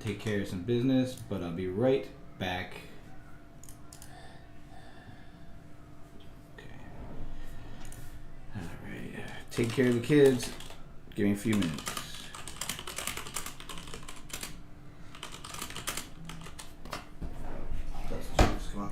take care of some business, but I'll be right back. Okay. Alright. Take care of the kids. Give me a few minutes. Come on.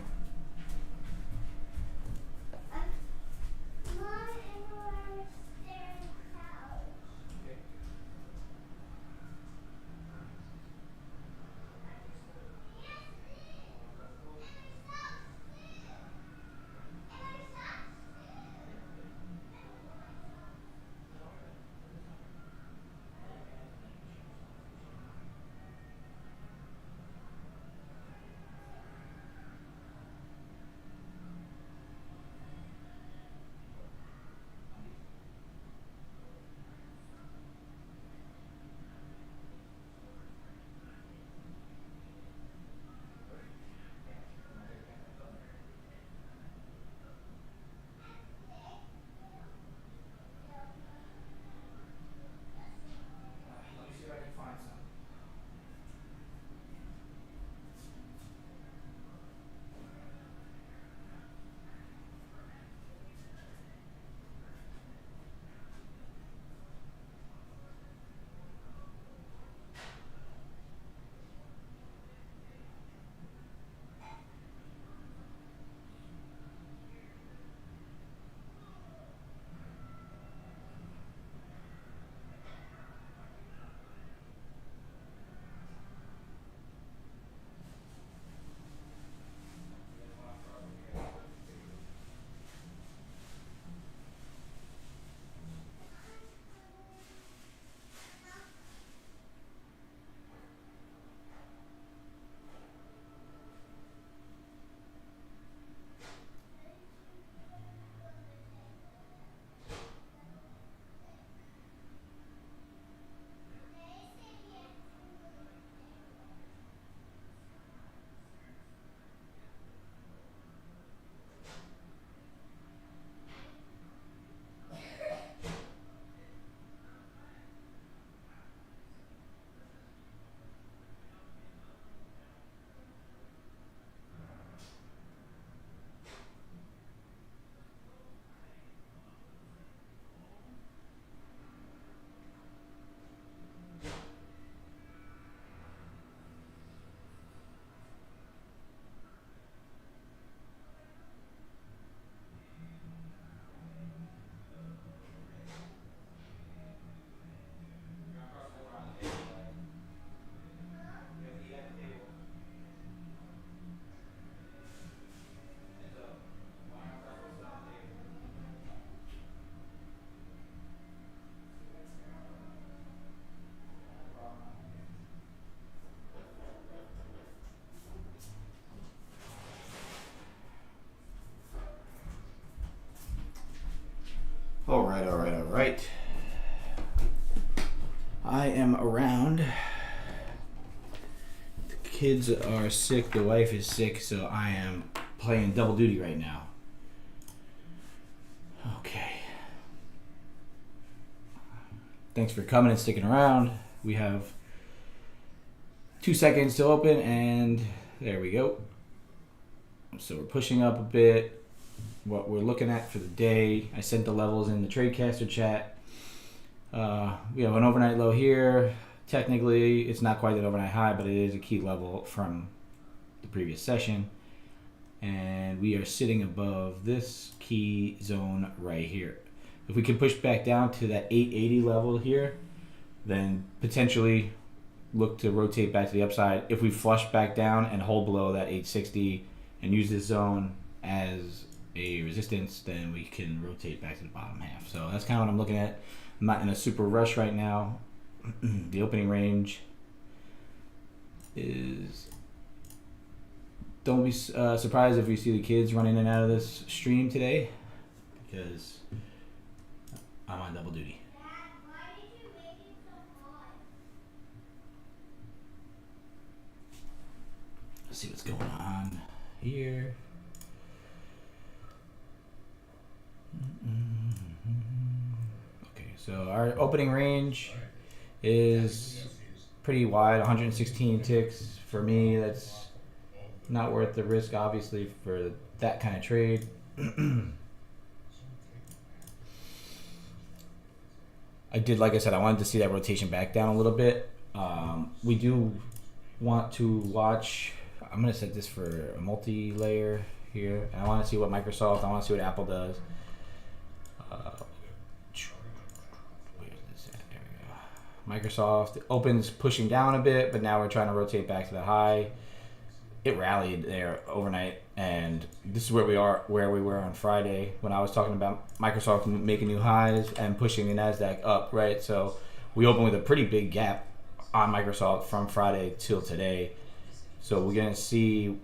All right. I am around. The kids are sick, the wife is sick, so I am playing double duty right now. Okay. Thanks for coming and sticking around. We have 2 seconds to open, and there we go. So we're pushing up a bit. What we're looking at for the day, I sent the levels in the Tradecaster chat. We have an overnight low here. Technically, it's not quite an overnight high, but it is a key level from the previous session. And we are sitting above this key zone right here. If we can push back down to that 880 level here, then potentially look to rotate back to the upside. If we flush back down and hold below that 860 and use this zone as a resistance, then we can rotate back to the bottom half. So that's kind of what I'm looking at. I'm not in a super rush right now. The opening range is, don't be surprised if you see the kids run in and out of this stream today, because I'm on double duty. Dad, why did you make it so hot? Let's see what's going on here. Okay, so our opening range is pretty wide, 116 ticks. For me, that's not worth the risk, obviously, for that kind of trade. Like I said, I wanted to see that rotation back down a little bit. We do want to watch. I'm going to set this for a multi-layer here. And I want to see what Microsoft, I want to see what Apple does. Where is this at? There we go. Microsoft opens pushing down a bit, but now we're trying to rotate back to the high. It rallied there overnight, and this is where we were on Friday when I was talking about Microsoft making new highs and pushing the NASDAQ up, right? So we opened with a pretty big gap on Microsoft from Friday till today. So we're going to see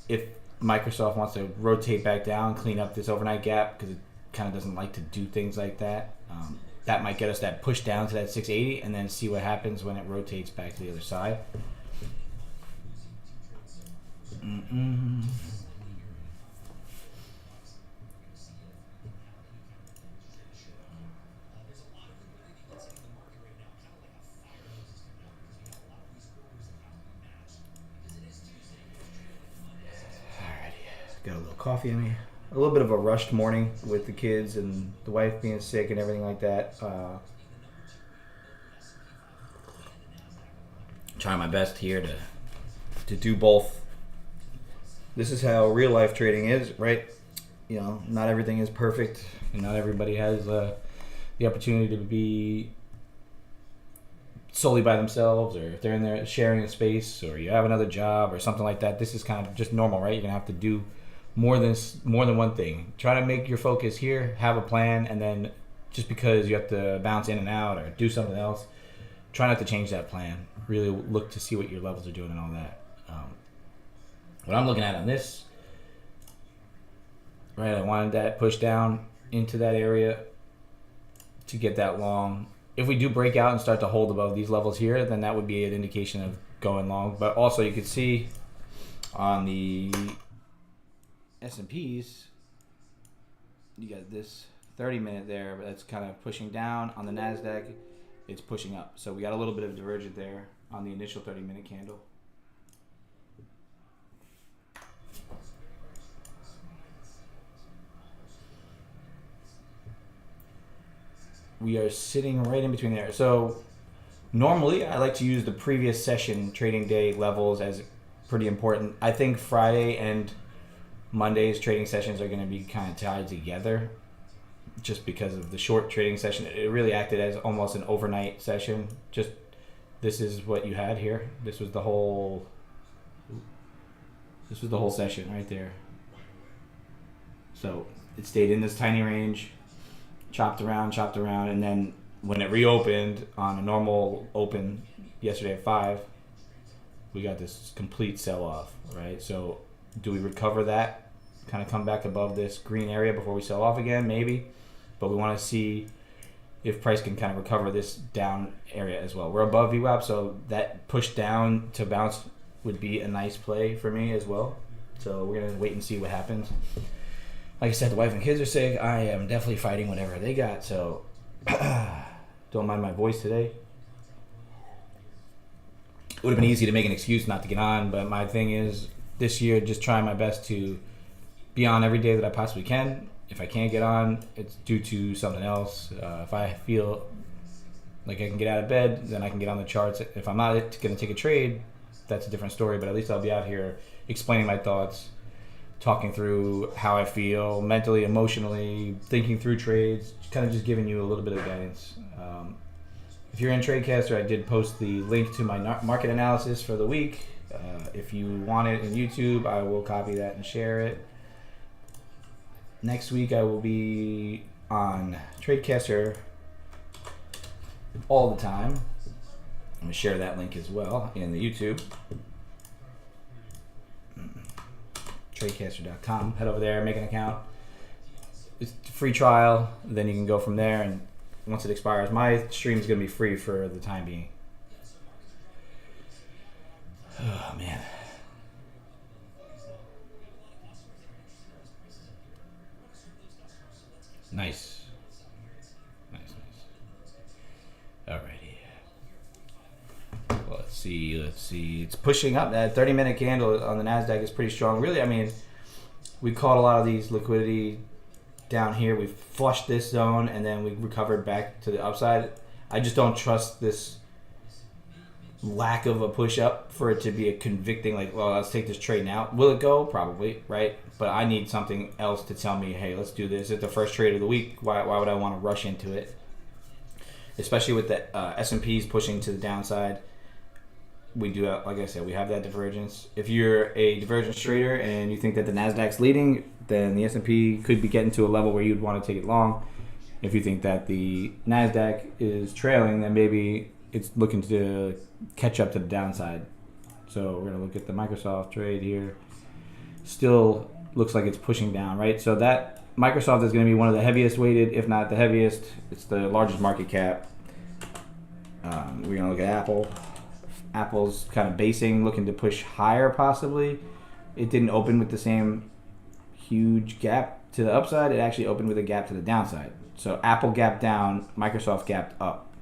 if Microsoft wants to rotate back down, clean up this overnight gap, because it kind of doesn't like to do things like that. That might get us that push down to that 680, and then see what happens when it rotates back to the other side. Got a little coffee in me. A little bit of a rushed morning with the kids and the wife being sick and everything like that. Trying my best here to do both. This is how real life trading is, right? You know, not everything is perfect, and not everybody has the opportunity to be solely by themselves, or if they're in there sharing a space, or you have another job or something like that. This is kind of just normal, right? You're gonna have to do more than one thing. Try to make your focus here, have a plan, and then just because you have to bounce in and out or do something else, try not to change that plan. Really look to see what your levels are doing and all that. What I'm looking at on this, right, I wanted that push down into that area to get that long. If we do break out and start to hold above these levels here, then that would be an indication of going long. But also you could see on the S&Ps, you got this 30-minute there, but that's kind of pushing down. On the NASDAQ, it's pushing up. So we got a little bit of divergence there on the initial 30-minute candle. We are sitting right in between there. So normally I like to use the previous session trading day levels as pretty important. I think Friday and Monday's trading sessions are going to be kind of tied together just because of the short trading session. It really acted as almost an overnight session. Just this is what you had here. This was the whole session right there. So it stayed in this tiny range, chopped around, and then when it reopened on a normal open yesterday at 5, we got this complete sell-off, right? So do we recover that, kind of come back above this green area before we sell off again? Maybe. But we want to see if price can kind of recover this down area as well. We're above VWAP, so that push down to bounce would be a nice play for me as well. So we're going to wait and see what happens. Like I said, the wife and kids are sick. I am definitely fighting whatever they got, so don't mind my voice today. It would have been easy to make an excuse not to get on, but my thing is this year just trying my best to be on every day that I possibly can. If I can't get on, it's due to something else. If I feel like I can get out of bed, then I can get on the charts. If I'm not going to take a trade, that's a different story, but at least I'll be out here explaining my thoughts, talking through how I feel mentally, emotionally, thinking through trades, kind of just giving you a little bit of guidance. If you're in TradeCaster, I did post the link to my market analysis for the week. If you want it in YouTube, I will copy that and share it. Next week, I will be on TradeCaster all the time. I'm going to share that link as well in the YouTube. Tradecaster.com. Head over there, make an account. It's a free trial. Then you can go from there, and once it expires, my stream is going to be free for the time being. Oh, man. Nice. Alrighty. see. It's pushing up. That 30-minute candle on the Nasdaq is pretty strong. Really, I mean, we caught a lot of these liquidity down here. We flushed this zone and then we recovered back to the upside. I just don't trust this lack of a push up for it to be a convicting, like, well, let's take this trade now. Will it go? Probably, right? But I need something else to tell me, hey, let's do this. It's the first trade of the week. Why would I want to rush into it? Especially with the S&Ps pushing to the downside. We do, like I said, we have that divergence. If you're a divergence trader and you think that the Nasdaq's leading, then the S&P could be getting to a level where you'd want to take it long. If you think that the Nasdaq is trailing, then maybe it's looking to catch up to the downside. So we're going to look at the Microsoft trade here. Still looks like it's pushing down, right? So that Microsoft is going to be one of the heaviest weighted, if not the heaviest. It's the largest market cap. We're going to look at Apple. Apple's kind of basing, looking to push higher possibly. It didn't open with the same huge gap to the upside. It actually opened with a gap to the downside. So Apple gapped down, Microsoft gapped up.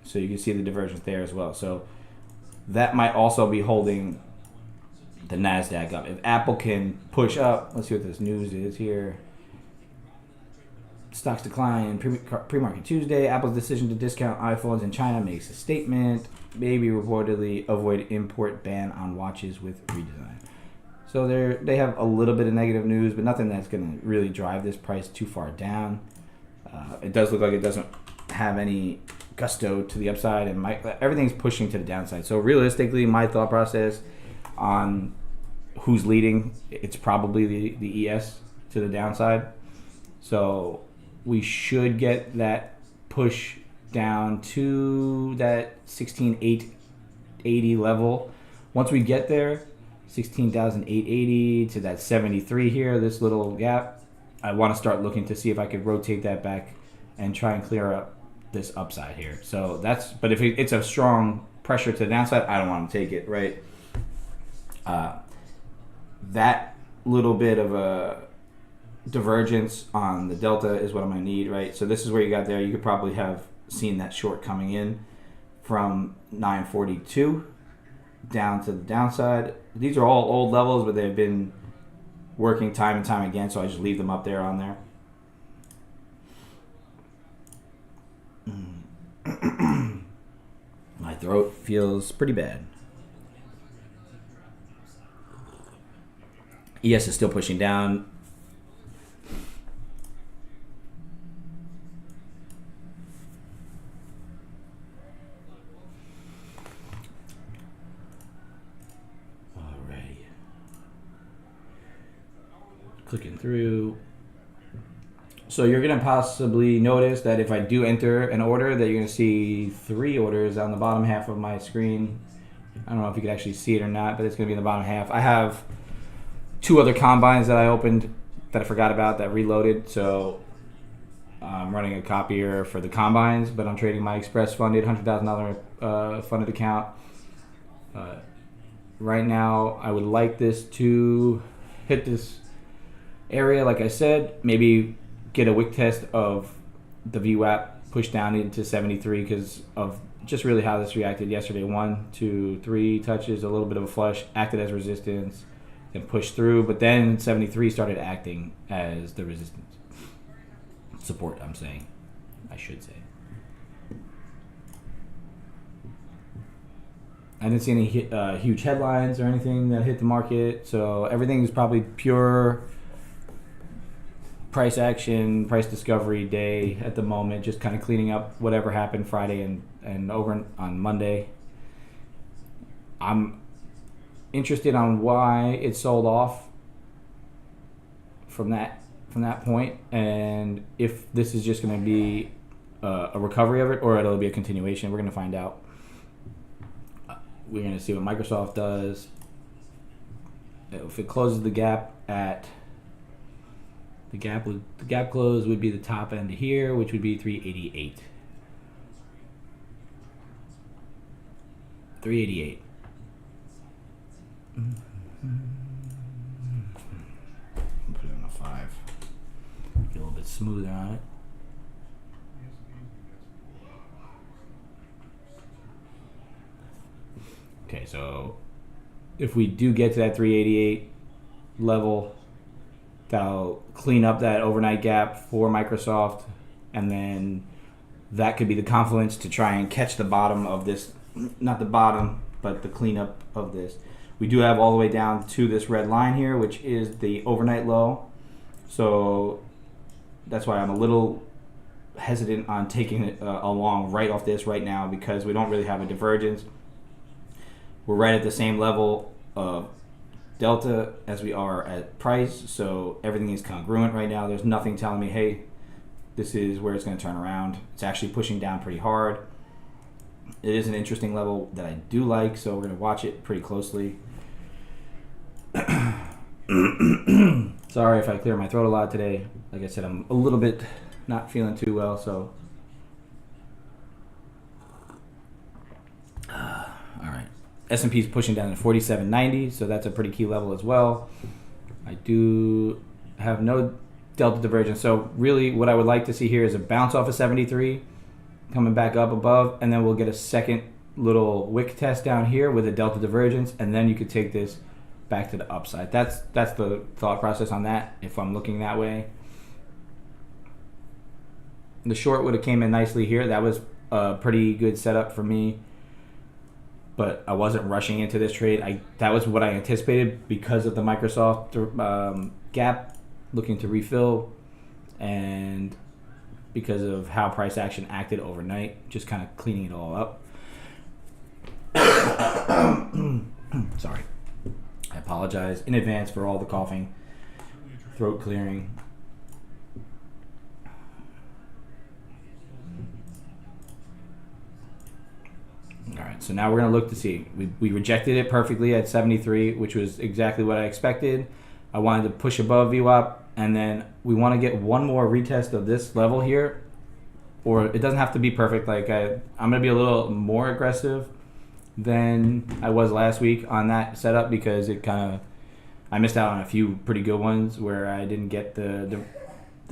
So you can see the divergence there as well. So that might also be holding the Nasdaq up. If Apple can push up, let's see what this news is here. Stocks decline pre-market Tuesday. Apple's decision to discount iPhones in China makes a statement. Maybe reportedly avoid import ban on watches with redesign. So they have a little bit of negative news, but nothing that's going to really drive this price too far down. It does look like it doesn't have any gusto to the upside, and everything's pushing to the downside. So realistically, my thought process on who's leading, it's probably the ES to the downside. So we should get that push down to that 16,880 level. Once we get there, 16,880 to that 73 here, this little gap, I want to start looking to see if I could rotate that back and try and clear up this upside here. So that's, but if it's a strong pressure to the downside, I don't want to take it, right? That little bit of a divergence on the delta is what I'm going to need, right? So this is where you got there. You could probably have seen that short coming in from 942 down to the downside. These are all old levels, but they've been working time and time again, so I just leave them up there on there. My throat feels pretty bad. ES is still pushing down. Alrighty. Clicking through. So you're going to possibly notice that if I do enter an order, that you're going to see 3 orders on the bottom half of my screen. I don't know if you can actually see it or not, but it's going to be in the bottom half. I have 2 other combines that I opened that I forgot about that reloaded. So I'm running a copier for the combines, but I'm trading my express funded $100,000 funded account. Right now, I would like this to hit this area, like I said, maybe get a wick test of the VWAP, push down into 73 because of just really how this reacted yesterday. 1, 2, 3 touches, a little bit of a flush, acted as resistance, then pushed through, but then 73 started acting as the resistance. Support, I'm saying. I should say. I didn't see any huge headlines or anything that hit the market, so everything is probably pure price action, price discovery day at the moment, just kind of cleaning up whatever happened Friday and over on Monday. I'm interested on why it sold off from that point, and if this is just going to be a recovery of it or it'll be a continuation. We're going to find out. We're going to see what Microsoft does. If it closes the gap at the gap close would be the top end here, which would be 388. 388. Put it on a 5. Get a little bit smoother on it. Okay, so if we do get to that 388 level, that'll clean up that overnight gap for Microsoft, and then that could be the confluence to try and catch the bottom of this, not the bottom, but the cleanup of this. We do have all the way down to this red line here, which is the overnight low. So that's why I'm a little hesitant on taking it along right off this right now, because we don't really have a divergence. We're right at the same level of delta as we are at price, so everything is congruent right now. There's nothing telling me, hey, this is where it's going to turn around. It's actually pushing down pretty hard. It is an interesting level that I do like, so we're going to watch it pretty closely. Sorry if I clear my throat a lot today. Like I said, I'm a little bit not feeling too well, so. All right. S&P is pushing down to 47.90, so that's a pretty key level as well. I do have no delta divergence, so really what I would like to see here is a bounce off of 73, coming back up above, and then we'll get a second little wick test down here with a delta divergence, and then you could take this back to the upside. That's the thought process on that, if I'm looking that way. The short would have came in nicely here. That was a pretty good setup for me, but I wasn't rushing into this trade. That was what I anticipated because of the Microsoft gap looking to refill, and because of how price action acted overnight, just kind of cleaning it all up. Sorry. I apologize in advance for all the coughing, throat clearing. All right, so now we're going to look to see. We rejected it perfectly at 73, which was exactly what I expected. I wanted to push above VWAP, and then we want to get one more retest of this level here, or it doesn't have to be perfect. Like I'm going to be a little more aggressive than I was last week on that setup, because I missed out on a few pretty good ones where I didn't get the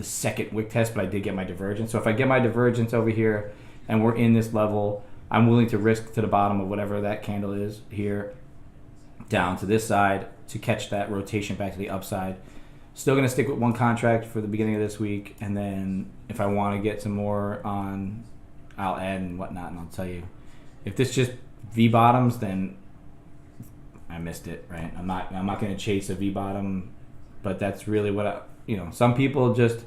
second wick test, but I did get my divergence. So if I get my divergence over here and we're in this level, I'm willing to risk to the bottom of whatever that candle is here down to this side to catch that rotation back to the upside. Still going to stick with one contract for the beginning of this week, and then if I want to get some more on, I'll add and whatnot, and I'll tell you. If this just V bottoms, then I missed it, right? I'm not going to chase a V bottom, but that's really what some people just,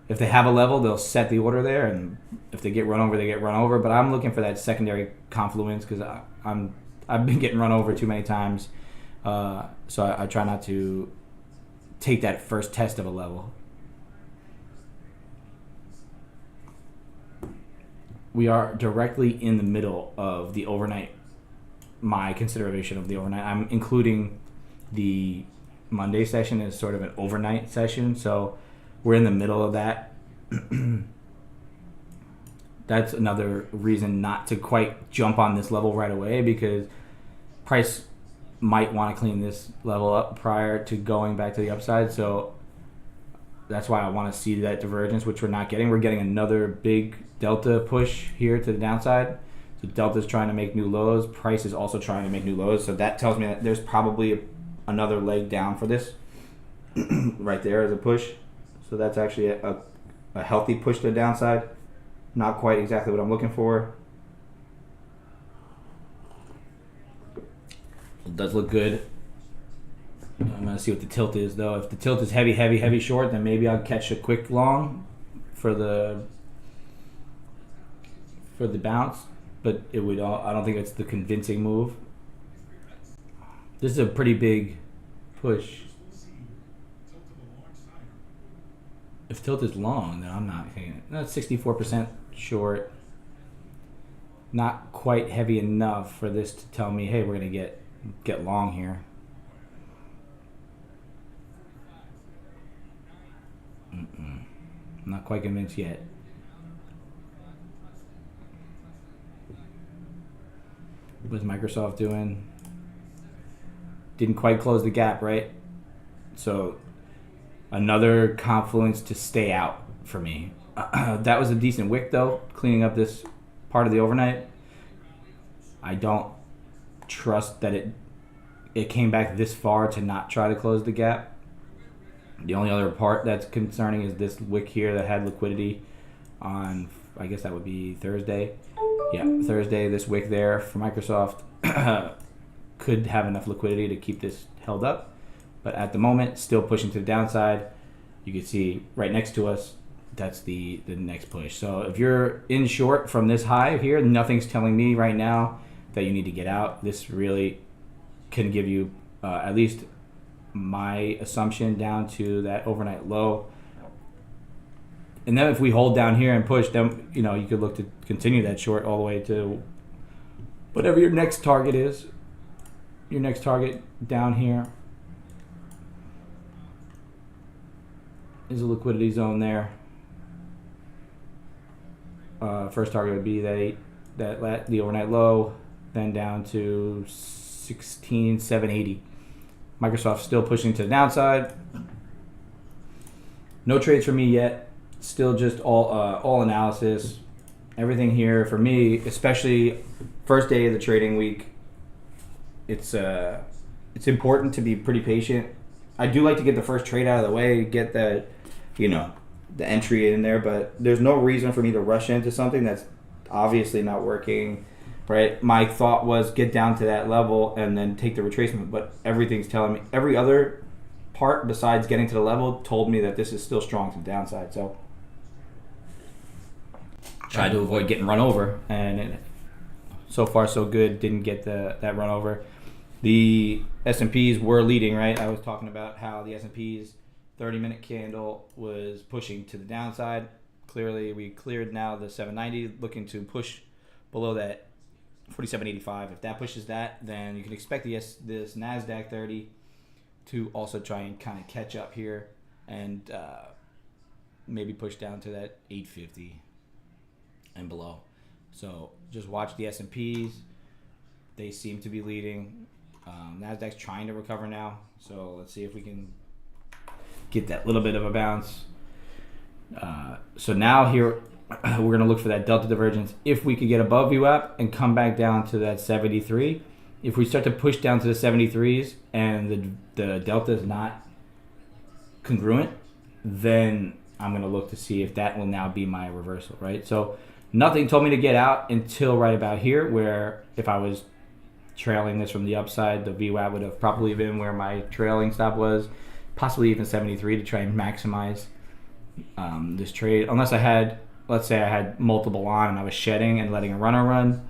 if they have a level, they'll set the order there, and if they get run over, they get run over. But I'm looking for that secondary confluence, because I've been getting run over too many times, so I try not to take that first test of a level. We are directly in the middle of the overnight. My consideration of the overnight, I'm including the Monday session as sort of an overnight session, so we're in the middle of that. That's another reason not to quite jump on this level right away, because price might want to clean this level up prior to going back to the upside. So that's why I want to see that divergence, which we're not getting. We're getting another big delta push here to the downside. So delta's trying to make new lows. Price is also trying to make new lows. So that tells me that there's probably another leg down for this right there as a push. So that's actually a healthy push to the downside. Not quite exactly what I'm looking for. It does look good. I'm going to see what the tilt is, though. If the tilt is heavy, heavy, heavy short, then maybe I'll catch a quick long for the bounce. But I don't think it's the convincing move. This is a pretty big push. If tilt is long, then I'm not hitting it. That's 64% short. Not quite heavy enough for this to tell me, hey, we're going to get long here. I'm not quite convinced yet. What's Microsoft doing? Didn't quite close the gap, right? So another confluence to stay out for me. That was a decent wick, though, cleaning up this part of the overnight. I don't trust that it came back this far to not try to close the gap. The only other part that's concerning is this wick here that had liquidity on, I guess that would be Thursday. Yeah, Thursday, this wick there for Microsoft could have enough liquidity to keep this held up. But at the moment, still pushing to the downside. You can see right next to us, that's the next push. So if you're in short from this high here, nothing's telling me right now that you need to get out. This really can give you, at least my assumption, down to that overnight low. And then if we hold down here and push, then you could look to continue that short all the way to whatever your next target is. Your next target down here is a liquidity zone there. First target would be the overnight low, then down to 16,780. Microsoft still pushing to the downside. No trades for me yet. Still just all analysis. Everything here for me, especially first day of the trading week. It's important to be pretty patient. I do like to get the first trade out of the way, get the entry in there, but there's no reason for me to rush into something that's obviously not working, right? My thought was get down to that level and then take the retracement, but everything's telling me, every other part besides getting to the level told me that this is still strong to the downside. So tried to avoid getting run over, and so far so good. Didn't get that run over. The S&Ps were leading, right? I was talking about how the S&Ps 30-minute candle was pushing to the downside. Clearly, we cleared now the 790, looking to push below that 47.85. If that pushes that, then you can expect this NASDAQ 30 to also try and kind of catch up here and maybe push down to that 850 and below. So just watch the S&Ps. They seem to be leading. NASDAQ's trying to recover now, so let's see if we can get that little bit of a bounce. So now here we're going to look for that delta divergence. If we could get above VWAP and come back down to that 73, if we start to push down to the 73s and the delta is not congruent, then I'm going to look to see if that will now be my reversal, right? So nothing told me to get out until right about here, where if I was trailing this from the upside, the VWAP would have probably been where my trailing stop was, possibly even 73 to try and maximize this trade. Unless I had, let's say I had multiple on and I was shedding and letting a runner run,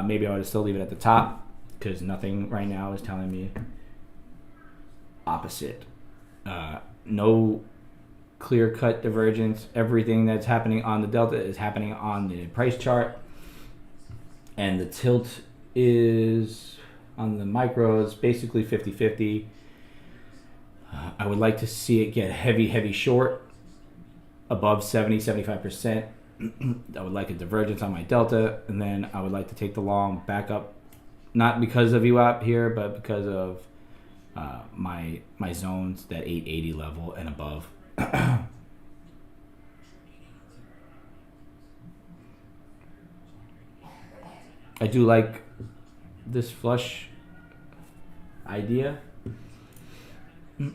maybe I would still leave it at the top, because nothing right now is telling me opposite. No clear-cut divergence. Everything that's happening on the delta is happening on the price chart, and the tilt is on the micros basically 50-50. I would like to see it get heavy short above 70-75%. I would like a divergence on my delta, and then I would like to take the long back up, not because of VWAP here, but because of my zones, that 880 level and above. I do like this flush idea. If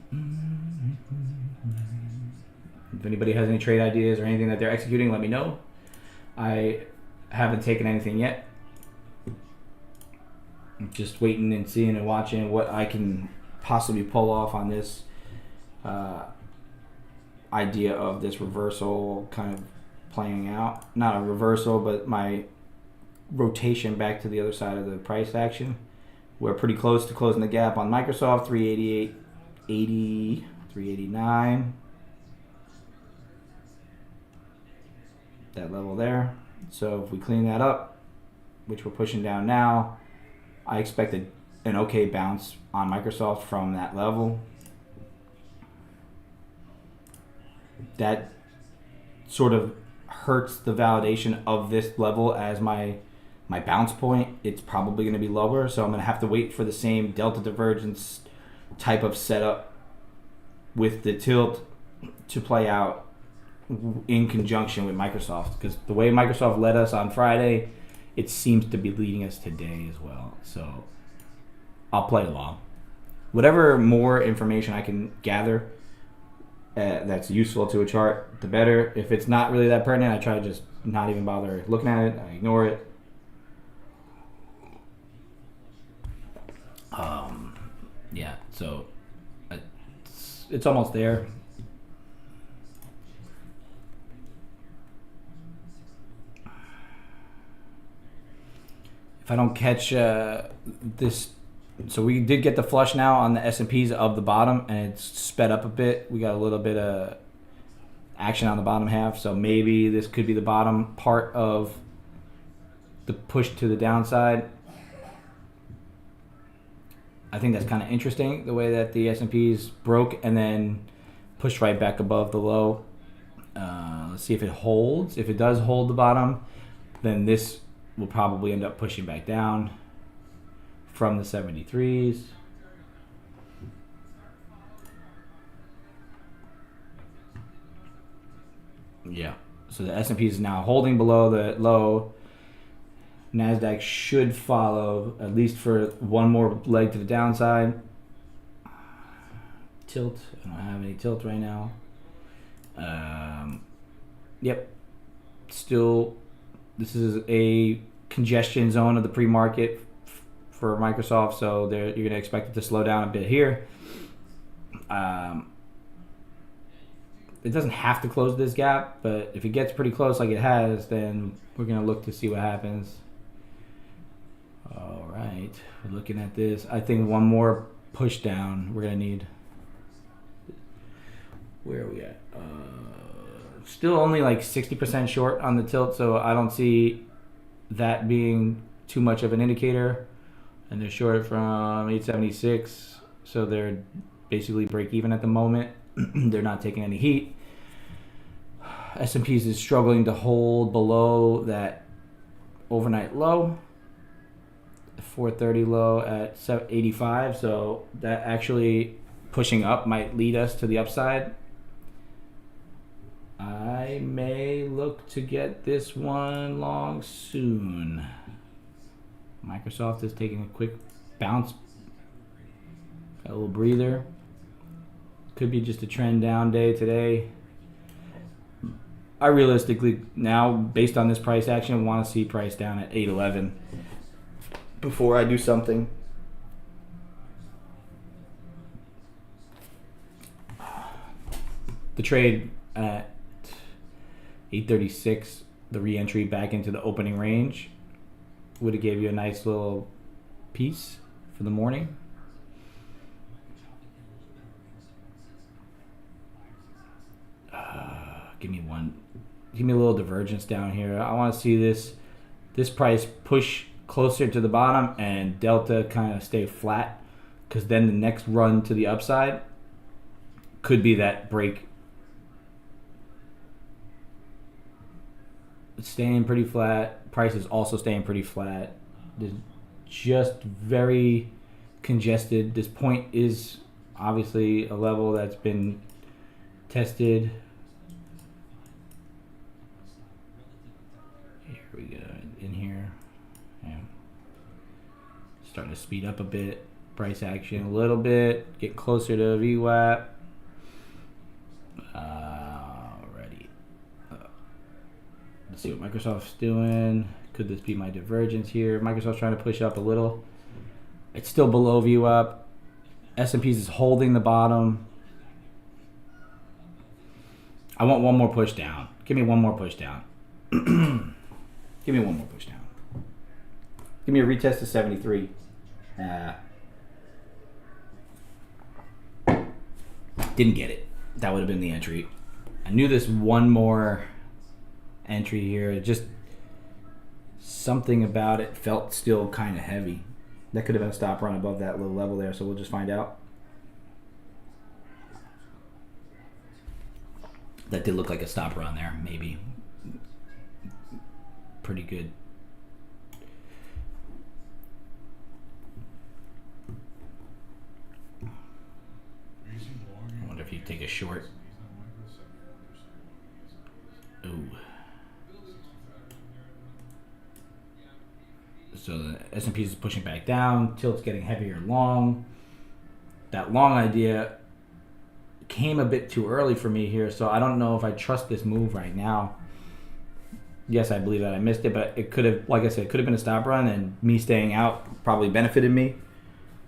anybody has any trade ideas or anything that they're executing, let me know. I haven't taken anything yet. I'm just waiting and seeing and watching what I can possibly pull off on this idea of this reversal kind of playing out. Not a reversal, but my rotation back to the other side of the price action. We're pretty close to closing the gap on Microsoft, 388.80, 389. That level there. So if we clean that up, which we're pushing down now, I expect an okay bounce on Microsoft from that level. That sort of hurts the validation of this level as my bounce point. It's probably going to be lower, so I'm going to have to wait for the same delta divergence type of setup with the tilt to play out in conjunction with Microsoft, because the way Microsoft led us on Friday, it seems to be leading us today as well. So I'll play along. Whatever more information I can gather that's useful to a chart, the better. If it's not really that pertinent, I try to just not even bother looking at it. I ignore it. Yeah, so it's almost there. If I don't catch this, so we did get the flush now on the S&Ps of the bottom, and it's sped up a bit. We got a little bit of action on the bottom half, so maybe this could be the bottom part of the push to the downside. I think that's kind of interesting, the way that the S&Ps broke and then pushed right back above the low. Let's see if it holds. If it does hold the bottom, then this will probably end up pushing back down from the 73s. Yeah. So the S&P is now holding below the low. NASDAQ should follow, at least for one more leg to the downside. Tilt. I don't have any tilt right now. Yep. Still, this is a congestion zone of the pre-market for Microsoft, so you're going to expect it to slow down a bit here. It doesn't have to close this gap, but if it gets pretty close like it has, then we're going to look to see what happens. All right, we're looking at this. I think one more push down we're going to need. Where are we at? Still only like 60% short on the tilt, so I don't see that being too much of an indicator. And they're short from 876, so they're basically break even at the moment. They're not taking any heat. S&P's is struggling to hold below that overnight low, 430 low at 85, so that actually pushing up might lead us to the upside. I may look to get this one long soon. Microsoft is taking a quick bounce. Got a little breather. Could be just a trend down day today. I realistically now, based on this price action, want to see price down at 811 before I do something. The trade at 836, the re-entry back into the opening range, would have gave you a nice little piece for the morning. Give me a little divergence down here. I want to see this price push closer to the bottom and delta kind of stay flat, because then the next run to the upside could be that break. It's staying pretty flat. Price is also staying pretty flat. There's just very congested. This point is obviously a level that's been tested. Here we go, in here. Yeah. Starting to speed up a bit. Price action a little bit. Get closer to VWAP. Let's see what Microsoft's doing. Could this be my divergence here? Microsoft's trying to push up a little. It's still below VWAP. S&P's is holding the bottom. I want one more push down. Give me one more push down. Give me one more push down. Give me a retest to 73. Didn't get it. That would have been the entry. I knew this one more entry here. Just something about it felt still kind of heavy. That could have been a stop run above that little level there, so we'll just find out. That did look like a stop run there, maybe. Pretty good. I wonder if you take a short. Ooh. So the S&P is pushing back down, tilt's getting heavier long. That long idea came a bit too early for me here, so I don't know if I trust this move right now. Yes, I believe that I missed it, but it could have, like I said, it could have been a stop run, and me staying out probably benefited me.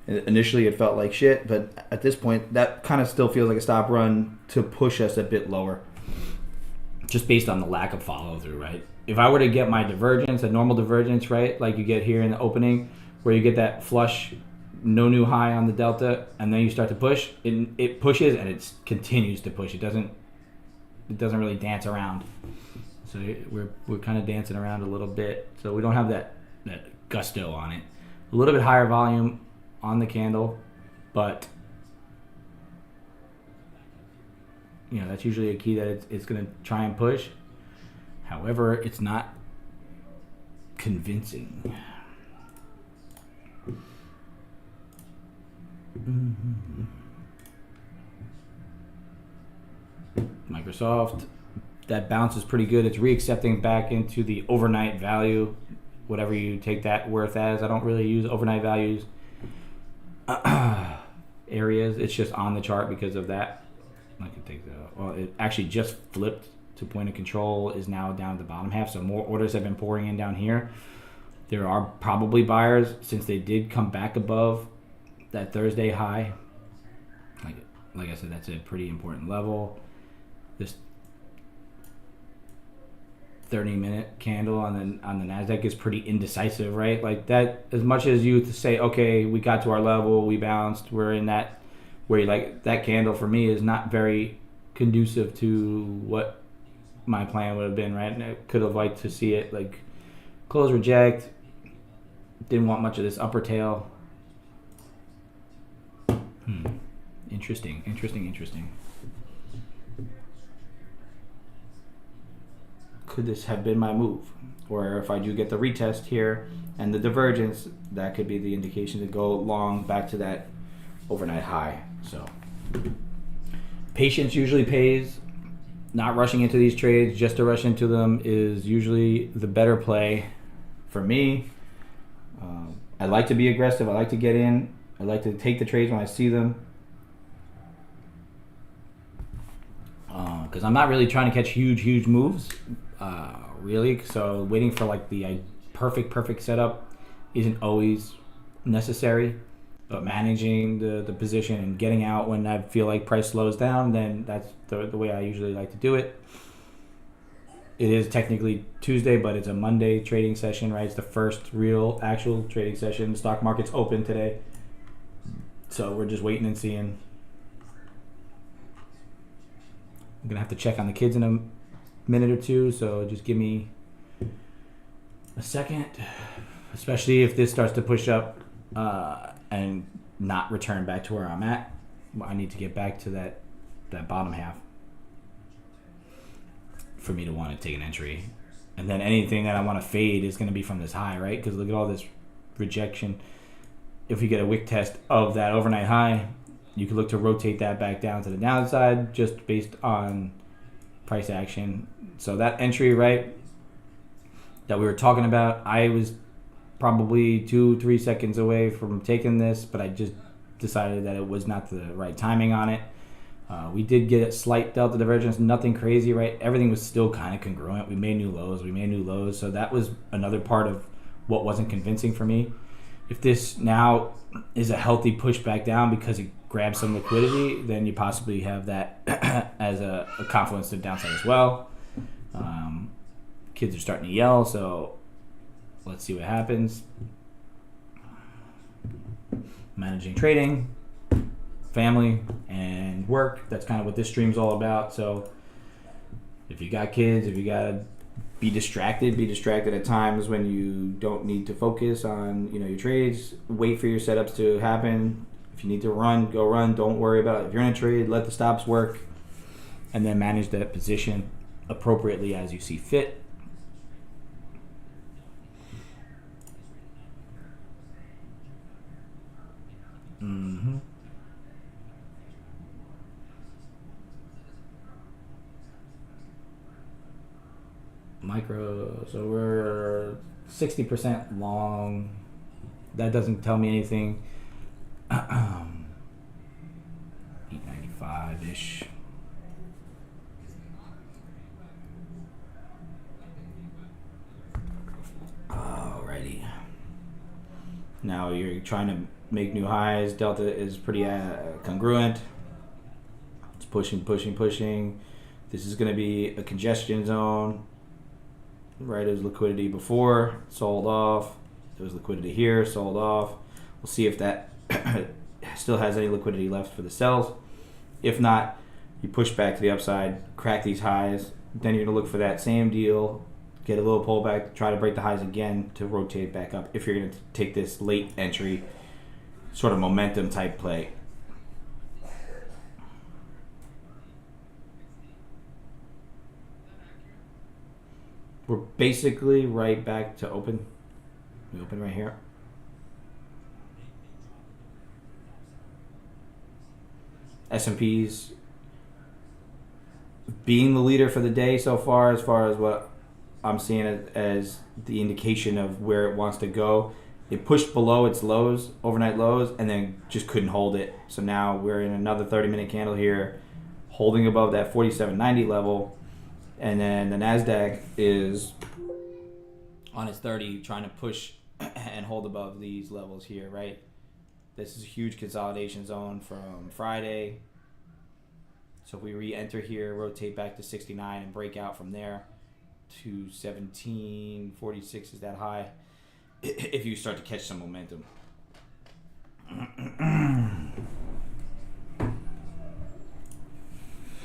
Initially, it felt like shit, but at this point, that kind of still feels like a stop run to push us a bit lower, just based on the lack of follow through, right? If I were to get my divergence, a normal divergence, right, like you get here in the opening, where you get that flush, no new high on the delta, and then you start to push, it pushes and it continues to push. It doesn't really dance around. So we're kind of dancing around a little bit. So we don't have that gusto on it. A little bit higher volume on the candle, but that's usually a key that it's going to try and push. However, it's not convincing. Microsoft, that bounce is pretty good. It's reaccepting back into the overnight value, whatever you take that worth as. I don't really use overnight values areas. It's just on the chart because of that. I can take that out. Well, it actually just flipped to point of control, is now down at the bottom half. So more orders have been pouring in down here. There are probably buyers since they did come back above that Thursday high. Like I said, that's a pretty important level. This 30-minute candle on the Nasdaq is pretty indecisive, right? Like that, as much as you say, okay, we got to our level, we bounced, we're in that, where like that candle for me is not very conducive to what my plan would have been, right? And I could have liked to see it like close, reject. Didn't want much of this upper tail. Interesting. Could this have been my move? Or if I do get the retest here and the divergence, that could be the indication to go long back to that overnight high. So patience usually pays. Not rushing into these trades just to rush into them is usually the better play for me. I like to be aggressive. I like to get in. I like to take the trades when I see them. Because I'm not really trying to catch huge moves, really. So waiting for like the perfect setup isn't always necessary. But managing the position and getting out when I feel like price slows down, then that's the way I usually like to do it. It is technically Tuesday, but it's a Monday trading session, right? It's the first real actual trading session. The stock market's open today. So we're just waiting and seeing. I'm going to have to check on the kids in a minute or two, so just give me a second. Especially if this starts to push up and not return back to where I'm at. I need to get back to that bottom half for me to want to take an entry. And then anything that I want to fade is going to be from this high, right? Because look at all this rejection. If we get a wick test of that overnight high, you could look to rotate that back down to the downside just based on price action. So that entry, right, that we were talking about, I was probably 2-3 seconds away from taking this, but I just decided that it was not the right timing on it. We did get a slight delta divergence, nothing crazy, right? Everything was still kind of congruent. We made new lows. So that was another part of what wasn't convincing for me. If this now is a healthy push back down because it grabs some liquidity, then you possibly have that as a confluence to the downside as well. Kids are starting to yell, so let's see what happens. Managing trading, family, and work. That's kind of what this stream's all about. So if you got kids, if you got to be distracted at times when you don't need to focus on your trades. Wait for your setups to happen. If you need to run, go run. Don't worry about it. If you're in a trade, let the stops work, and then manage that position appropriately as you see fit. Micro, so we're 60% long. That doesn't tell me anything. 895-ish. Alrighty. Now you're trying to make new highs. Delta is pretty congruent. It's pushing. This is going to be a congestion zone. Right, there's liquidity before, sold off. There was liquidity here, sold off. We'll see if that still has any liquidity left for the sells. If not, you push back to the upside, crack these highs. Then you're going to look for that same deal, get a little pullback, try to break the highs again to rotate back up if you're going to take this late entry sort of momentum type play. We're basically right back to open. We open right here. S&P's being the leader for the day so far as what I'm seeing as the indication of where it wants to go. It pushed below its lows, overnight lows, and then just couldn't hold it. So now we're in another 30-minute candle here, holding above that 47.90 level. And then the NASDAQ is on its 30 trying to push and hold above these levels here, right? This is a huge consolidation zone from Friday. So if we re-enter here, rotate back to 69 and break out from there to 1746 is that high if you start to catch some momentum.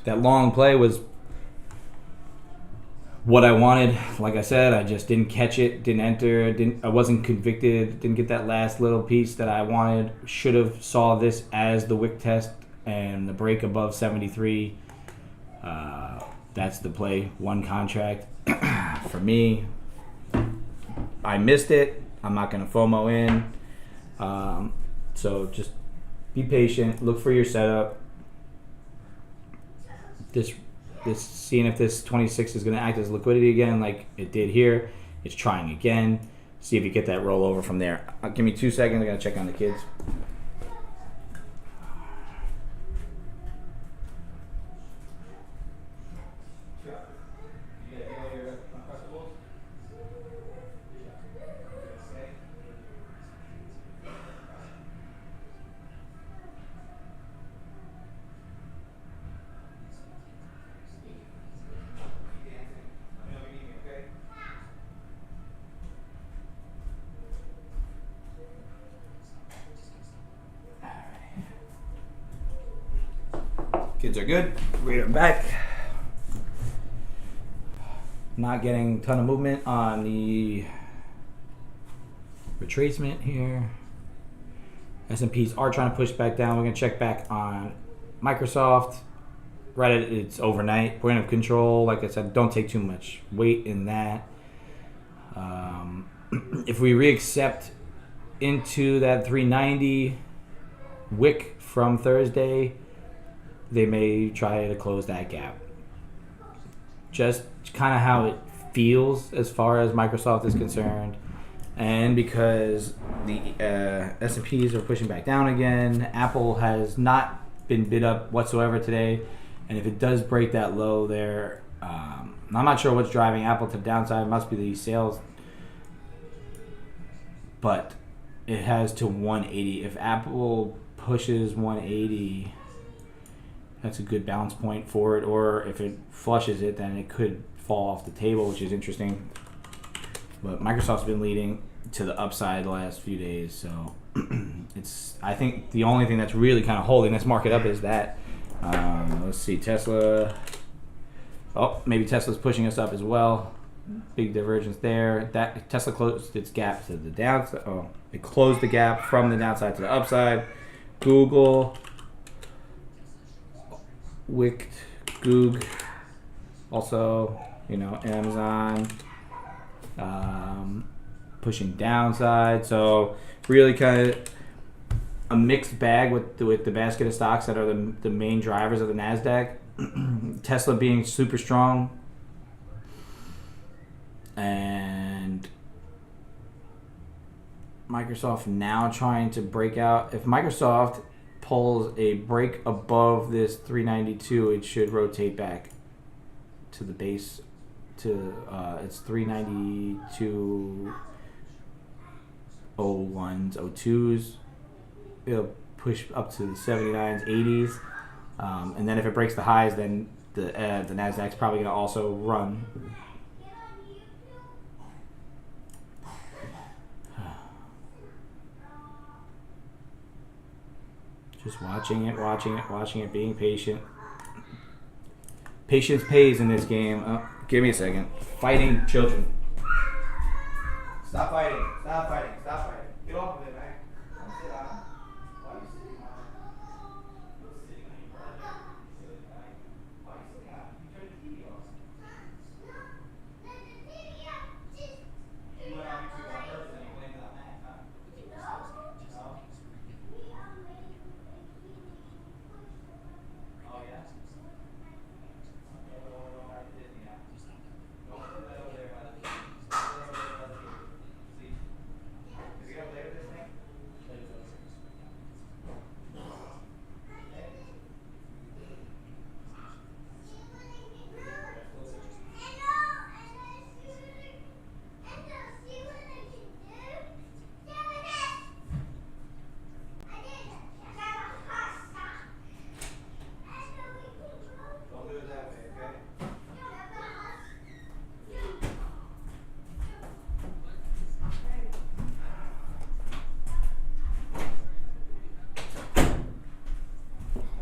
That long play was what I wanted. Like I said, I just didn't catch it, didn't enter, I wasn't convicted, didn't get that last little piece that I wanted. Should have saw this as the wick test and the break above 73. That's the play, one contract. For me, I missed it. I'm not going to FOMO in. So just be patient, look for your setup. This seeing if this 26 is going to act as liquidity again like it did here. It's trying again. See if you get that rollover from there. Give me 2 seconds. I'm going to check on the kids. Kids are good. We're back. Not getting a ton of movement on the retracement here. S&Ps are trying to push back down. We're going to check back on Microsoft. Right at its overnight point of control. Like I said, don't take too much weight in that. If we reaccept into that 390 wick from Thursday, they may try to close that gap. Just kind of how it feels as far as Microsoft is concerned. And because the S&Ps are pushing back down again, Apple has not been bid up whatsoever today. And if it does break that low there, I'm not sure what's driving Apple to the downside. It must be the sales. But it has to 180. If Apple pushes 180... that's a good balance point for it, or if it flushes it, then it could fall off the table, which is interesting. But Microsoft's been leading to the upside the last few days, so I think the only thing that's really kind of holding this market up is that. Let's see, Tesla. Oh, maybe Tesla's pushing us up as well. Big divergence there. That Tesla closed its gap to the downside. Oh, it closed the gap from the downside to the upside. Google. Wicked, Goog, also, Amazon, pushing downside. So really kind of a mixed bag with the basket of stocks that are the main drivers of the NASDAQ. Tesla being super strong. And Microsoft now trying to break out. If Microsoft pulls a break above this 392, it should rotate back to the base to it's 392.01s, 02s. It'll push up to the 79s, 80s, and then if it breaks the highs, then the Nasdaq's probably gonna also run. Just watching it, being patient. Patience pays in this game. Oh, give me a second. Fighting children. Stop fighting. Get off of it, man. Don't sit down. Why are you sitting on it? You're sitting on your brother. Why are you sitting on it? You turned the TV off. You went on YouTube on purpose and you blamed it on that, huh? No? Oh, yeah? Okay, well, we're going back to Disney now. Don't put that over there by the TV. Put that over there by the TV. See? Have you ever played with this thing? Don't do it that way, okay?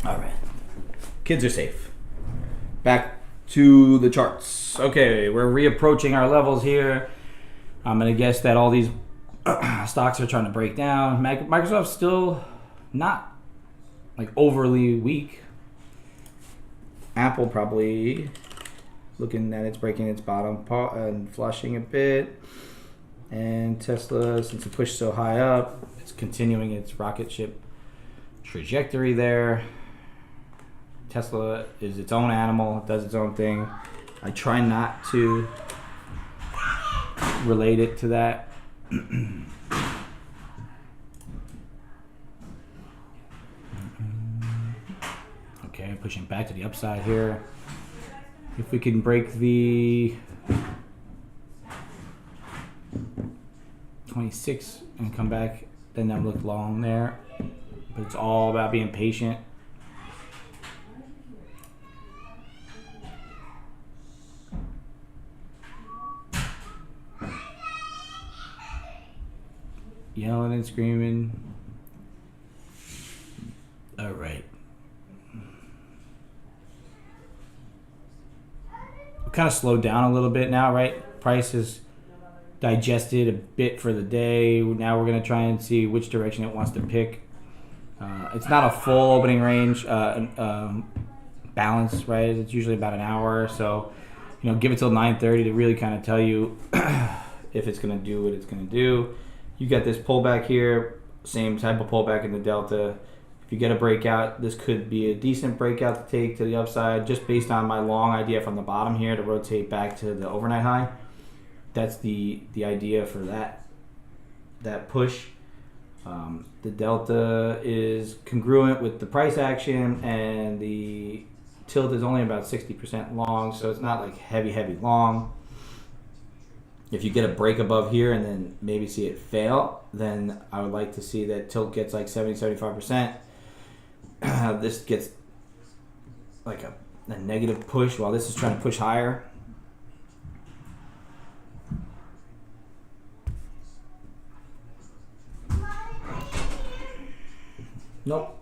All right. Kids are safe. Back to the charts. Okay, we're reapproaching our levels here. I'm going to guess that all these stocks are trying to break down. Microsoft's still not like overly weak. Apple probably looking at it's breaking its bottom and flushing a bit. And Tesla, since it pushed so high up, it's continuing its rocket ship trajectory there. Tesla is its own animal, it does its own thing. I try not to relate it to that. Okay, pushing back to the upside here. If we can break the 26 and come back, then that look long there. But it's all about being patient. Yelling and screaming. All right. We kind of slowed down a little bit now, right? Price has digested a bit for the day. Now we're going to try and see which direction it wants to pick. It's not a full opening range balance, right? It's usually about an hour. So, give it till 9:30 to really kind of tell you if it's going to do what it's going to do. You got this pullback here, same type of pullback in the delta. If you get a breakout, this could be a decent breakout to take to the upside, just based on my long idea from the bottom here to rotate back to the overnight high. That's the idea for that push. The delta is congruent with the price action, and the tilt is only about 60% long, so it's not like heavy long. If you get a break above here and then maybe see it fail, then I would like to see that tilt gets like 70-75%. This gets like a negative push while this is trying to push higher. Nope.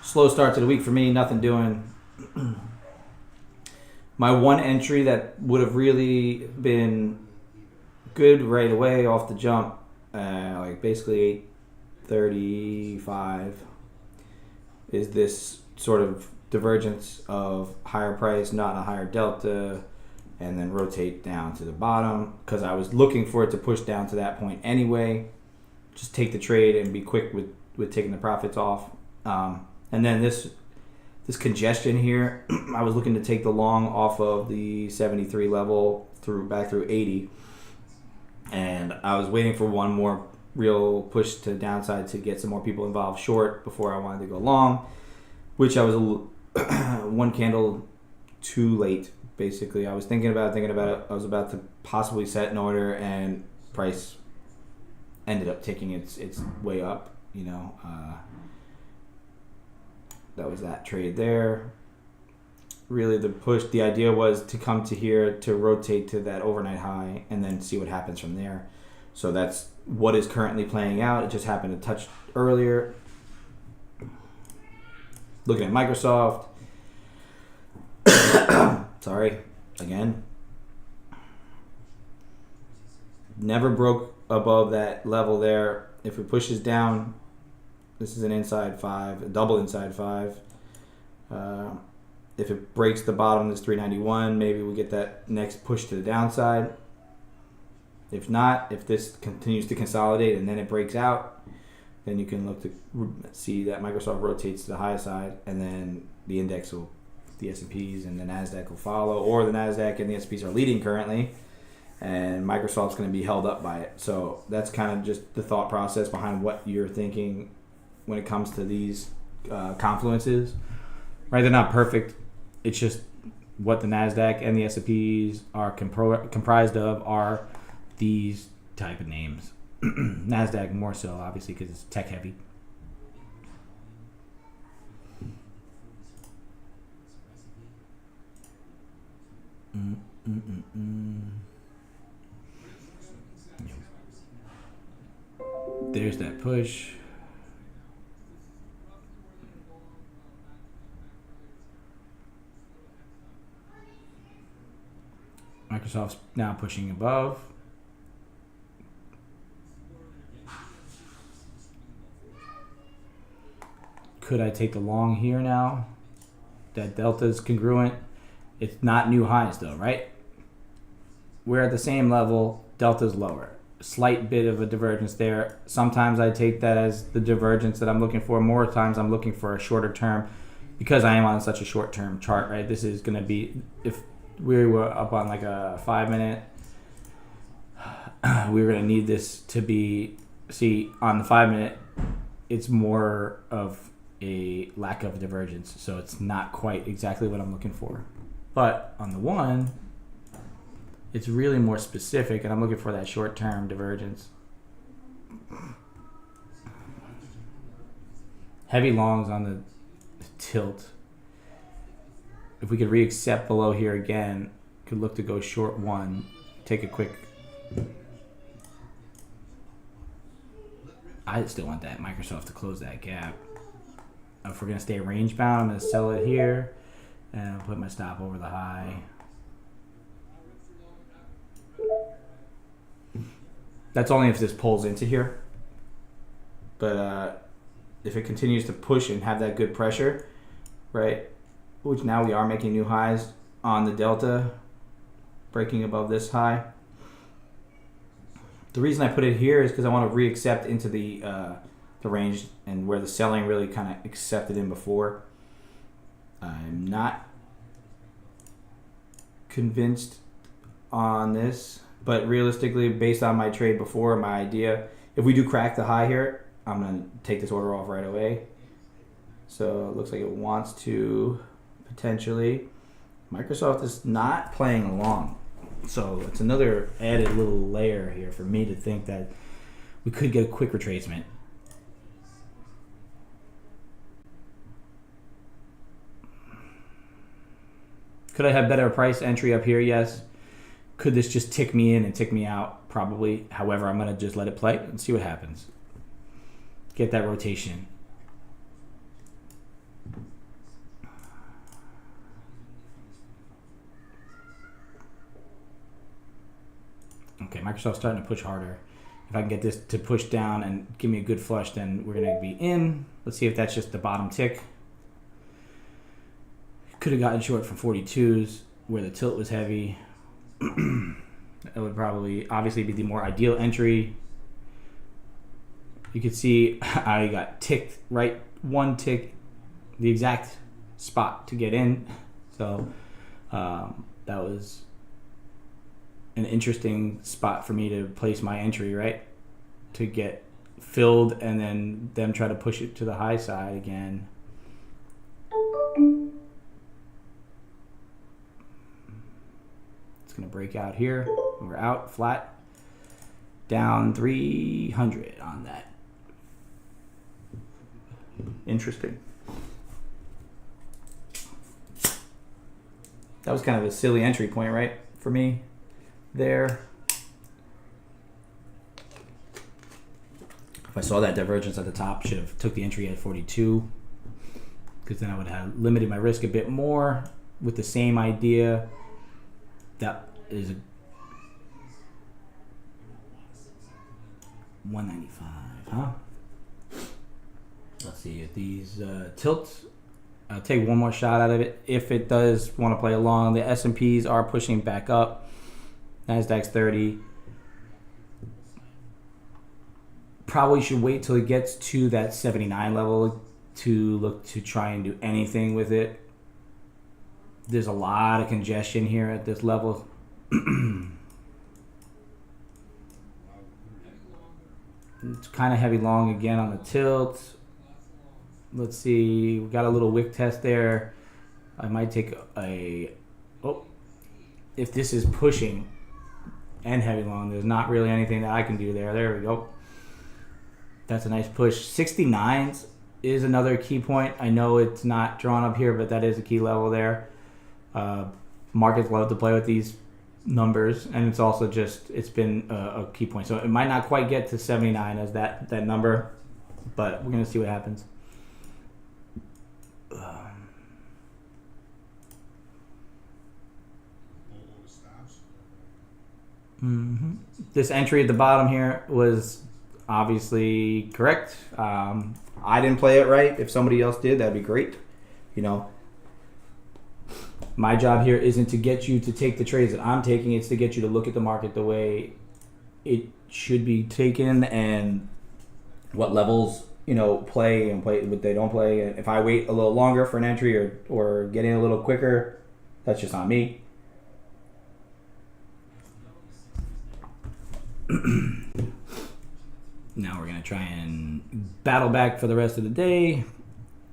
Slow start to the week for me, nothing doing. My one entry that would have really been good right away off the jump, like basically 835, is this sort of divergence of higher price, not a higher delta, and then rotate down to the bottom, because I was looking for it to push down to that point anyway. just take the trade and be quick with taking the profits off. And then this congestion here, I was looking to take the long off of the 73 level back through 80, and I was waiting for one more real push to the downside to get some more people involved short before I wanted to go long, which I was one candle too late. Basically, I was thinking about it. I was about to possibly set an order, and price ended up taking its way up. That was that trade there. Really, the idea was to come to here to rotate to that overnight high and then see what happens from there. So that's what is currently playing out. It just happened to touch earlier. Looking at Microsoft. Sorry, again. Never broke above that level there. If it pushes down, this is an inside 5, a double inside 5. If it breaks the bottom, this 391, maybe we get that next push to the downside. If not, if this continues to consolidate and then it breaks out, then you can look to see that Microsoft rotates to the high side, and then the index will, the S&Ps and the NASDAQ will follow, or the NASDAQ and the S&Ps are leading currently, and Microsoft's going to be held up by it. So that's kind of just the thought process behind what you're thinking when it comes to these confluences. Right? They're not perfect. It's just what the NASDAQ and the S&Ps are comprised of are these type of names. NASDAQ more so, obviously, because it's tech heavy. There's that push. Microsoft's now pushing above. Could I take the long here now? That delta's congruent. It's not new highs though, right? We're at the same level. Delta's lower. Slight bit of a divergence there. Sometimes I take that as the divergence that I'm looking for. More times I'm looking for a shorter term because I am on such a short term chart, right? This is going to be, if we were up on like a 5 minute, we were going to need this to be, see, on the 5 minute, it's more of a lack of divergence. So it's not quite exactly what I'm looking for. But on the 1, it's really more specific, and I'm looking for that short-term divergence. Heavy longs on the tilt. If we could re-accept below here again, could look to go short 1, take a quick. I still want that Microsoft to close that gap. If we're going to stay range bound, I'm going to sell it here, and I'll put my stop over the high. That's only if this pulls into here. But if it continues to push and have that good pressure, right, which now we are making new highs on the delta, breaking above this high. The reason I put it here is because I want to re-accept into the range and where the selling really kind of accepted in before. I'm not convinced on this. But realistically, based on my trade before, my idea, if we do crack the high here, I'm going to take this order off right away. So it looks like it wants to potentially. Microsoft is not playing along. So it's another added little layer here for me to think that we could get a quick retracement. Could I have better price entry up here? Yes. Could this just tick me in and tick me out? Probably. However, I'm going to just let it play and see what happens. Get that rotation. Okay, Microsoft's starting to push harder. If I can get this to push down and give me a good flush, then we're going to be in. Let's see if that's just the bottom tick. Could have gotten short from 42s where the tilt was heavy. It would probably obviously be the more ideal entry. you can see I got ticked right one tick, the exact spot to get in. So that was an interesting spot for me to place my entry, right? To get filled and then them try to push it to the high side again. It's going to break out here. We're out flat. Down 300 on that. Interesting. That was kind of a silly entry point, right? For me there. If I saw that divergence at the top, should have took the entry at 42, because then I would have limited my risk a bit more with the same idea. That is a 195, huh? Let's see if these tilts. I'll take one more shot out of it. If it does want to play along, the S&Ps are pushing back up. Nasdaq's 30. Probably should wait till it gets to that 79 level to look to try and do anything with it. There's a lot of congestion here at this level. It's kind of heavy long again on the tilt. Let's see, we got a little wick test there. I might take if this is pushing and heavy long, there's not really anything that I can do there. There we go. That's a nice push. 69s is another key point. I know it's not drawn up here, but that is a key level there. Markets love to play with these numbers, and it's also just, it's been a key point. So it might not quite get to 79 as that number, but we're going to see what happens. This entry at the bottom here was obviously correct. I didn't play it right. If somebody else did, that'd be great. You know, my job here isn't to get you to take the trades that I'm taking. It's to get you to look at the market the way it should be taken, and what levels, you know, play and play what they don't play. And if I wait a little longer for an entry or get in a little quicker, that's just on me. Now we're going to try and battle back for the rest of the day.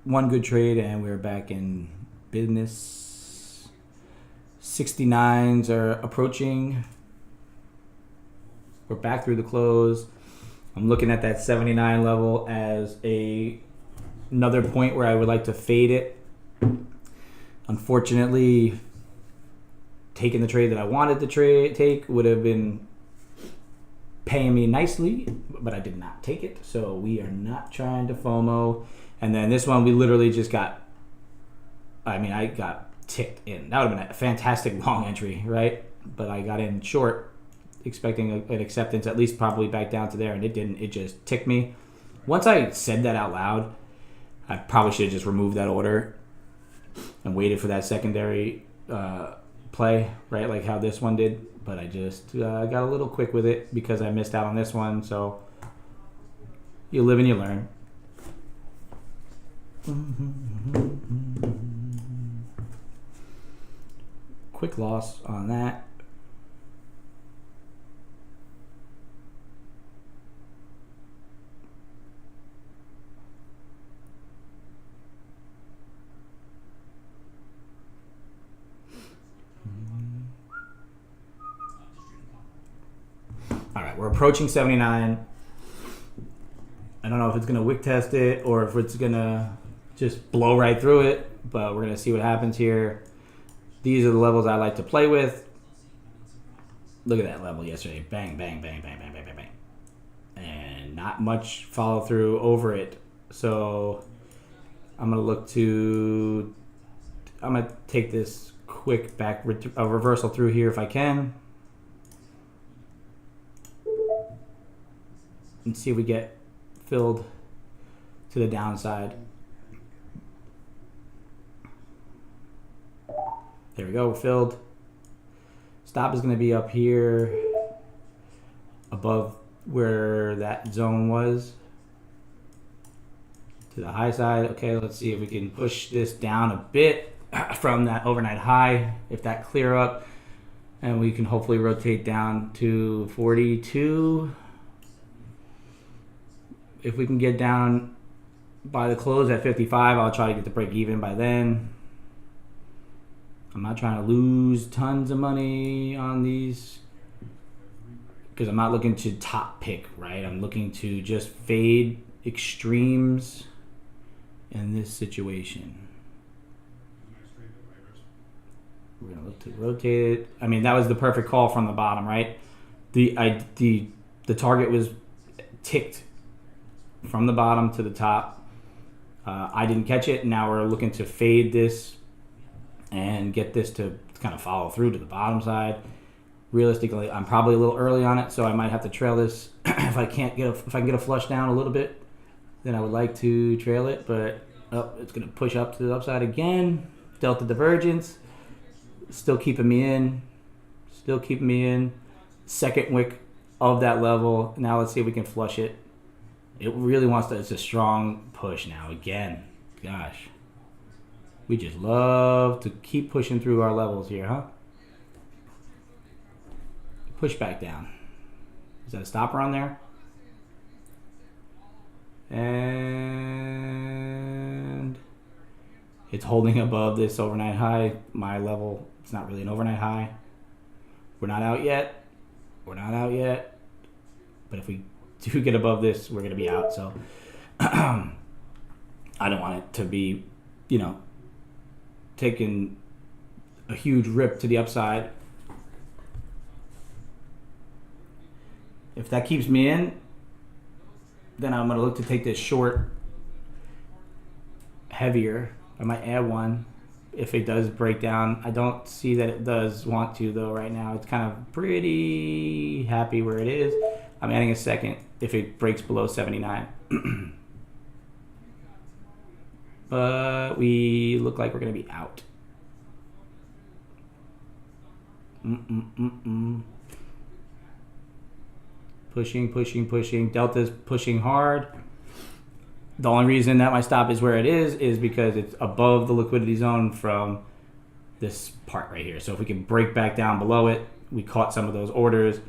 One good trade and we're back in business. 69s are approaching. We're back through the close. I'm looking at that 79 level as another point where I would like to fade it. Unfortunately, taking the trade that I wanted to take would have been paying me nicely, but I did not take it, so we are not trying to FOMO. And then this one, we literally just got, I got ticked in. That would have been a fantastic long entry, right? But I got in short, expecting an acceptance, at least probably back down to there, and it didn't. It just ticked me. Once I said that out loud, I probably should have just removed that order and waited for that secondary play, right? Like how this one did. But I just got a little quick with it because I missed out on this one. So you live and you learn. Quick loss on that. All right, we're approaching 79. I don't know if it's going to wick test it or if it's going to just blow right through it, but we're going to see what happens here. These are the levels I like to play with. Look at that level yesterday. Bang, bang, bang, bang, bang, bang, bang, bang. And not much follow through over it. So I'm going to take this quick back reversal through here if I can. And see if we get filled to the downside. There we go, we're filled. Stop is going to be up here above where that zone was. to the high side. Okay, let's see if we can push this down a bit from that overnight high. If that clear up, and we can hopefully rotate down to 42. If we can get down by the close at 55, I'll try to get the break even by then. I'm not trying to lose tons of money on these because I'm not looking to top pick, right? I'm looking to just fade extremes in this situation. We're gonna look to rotate it. I mean, that was the perfect call from the bottom, right? The target was ticked from the bottom to the top. I didn't catch it. Now we're looking to fade this and get this to kind of follow through to the bottom side. Realistically, I'm probably a little early on it, so I might have to trail this. If I can get a flush down a little bit, then I would like to trail it. But it's going to push up to the upside again. Delta divergence, still keeping me in. Second wick of that level. Now let's see if we can flush it. It really wants to. It's a strong push now again. Gosh. We just love to keep pushing through our levels here, huh? Push back down. Is that a stopper on there? And it's holding above this overnight high. My level, it's not really an overnight high. We're not out yet. But if we do get above this, we're going to be out. So I don't want it to be, taking a huge rip to the upside. If that keeps me in, then I'm going to look to take this short heavier. I might add one if it does break down. I don't see that it does want to, though, right now. It's kind of pretty happy where it is. I'm adding a second if it breaks below 79. But we look like we're going to be out. Pushing. Delta's pushing hard. The only reason that my stop is where it is because it's above the liquidity zone from this part right here. So if we can break back down below it, we caught some of those orders.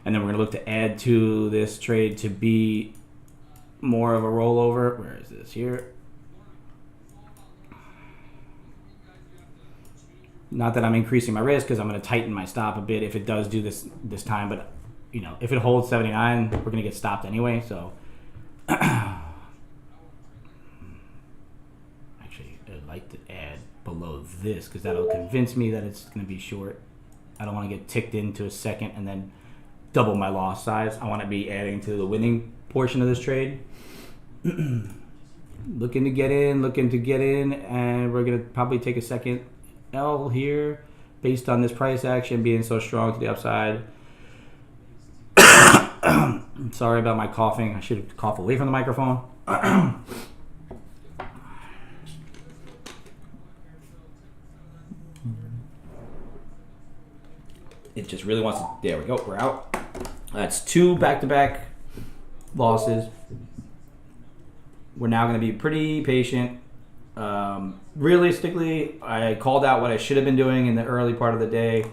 And then we're going to look to add to this trade to be more of a rollover. Where is this? Here. Not that I'm increasing my risk because I'm going to tighten my stop a bit if it does do this time. But, if it holds 79, we're going to get stopped anyway. So, actually, I'd like to add below this because that'll convince me that it's going to be short. I don't want to get ticked into a second and then double my loss size. I want to be adding to the winning portion of this trade. Looking to get in, and we're going to probably take a second L here based on this price action being so strong to the upside. Sorry about my coughing. I should have coughed away from the microphone. It just really wants to. There we go. We're out. That's 2 back-to-back losses. We're now going to be pretty patient. Realistically, I called out what I should have been doing in the early part of the day.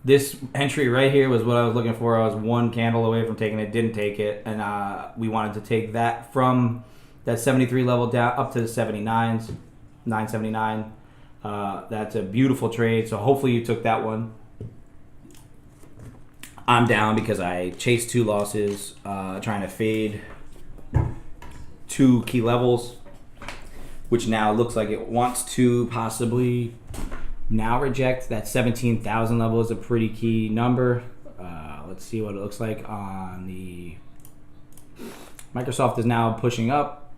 This entry right here was what I was looking for. I was one candle away from taking it, didn't take it, and we wanted to take that from that 73 level down up to the 79s, 979. That's a beautiful trade, so hopefully you took that one. I'm down because I chased 2 losses, trying to fade 2 key levels, which now looks like it wants to possibly now reject. That 17,000 level is a pretty key number. Let's see what it looks like on the Microsoft is now pushing up.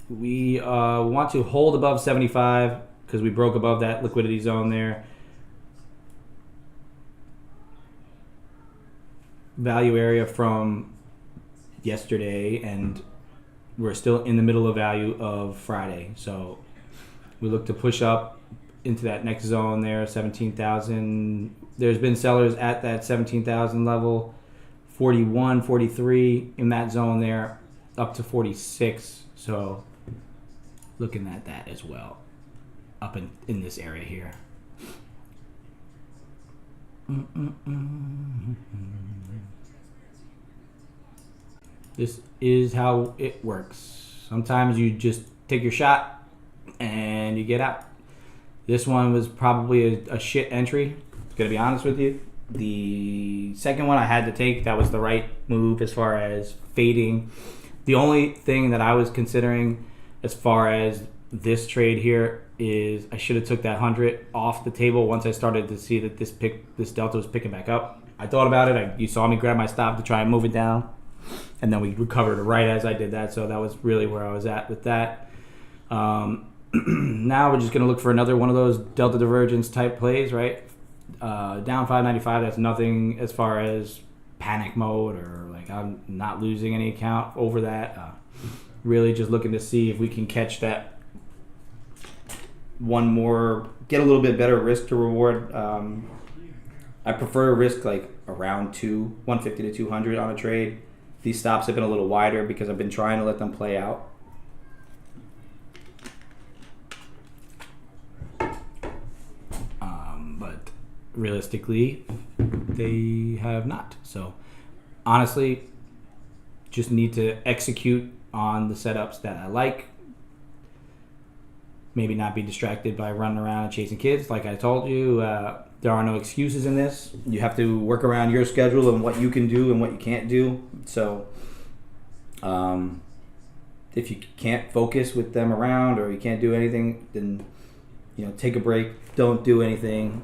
We want to hold above 75 because we broke above that liquidity zone there. Value area from yesterday, and we're still in the middle of value of Friday. So we look to push up into that next zone there, 17,000. There's been sellers at that 17,000 level 41, 43 in that zone there, up to 46. So looking at that as well, up in this area here. This is how it works. Sometimes you just take your shot and you get out. This one was probably a shit entry, gonna be honest with you. The second one I had to take, that was the right move as far as fading. The only thing that I was considering as far as this trade here is I should have took that 100 off the table once I started to see that this delta was picking back up. I thought about it. You saw me grab my stop to try and move it down, and then we recovered right as I did that. So that was really where I was at with that. Now we're just going to look for another one of those delta divergence type plays, right? Down 595, that's nothing as far as panic mode or like I'm not losing any account over that. Really just looking to see if we can catch that one more, get a little bit better risk to reward. I prefer risk like around 150 to 200 on a trade. These stops have been a little wider because I've been trying to let them play out. But realistically, they have not. So honestly, just need to execute on the setups that I like. Maybe not be distracted by running around and chasing kids. Like I told you, there are no excuses in this. You have to work around your schedule and what you can do and what you can't do. So if you can't focus with them around or you can't do anything, then take a break. Don't do anything.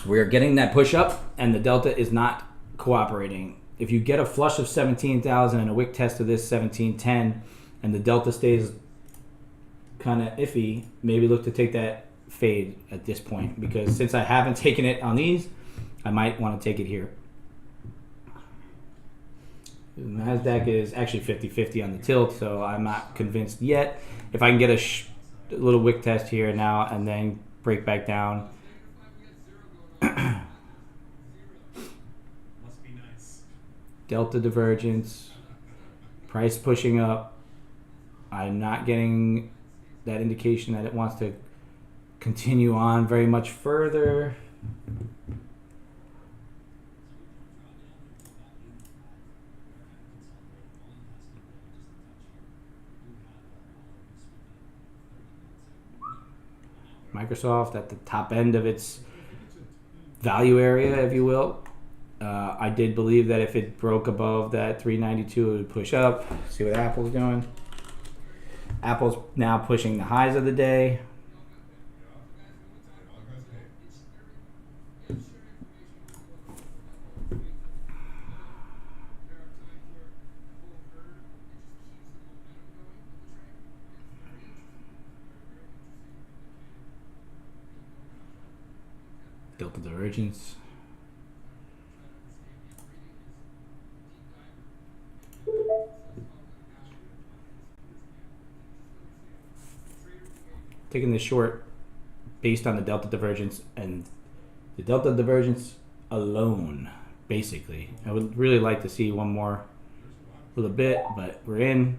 We're getting that push up and the delta is not cooperating. If you get a flush of 17,000 and a wick test of this 1710 and the delta stays kind of iffy, maybe look to take that fade at this point, because since I haven't taken it on these, I might want to take it here. The NASDAQ is actually 50-50 on the tilt, so I'm not convinced yet. If I can get a little wick test here now and then break back down. Delta divergence, price pushing up. I'm not getting that indication that it wants to continue on very much further. Microsoft at the top end of its value area, if you will. I did believe that if it broke above that 392, it would push up. See what Apple's doing. Apple's now pushing the highs of the day. Delta divergence. Taking this short based on the delta divergence and the delta divergence alone, basically. I would really like to see one more little bit, but we're in.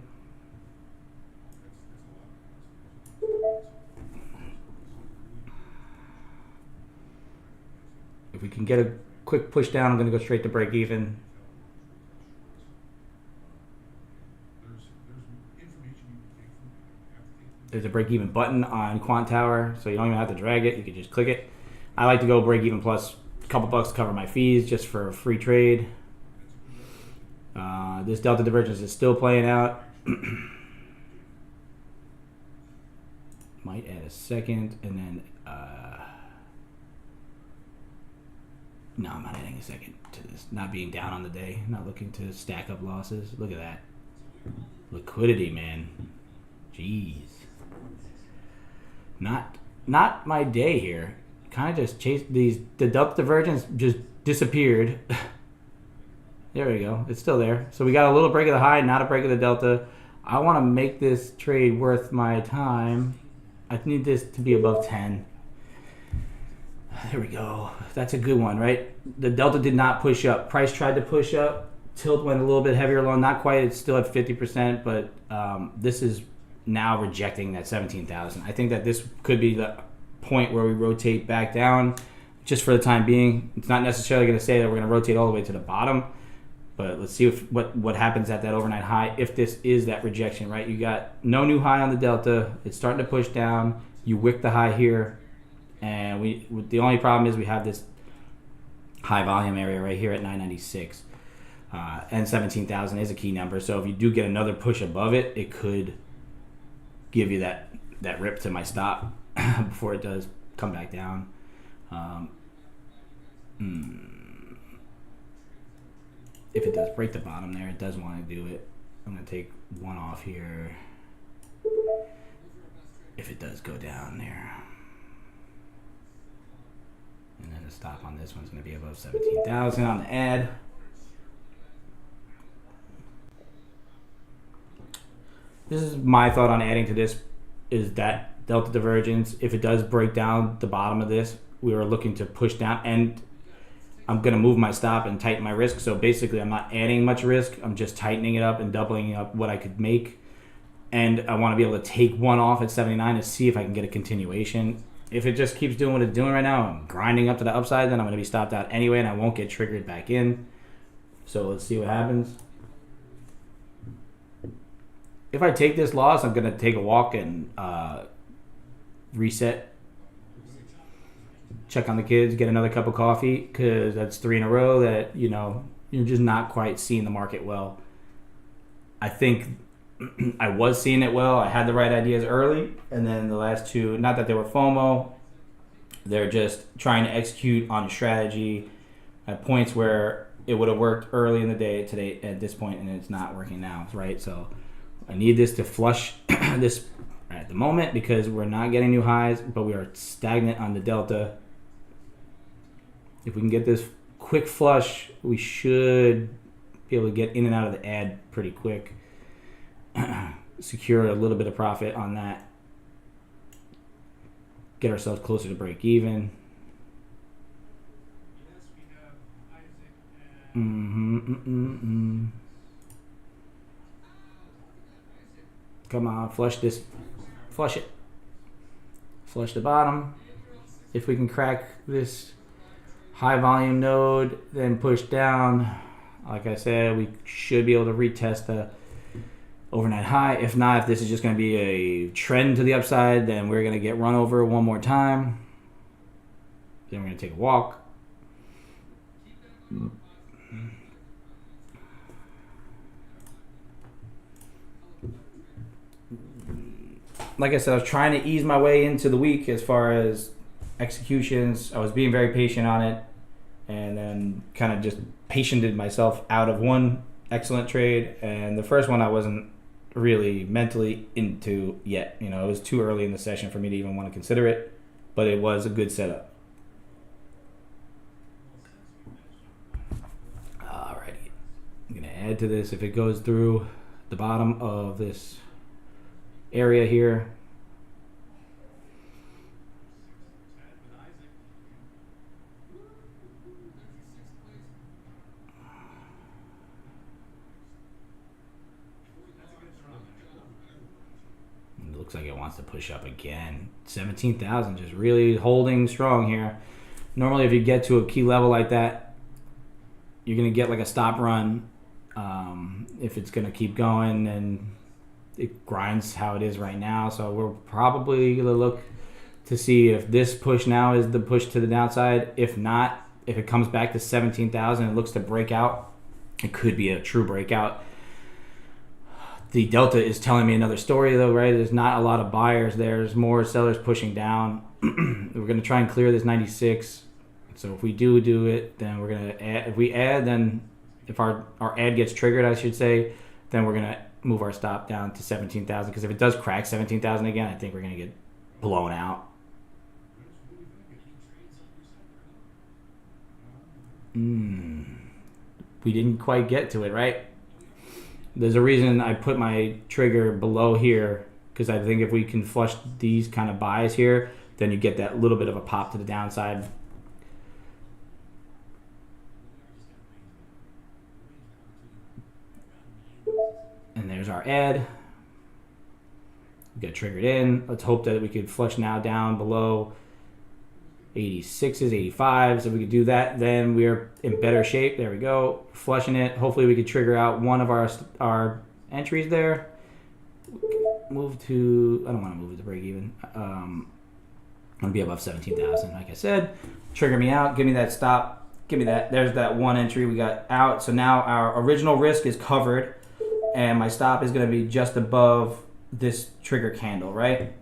If we can get a quick push down, I'm going to go straight to break even. There's a break even button on Quant Tower, so you don't even have to drag it. You can just click it. I like to go break even plus a couple bucks to cover my fees just for a free trade. This delta divergence is still playing out. Might add a second, and then no, I'm not adding a second to this. Not being down on the day, not looking to stack up losses. Look at that liquidity, man. Jeez. Not my day here. Kind of just chased the delta divergence just disappeared. There we go. It's still there. So we got a little break of the high, not a break of the delta. I want to make this trade worth my time. I need this to be above 10. There we go. That's a good one, right? The delta did not push up. Price tried to push up. Tilt went a little bit heavier along. Not quite. It's still at 50%, but this is now rejecting that 17,000. I think that this could be the point where we rotate back down just for the time being. It's not necessarily going to say that we're going to rotate all the way to the bottom, but let's see what happens at that overnight high if this is that rejection, right? You got no new high on the delta. It's starting to push down. You wick the high here. And the only problem is we have this high volume area right here at 996, and 17,000 is a key number. So if you do get another push above it, it could give you that rip to my stop before it does come back down. If it does break the bottom there, it does want to do it. I'm going to take one off here. If it does go down there. And then the stop on this one's going to be above 17,000 on the ad. This is my thought on adding to this, is that delta divergence. If it does break down the bottom of this, we are looking to push down, and I'm going to move my stop and tighten my risk. So basically I'm not adding much risk. I'm just tightening it up and doubling up what I could make. And I want to be able to take one off at 79 to see if I can get a continuation. If it just keeps doing what it's doing right now, I'm grinding up to the upside, then I'm going to be stopped out anyway, and I won't get triggered back in. So let's see what happens. If I take this loss, I'm going to take a walk and reset. Check on the kids, get another cup of coffee, because that's 3 in a row that, you're just not quite seeing the market well. I think I was seeing it well. I had the right ideas early, and then the last two, not that they were FOMO, they're just trying to execute on a strategy at points where it would have worked early in the day today at this point, and it's not working now, right? So I need this to flush this at the moment because we're not getting new highs, but we are stagnant on the delta. If we can get this quick flush, we should be able to get in and out of the ad pretty quick. Secure a little bit of profit on that, get ourselves closer to break even. Come on, flush this, flush it, flush the bottom. If we can crack this high volume node, then push down, like I said, we should be able to retest the overnight high. If not, if this is just going to be a trend to the upside, then we're going to get run over one more time. Then we're going to take a walk. Like I said, I was trying to ease my way into the week as far as executions. I was being very patient on it, and then kind of just patiented myself out of one excellent trade. And the first one I wasn't really mentally into yet. It was too early in the session for me to even want to consider it, but it was a good setup. Alrighty, I'm gonna add to this. If it goes through the bottom of this area here, looks like it wants to push up again. 17,000 just really holding strong here. Normally if you get to a key level like that, you're going to get like a stop run. If it's going to keep going, and it grinds how it is right now. So we're probably going to look to see if this push now is the push to the downside. If not, if it comes back to 17,000 and looks to break out, it could be a true breakout. The delta is telling me another story though, right? There's not a lot of buyers there. There's more sellers pushing down. We're going to try and clear this 96. So if we do it, then we're going to add. If we add, then if our ad gets triggered, I should say, then we're going to move our stop down to 17,000. Because if it does crack 17,000 again, I think we're going to get blown out. We didn't quite get to it, right? There's a reason I put my trigger below here, because I think if we can flush these kind of buys here, then you get that little bit of a pop to the downside our ad. We got triggered in. Let's hope that we could flush now down below 86s, 85s. If we could do that, then we're in better shape. There we go. Flushing it. Hopefully we could trigger out one of our entries there. Move to, I don't want to move it to break even. I'm going to be above 17,000. Like I said, trigger me out. Give me that stop. Give me that. There's that one entry we got out. So now our original risk is covered and my stop is going to be just above this trigger candle, right?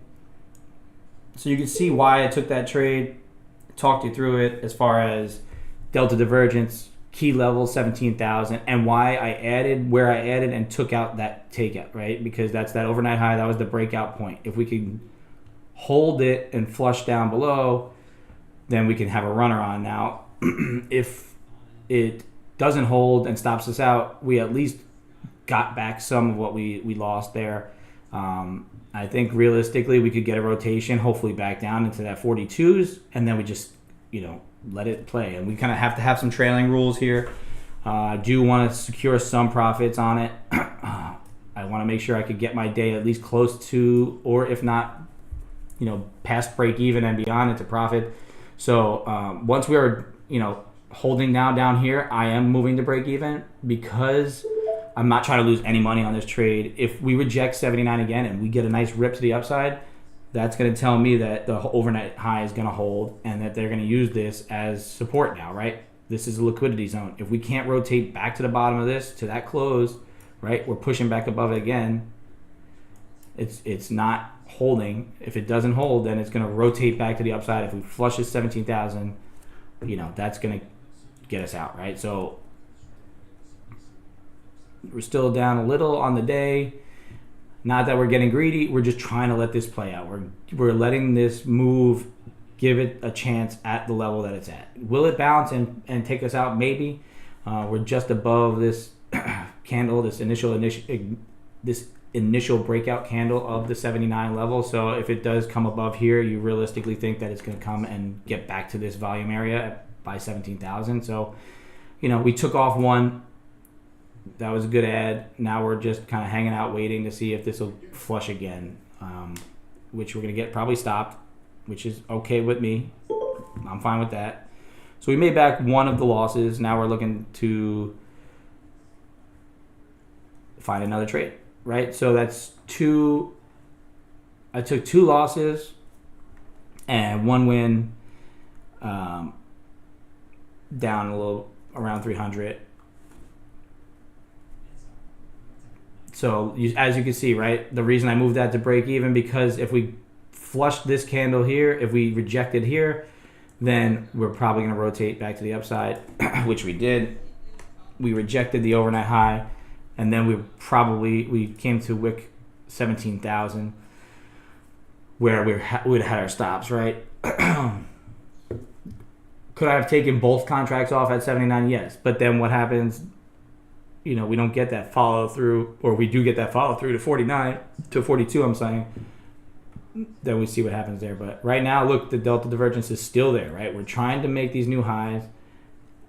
So you can see why I took that trade, talked you through it as far as delta divergence, key level 17,000, and why I added where I added and took out that takeout, right? Because that's that overnight high. That was the breakout point. If we could hold it and flush down below, then we can have a runner on. Now, if it doesn't hold and stops us out, we at least got back some of what we lost there. I think realistically we could get a rotation, hopefully back down into that 42s, and then we just, let it play. And we kind of have to have some trailing rules here. I do want to secure some profits on it. I want to make sure I could get my day at least close to, or if not, past break even and beyond into profit. So once we are, holding down here, I am moving to break even because I'm not trying to lose any money on this trade. If we reject 79 again and we get a nice rip to the upside, that's going to tell me that the overnight high is going to hold and that they're going to use this as support now, right? This is a liquidity zone. If we can't rotate back to the bottom of this, to that close, right, we're pushing back above it again. It's not holding. If it doesn't hold, then it's going to rotate back to the upside. If we flush this 17,000, that's going to get us out, right? So we're still down a little on the day. Not that we're getting greedy. We're just trying to let this play out. We're letting this move, give it a chance at the level that it's at. Will it bounce and take us out? Maybe. We're just above this candle, this initial breakout candle of the 79 level. So if it does come above here, you realistically think that it's going to come and get back to this volume area by 17,000. So, we took off one. That was a good ad. Now we're just kind of hanging out waiting to see if this will flush again, which we're going to get probably stopped, which is okay with me. I'm fine with that. So we made back one of the losses. Now we're looking to find another trade, right? So that's two. I took two losses and one win, down a little around 300. So as you can see, right, the reason I moved that to break even, because if we flushed this candle here, if we rejected here, then we're probably going to rotate back to the upside, which we did. We rejected the overnight high, and then we came to wick 17,000, where we would have had our stops, right? Could I have taken both contracts off at 79? Yes, but then what happens? We don't get that follow through, or we do get that follow through to 49 to 42. I'm saying. Then we see what happens there. But right now, look, the delta divergence is still there, right? We're trying to make these new highs,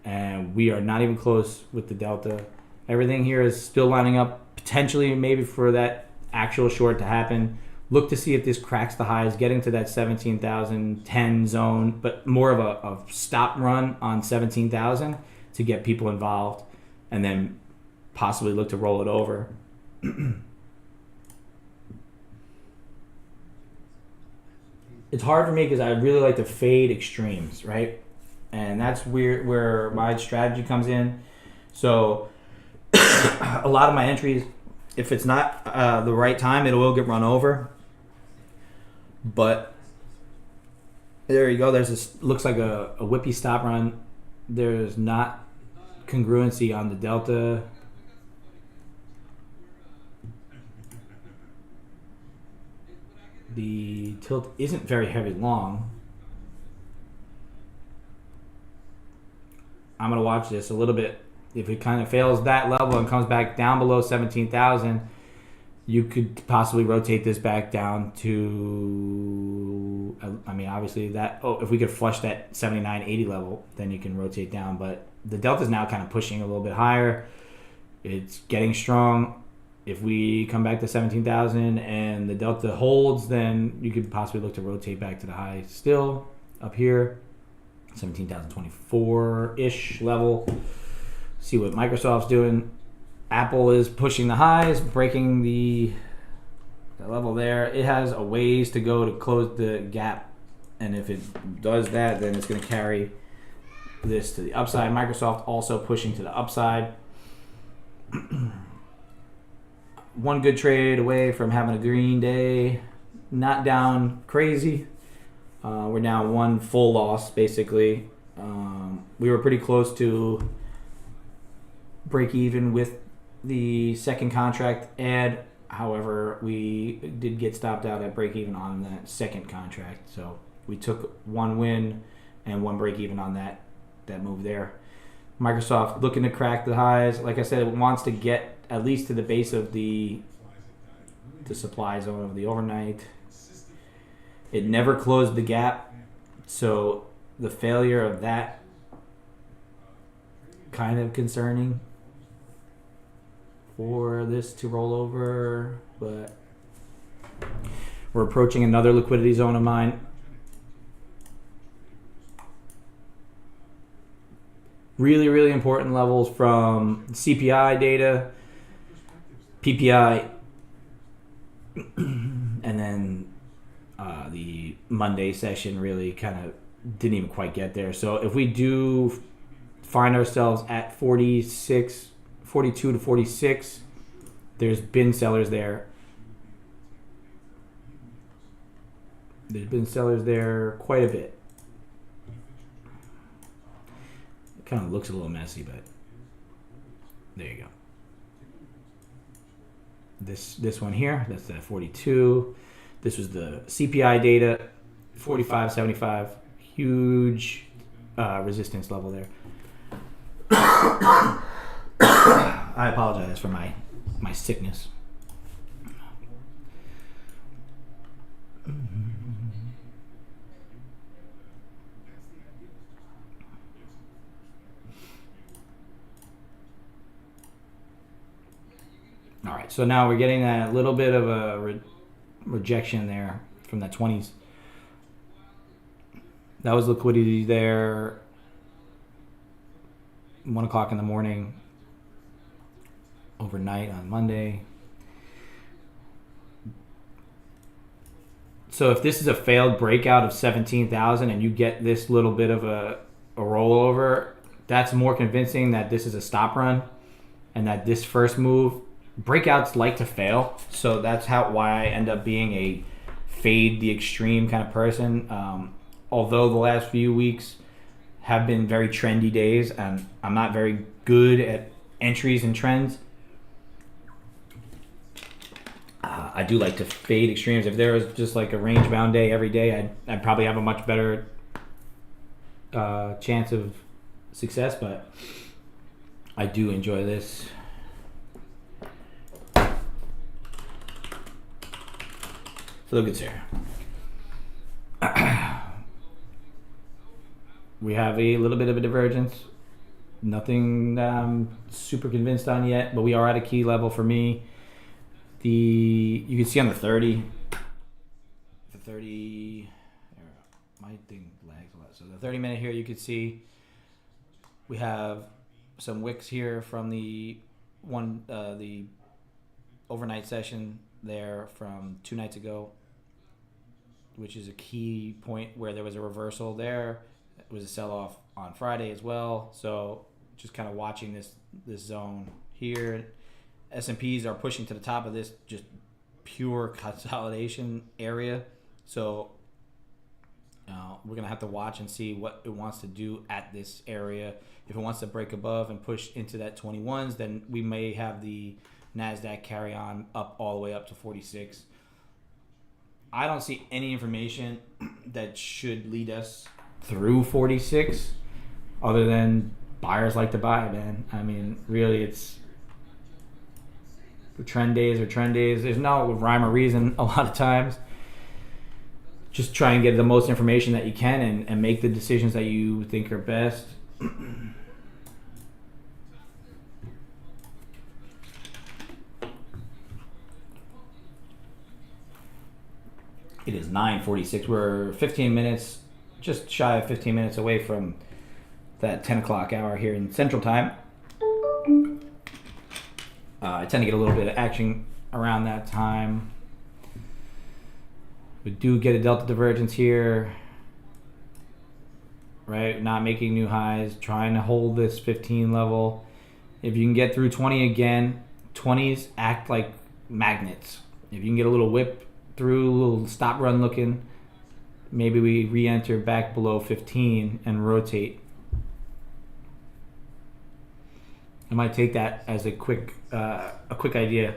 and we are not even close with the delta. Everything here is still lining up potentially, maybe for that actual short to happen. Look to see if this cracks the highs, getting to that 17,010 zone, but more of a stop run on 17,000 to get people involved, and then possibly look to roll it over. It's hard for me because I really like to fade extremes, right? And that's where my strategy comes in. So a lot of my entries, if it's not the right time, it will get run over. But there you go. There's this, looks like a whippy stop run. There's not congruency on the delta. The tilt isn't very heavy long. I'm going to watch this a little bit. If it kind of fails that level and comes back down below 17,000, you could possibly rotate this back down to, obviously that, if we could flush that 79.80 level, then you can rotate down. But the delta is now kind of pushing a little bit higher. It's getting strong. If we come back to 17,000 and the delta holds, then you could possibly look to rotate back to the high still up here, 17,024-ish level. See what Microsoft's doing. Apple is pushing the highs, breaking the level there. It has a ways to go to close the gap, and if it does that, then it's going to carry this to the upside. Microsoft also pushing to the upside. One good trade away from having a green day. Not down crazy. We're now one full loss, basically. We were pretty close to break even with the second contract ad. However, we did get stopped out at break even on that second contract. So we took one win and one break even on that move there. Microsoft looking to crack the highs. Like I said, it wants to get at least to the base of the supply zone of the overnight. It never closed the gap, so the failure of that kind of concerning for this to roll over, but we're approaching another liquidity zone of mine. Really, really important levels from CPI data, PPI, and then the Monday session really kind of didn't even quite get there. So if we do find ourselves at 46, 42 to 46, there's been sellers there. There's been sellers there quite a bit. It kind of looks a little messy, but there you go. This one here, that's the 42. This was the CPI data, 45.75, huge resistance level there. I apologize for my sickness. All right, so now we're getting that little bit of a rejection there from that 20s. That was liquidity there. 1 o'clock in the morning, overnight on Monday. So if this is a failed breakout of 17,000 and you get this little bit of a rollover, that's more convincing that this is a stop run and that this first move, breakouts like to fail. So that's why I end up being a fade the extreme kind of person. Although the last few weeks have been very trendy days and I'm not very good at entries and trends, I do like to fade extremes. If there was just like a range bound day every day, I'd probably have a much better chance of success, but I do enjoy this. So look at here. We have a little bit of a divergence. Nothing that I'm super convinced on yet, but we are at a key level for me. You can see on the 30. The 30. My thing lags a lot. So the 30-minute here, you can see we have some wicks here from the overnight session there from 2 nights ago, which is a key point where there was a reversal there. It was a sell-off on Friday as well. So just kind of watching this zone here. S&Ps are pushing to the top of this just pure consolidation area. So we're going to have to watch and see what it wants to do at this area. If it wants to break above and push into that 21s, then we may have the NASDAQ carry on up all the way up to 46. I don't see any information that should lead us through 46 other than buyers like to buy, man. I mean, really, it's trend days are trend days. There's no rhyme or reason a lot of times. Just try and get the most information that you can and make the decisions that you think are best. It is 9:46. We're 15 minutes, just shy of 15 minutes away from that 10 o'clock hour here in Central Time. I tend to get a little bit of action around that time. We do get a delta divergence here, right? Not making new highs, trying to hold this 15 level. If you can get through 20 again, 20s act like magnets. If you can get a little whip through, a little stop run looking, maybe we re-enter back below 15 and rotate. I might take that as a quick idea.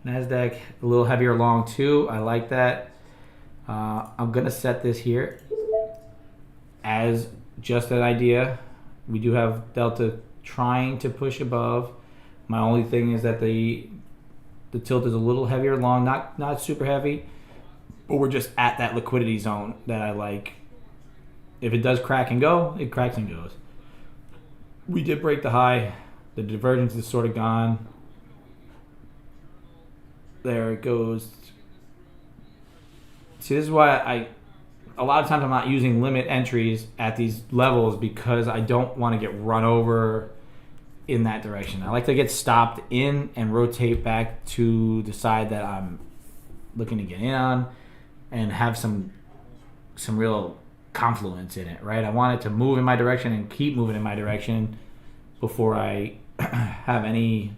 NASDAQ a little heavier long too. I like that. I'm gonna set this here as just an idea. We do have Delta trying to push above. My only thing is that the tilt is a little heavier long, not super heavy, but we're just at that liquidity zone that I like. If it does crack and go, it cracks and goes. We did break the high. The divergence is sort of gone. There it goes. See, this is why a lot of times I'm not using limit entries at these levels, because I don't want to get run over in that direction. I like to get stopped in and rotate back to the side that I'm looking to get in on and have some real confluence in it, right? I want it to move in my direction and keep moving in my direction before I have any,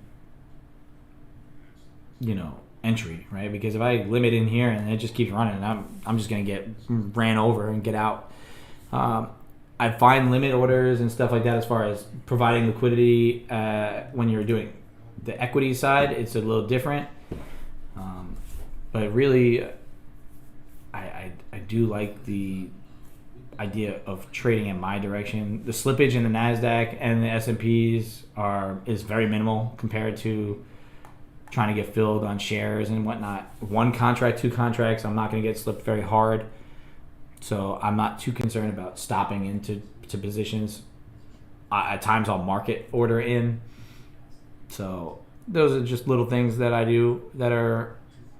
entry, right? Because if I limit in here and it just keeps running, I'm just gonna get ran over and get out. I find limit orders and stuff like that, as far as providing liquidity when you're doing the equity side, it's a little different. But really, I do like the idea of trading in my direction. The slippage in the NASDAQ and the S&Ps is very minimal compared to trying to get filled on shares and whatnot. One contract, two contracts, I'm not going to get slipped very hard. So I'm not too concerned about stopping into positions. At times I'll market order in. So those are just little things that I do that are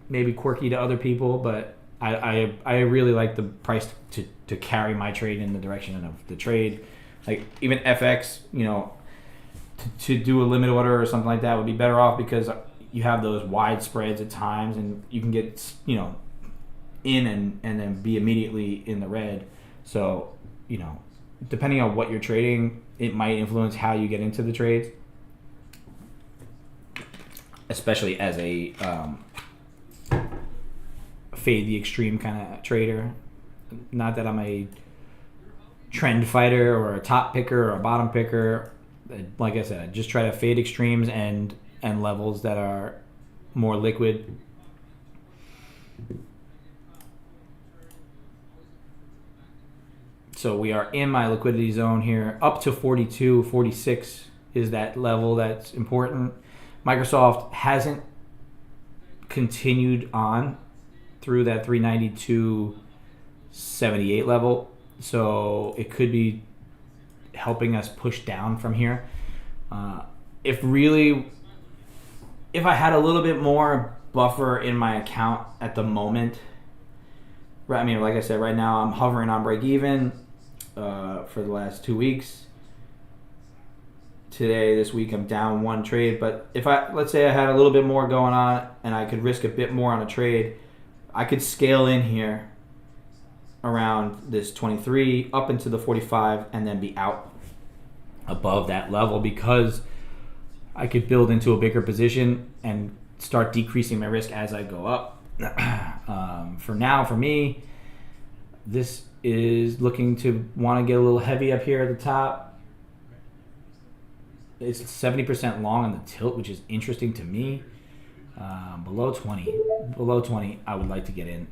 maybe quirky to other people, but I really like the price to carry my trade in the direction of the trade. Like even FX, to do a limit order or something like that would be better off, because you have those wide spreads at times and you can get, in and then be immediately in the red. So, depending on what you're trading, it might influence how you get into the trades, especially as a fade the extreme kind of trader. Not that I'm a trend fighter or a top picker or a bottom picker. Like I said, I just try to fade extremes and levels that are more liquid. So we are in my liquidity zone here. Up to 42, 46 is that level that's important. Microsoft hasn't continued on through that 392.78 level, so it could be helping us push down from here. If I had a little bit more buffer in my account at the moment, right? I mean, like I said, right now I'm hovering on break even for the last 2 weeks. This week I'm down one trade, but let's say I had a little bit more going on and I could risk a bit more on a trade, I could scale in here around this 23 up into the 45 and then be out above that level, because I could build into a bigger position and start decreasing my risk as I go up. For now, for me, this is looking to want to get a little heavy up here at the top. It's 70% long on the tilt, which is interesting to me. Below 20, I would like to get in,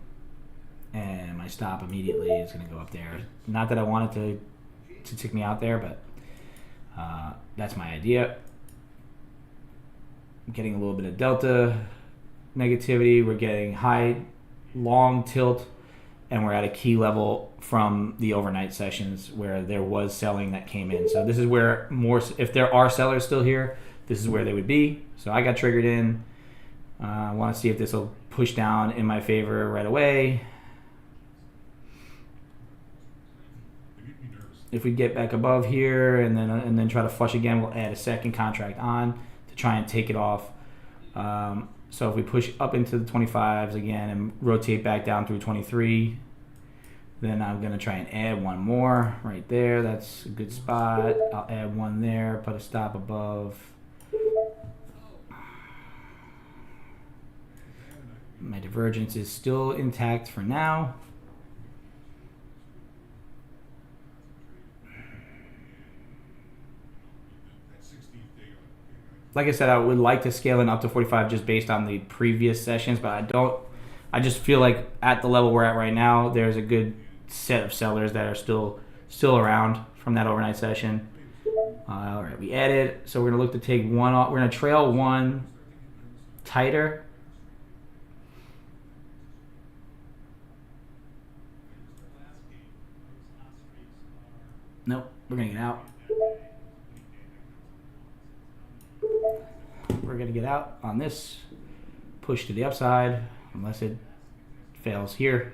and my stop immediately is going to go up there. Not that I want it to tick me out there, but that's my idea. I'm getting a little bit of delta negativity. We're getting high, long tilt, and we're at a key level from the overnight sessions where there was selling that came in. So this is where if there are sellers still here, this is where they would be. So I got triggered in. I want to see if this will push down in my favor right away. If we get back above here and then try to flush again, we'll add a second contract on to try and take it off. So if we push up into the 25s again and rotate back down through 23, then I'm going to try and add one more right there. That's a good spot. I'll add one there, put a stop above. My divergence is still intact for now. Like I said, I would like to scale in up to 45 just based on the previous sessions, but I just feel like at the level we're at right now, there's a good set of sellers that are still around from that overnight session. All right, we added, so we're gonna look to take one off. We're gonna trail one tighter. Nope, we're gonna get out. We're going to get out on this, push to the upside, unless it fails here.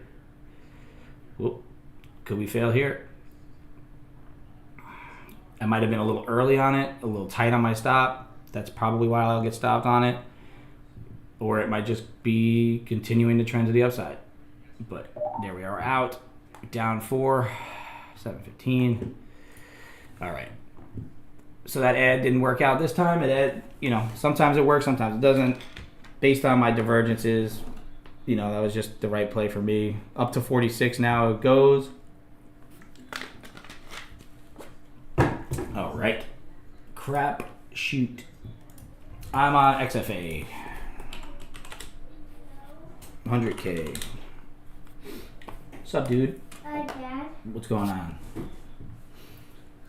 Whoop. Could we fail here? I might have been a little early on it, a little tight on my stop. That's probably why I'll get stopped on it. Or it might just be continuing to trend to the upside. But there we are, out, down 4, 715. All right. So that ad didn't work out this time. Sometimes it works, sometimes it doesn't. Based on my divergences, that was just the right play for me. Up to 46 now it goes. All right. Crap shoot. I'm on XFA. 100K. What's up, dude? Hi, Dad. What's going on?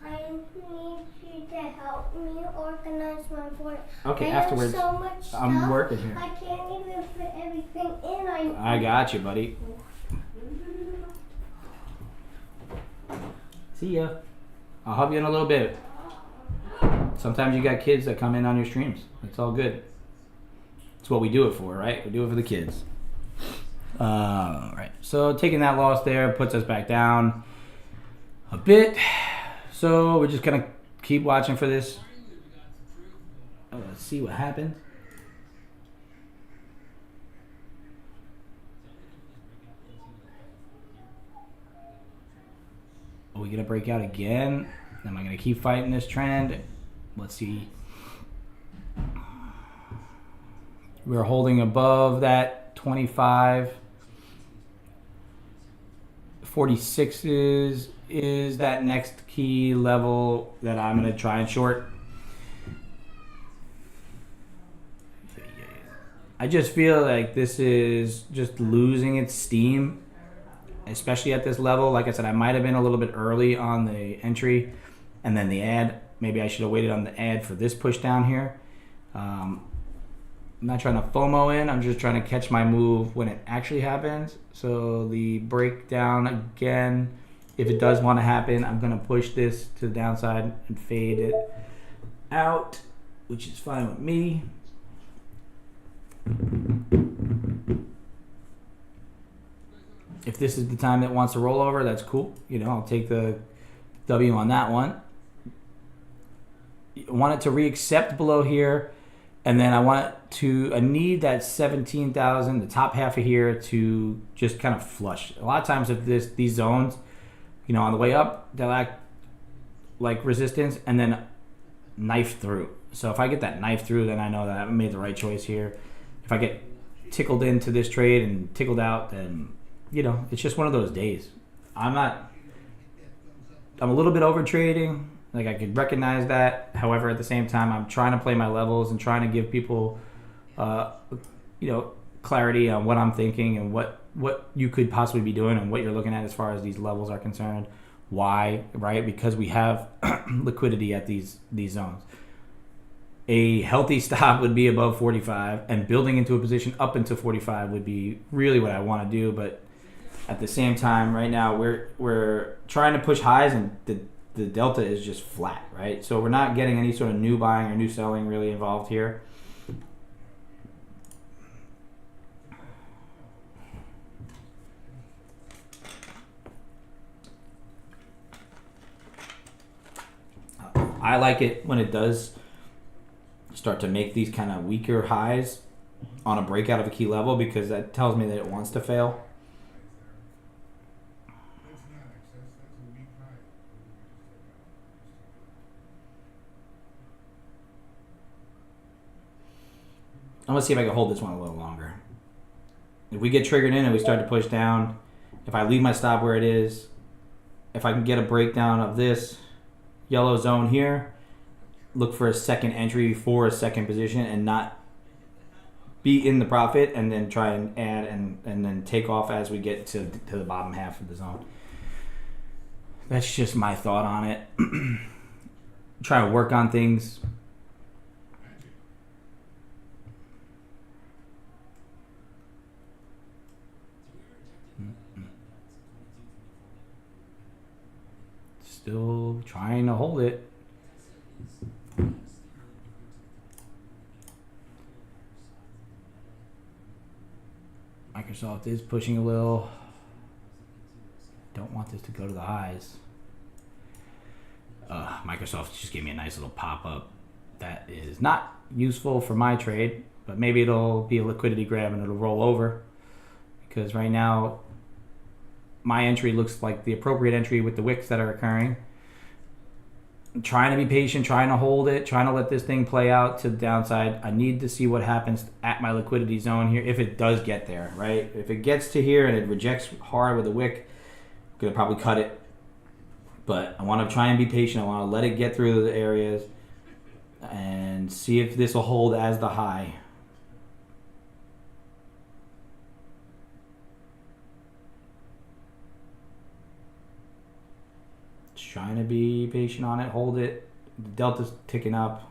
I need you to help me organize my board. Okay, I afterwards. have so much stuff. I'm working here. I can't even put everything in. I got you, buddy. See ya. I'll help you in a little bit. Sometimes you got kids that come in on your streams. It's all good. It's what we do it for, right? We do it for the kids. Right. So taking that loss there puts us back down a bit. So we're just gonna keep watching for this. Let's see what happens. Are we gonna break out again? Am I gonna keep fighting this trend? Let's see. We're holding above that 25. 46 is that next key level that I'm going to try and short. I just feel like this is just losing its steam, especially at this level. Like I said, I might have been a little bit early on the entry and then the ad. Maybe I should have waited on the ad for this push down here. I'm not trying to FOMO in. I'm just trying to catch my move when it actually happens. So the breakdown again, if it does want to happen, I'm going to push this to the downside and fade it out, which is fine with me. If this is the time that wants to roll over, that's cool. I'll take the W on that one. I want it to re-accept below here. And then I need that 17,000, the top half of here, to just kind of flush. A lot of times if these zones, on the way up, they'll act like resistance and then knife through. So if I get that knife through, then I know that I made the right choice here. If I get tickled into this trade and tickled out, then, it's just one of those days. I'm a little bit over trading. Like, I could recognize that. However, at the same time, I'm trying to play my levels and trying to give people, clarity on what I'm thinking and what you could possibly be doing and what you're looking at as far as these levels are concerned. Why, right? Because we have liquidity at these zones. A healthy stop would be above 45, and building into a position up into 45 would be really what I want to do. But at the same time, right now, we're trying to push highs, and the delta is just flat, right? So we're not getting any sort of new buying or new selling really involved here. I like it when it does start to make these kind of weaker highs on a breakout of a key level, because that tells me that it wants to fail. I'm going to see if I can hold this one a little longer. If we get triggered in and we start to push down, if I leave my stop where it is, if I can get a breakdown of this yellow zone here, look for a second entry for a second position and not be in the profit, and then try and add and then take off as we get to the bottom half of the zone. That's just my thought on it. Try to work on things. Still trying to hold it. Microsoft is pushing a little. Don't want this to go to the highs. Microsoft just gave me a nice little pop-up. That is not useful for my trade, but maybe it'll be a liquidity grab and it'll roll over. Because right now, my entry looks like the appropriate entry with the wicks that are occurring. I'm trying to be patient, trying to hold it, trying to let this thing play out to the downside. I need to see what happens at my liquidity zone here, if it does get there, right? If it gets to here and it rejects hard with a wick, I'm going to probably cut it. But I want to try and be patient. I want to let it get through the areas and see if this will hold as the high. Trying to be patient on it, hold it. The delta's ticking up.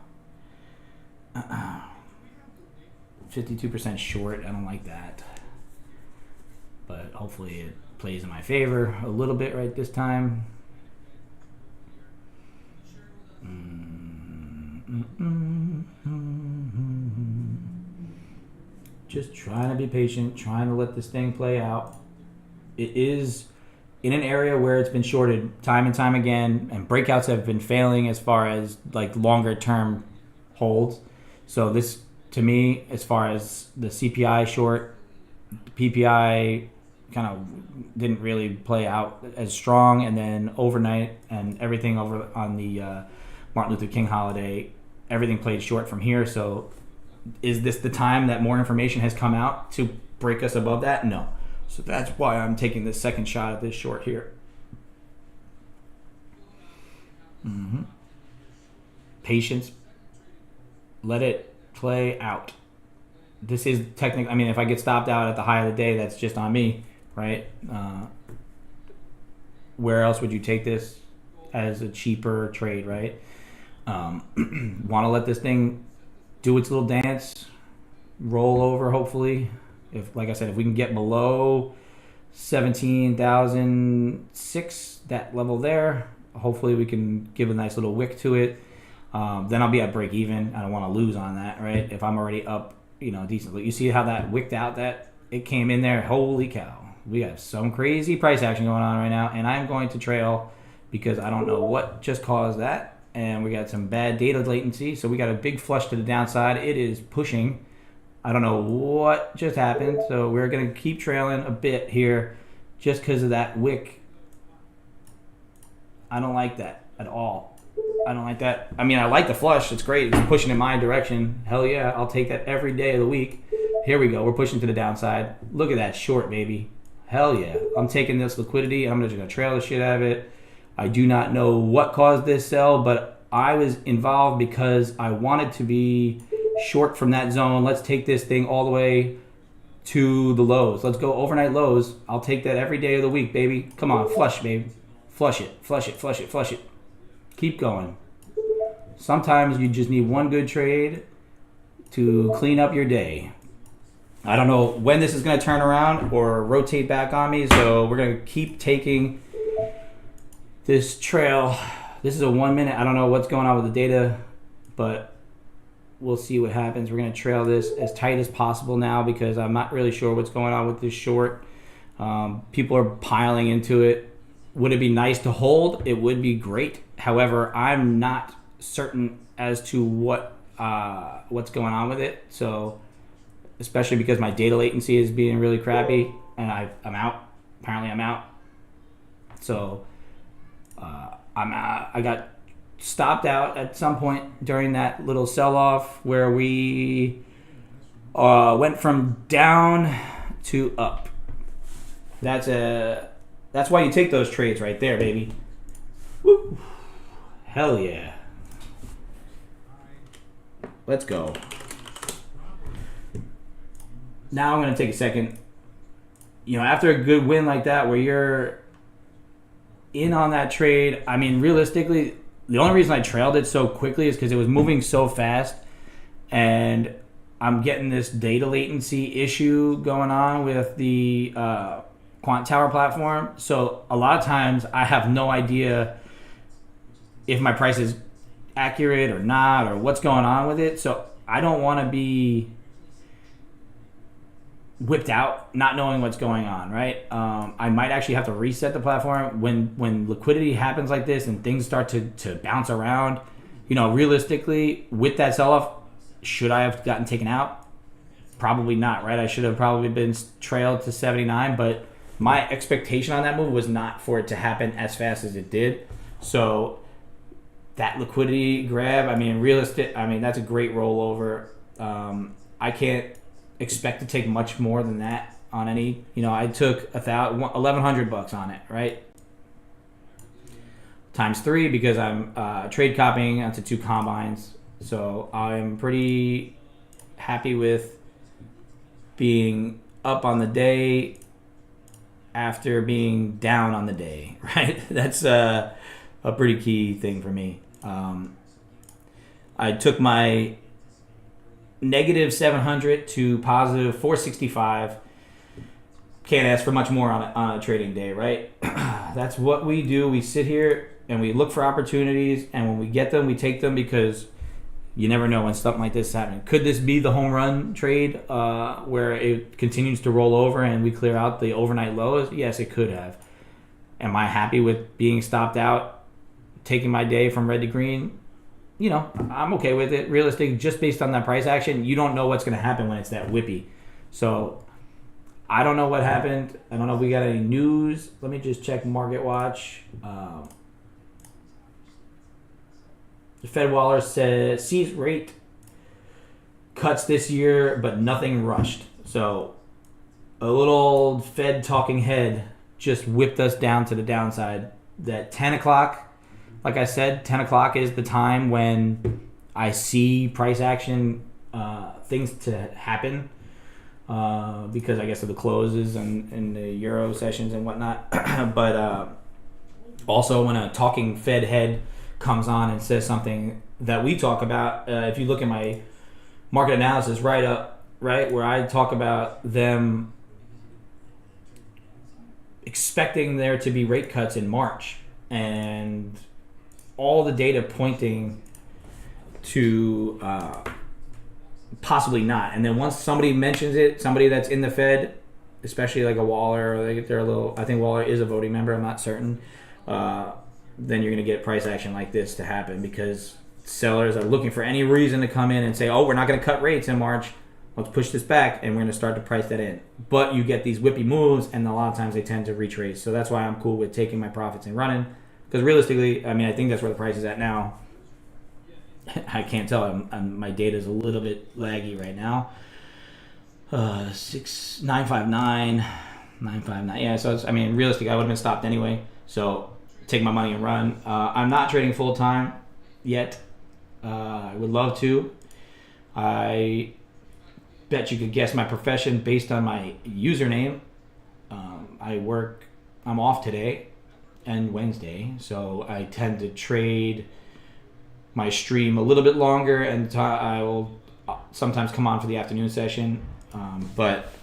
52% short. I don't like that. But hopefully it plays in my favor a little bit right this time. Just trying to be patient, trying to let this thing play out. It is in an area where it's been shorted time and time again, and breakouts have been failing as far as like longer term holds. So this, to me, as far as the CPI short, PPI kind of didn't really play out as strong, and then overnight and everything over on the Martin Luther King holiday, everything played short from here. So is this the time that more information has come out to break us above that? No. So that's why I'm taking this second shot at this short here. Patience. Let it play out. This is technically, I mean, if I get stopped out at the high of the day, that's just on me, right? Where else would you take this as a cheaper trade, right? Want to let this thing do its little dance, roll over, hopefully. If, like I said, if we can get below 17,006, that level there, hopefully we can give a nice little wick to it. Then I'll be at break even. I don't want to lose on that, right? If I'm already up, decently. You see how that wicked out, that it came in there? Holy cow. We have some crazy price action going on right now, and I'm going to trail because I don't know what just caused that. And we got some bad data latency, so we got a big flush to the downside. It is pushing. I don't know what just happened, so we're going to keep trailing a bit here just because of that wick. I don't like that at all. I don't like that. I mean, I like the flush. It's great. It's pushing in my direction. Hell yeah, I'll take that every day of the week. Here we go. We're pushing to the downside. Look at that short, baby. Hell yeah. I'm taking this liquidity. I'm just going to trail the shit out of it. I do not know what caused this sell, but I was involved because I wanted to be short from that zone. Let's take this thing all the way to the lows. Let's go overnight lows. I'll take that every day of the week, baby. Come on, flush, baby. Flush it, flush it, flush it, flush it. Keep going. Sometimes you just need one good trade to clean up your day. I don't know when this is going to turn around or rotate back on me, so we're going to keep taking this trail. This is a 1 minute. I don't know what's going on with the data, but we'll see what happens. We're going to trail this as tight as possible now because I'm not really sure what's going on with this short. People are piling into it. Would it be nice to hold? It would be great. However, I'm not certain as to what's going on with it. So, especially because my data latency is being really crappy, and I'm out. Apparently, I'm out. So, I got stopped out at some point during that little sell-off where we went from down to up. That's why you take those trades right there, baby. Woo. Hell yeah. Let's go. Now I'm going to take a second. After a good win like that where you're in on that trade, I mean, realistically, the only reason I trailed it so quickly is because it was moving so fast, and I'm getting this data latency issue going on with the Quant Tower platform. So a lot of times I have no idea if my price is accurate or not, or what's going on with it. So I don't want to be whipped out not knowing what's going on, right? I might actually have to reset the platform when liquidity happens like this and things start to bounce around. Realistically, with that sell-off, should I have gotten taken out? Probably not, right? I should have probably been trailed to 79, but my expectation on that move was not for it to happen as fast as it did. So that liquidity grab, that's a great rollover. I can't expect to take much more than that on any. I took $1,100 on it, right? Times 3 because I'm trade copying onto 2 combines. So I'm pretty happy with being up on the day after being down on the day, right? That's a pretty key thing for me. I took my negative 700 to positive 465. Can't ask for much more on a trading day, right? That's what we do. We sit here and we look for opportunities, and when we get them, we take them, because you never know when something like this is happening. Could this be the home run trade where it continues to roll over and we clear out the overnight lows? Yes, it could have. Am I happy with being stopped out, taking my day from red to green? I'm okay with it. Realistic, just based on that price action, you don't know what's going to happen when it's that whippy. So I don't know what happened. I don't know if we got any news. Let me just check Market Watch. The Fed Waller says sees rate cuts this year, but nothing rushed. So a little Fed talking head just whipped us down to the downside. That 10 o'clock, like I said, 10 o'clock is the time when I see price action, things to happen, because I guess of the closes and the Euro sessions and whatnot. But also when a talking Fed head comes on and says something that we talk about, if you look at my market analysis right where I talk about them expecting there to be rate cuts in March, and all the data pointing to possibly not. And then once somebody mentions it, somebody that's in the Fed, especially like a Waller, or they're a little, I think Waller is a voting member, I'm not certain, then you're going to get price action like this to happen, because sellers are looking for any reason to come in and say, oh, we're not going to cut rates in March, let's push this back, and we're going to start to price that in. But you get these whippy moves, and a lot of times they tend to retrace. So that's why I'm cool with taking my profits and running, because realistically, I think that's where the price is at now. I can't tell. My data is a little bit laggy right now. 959. Yeah, so it's, realistically, I would have been stopped anyway. So take my money and run. I'm not trading full time yet. I would love to. I bet you could guess my profession based on my username. I'm off today and Wednesday, so I tend to trade my stream a little bit longer, and I will sometimes come on for the afternoon session. But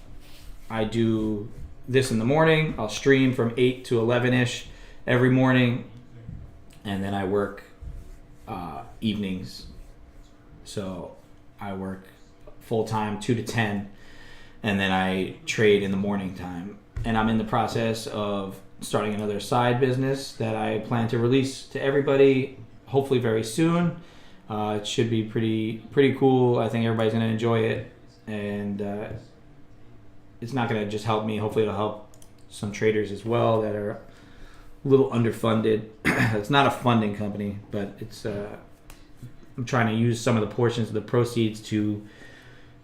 I do this in the morning. I'll stream from 8 to 11-ish every morning, and then I work evenings. So I work full-time 2 to 10, and then I trade in the morning time. And I'm in the process of starting another side business that I plan to release to everybody hopefully very soon. It should be pretty cool. I think everybody's going to enjoy it, and it's not going to just help me. Hopefully it'll help some traders as well that are a little underfunded. It's not a funding company, but it's I'm trying to use some of the portions of the proceeds to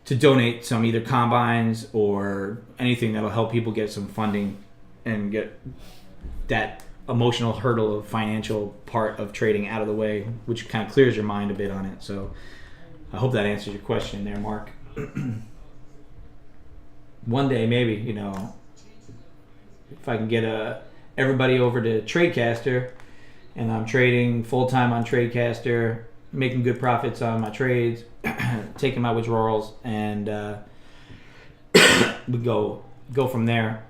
donate some either combines or anything that'll help people get some funding and get that emotional hurdle of financial part of trading out of the way, which kind of clears your mind a bit on it. So I hope that answers your question there, Mark. One day, maybe, if I can get everybody over to TradeCaster and I'm trading full-time on TradeCaster, making good profits on my trades, taking my withdrawals, and we go from there.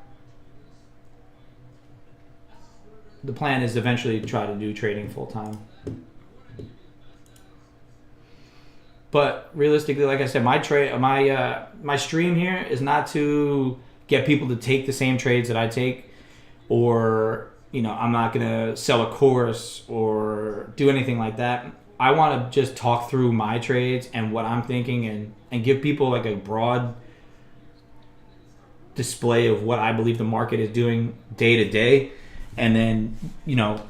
The plan is eventually to try to do trading full-time. But realistically, like I said, my stream here is not to get people to take the same trades that I take, or I'm not gonna sell a course or do anything like that. I want to just talk through my trades and what I'm thinking, and give people like a broad display of what I believe the market is doing day to day. And then,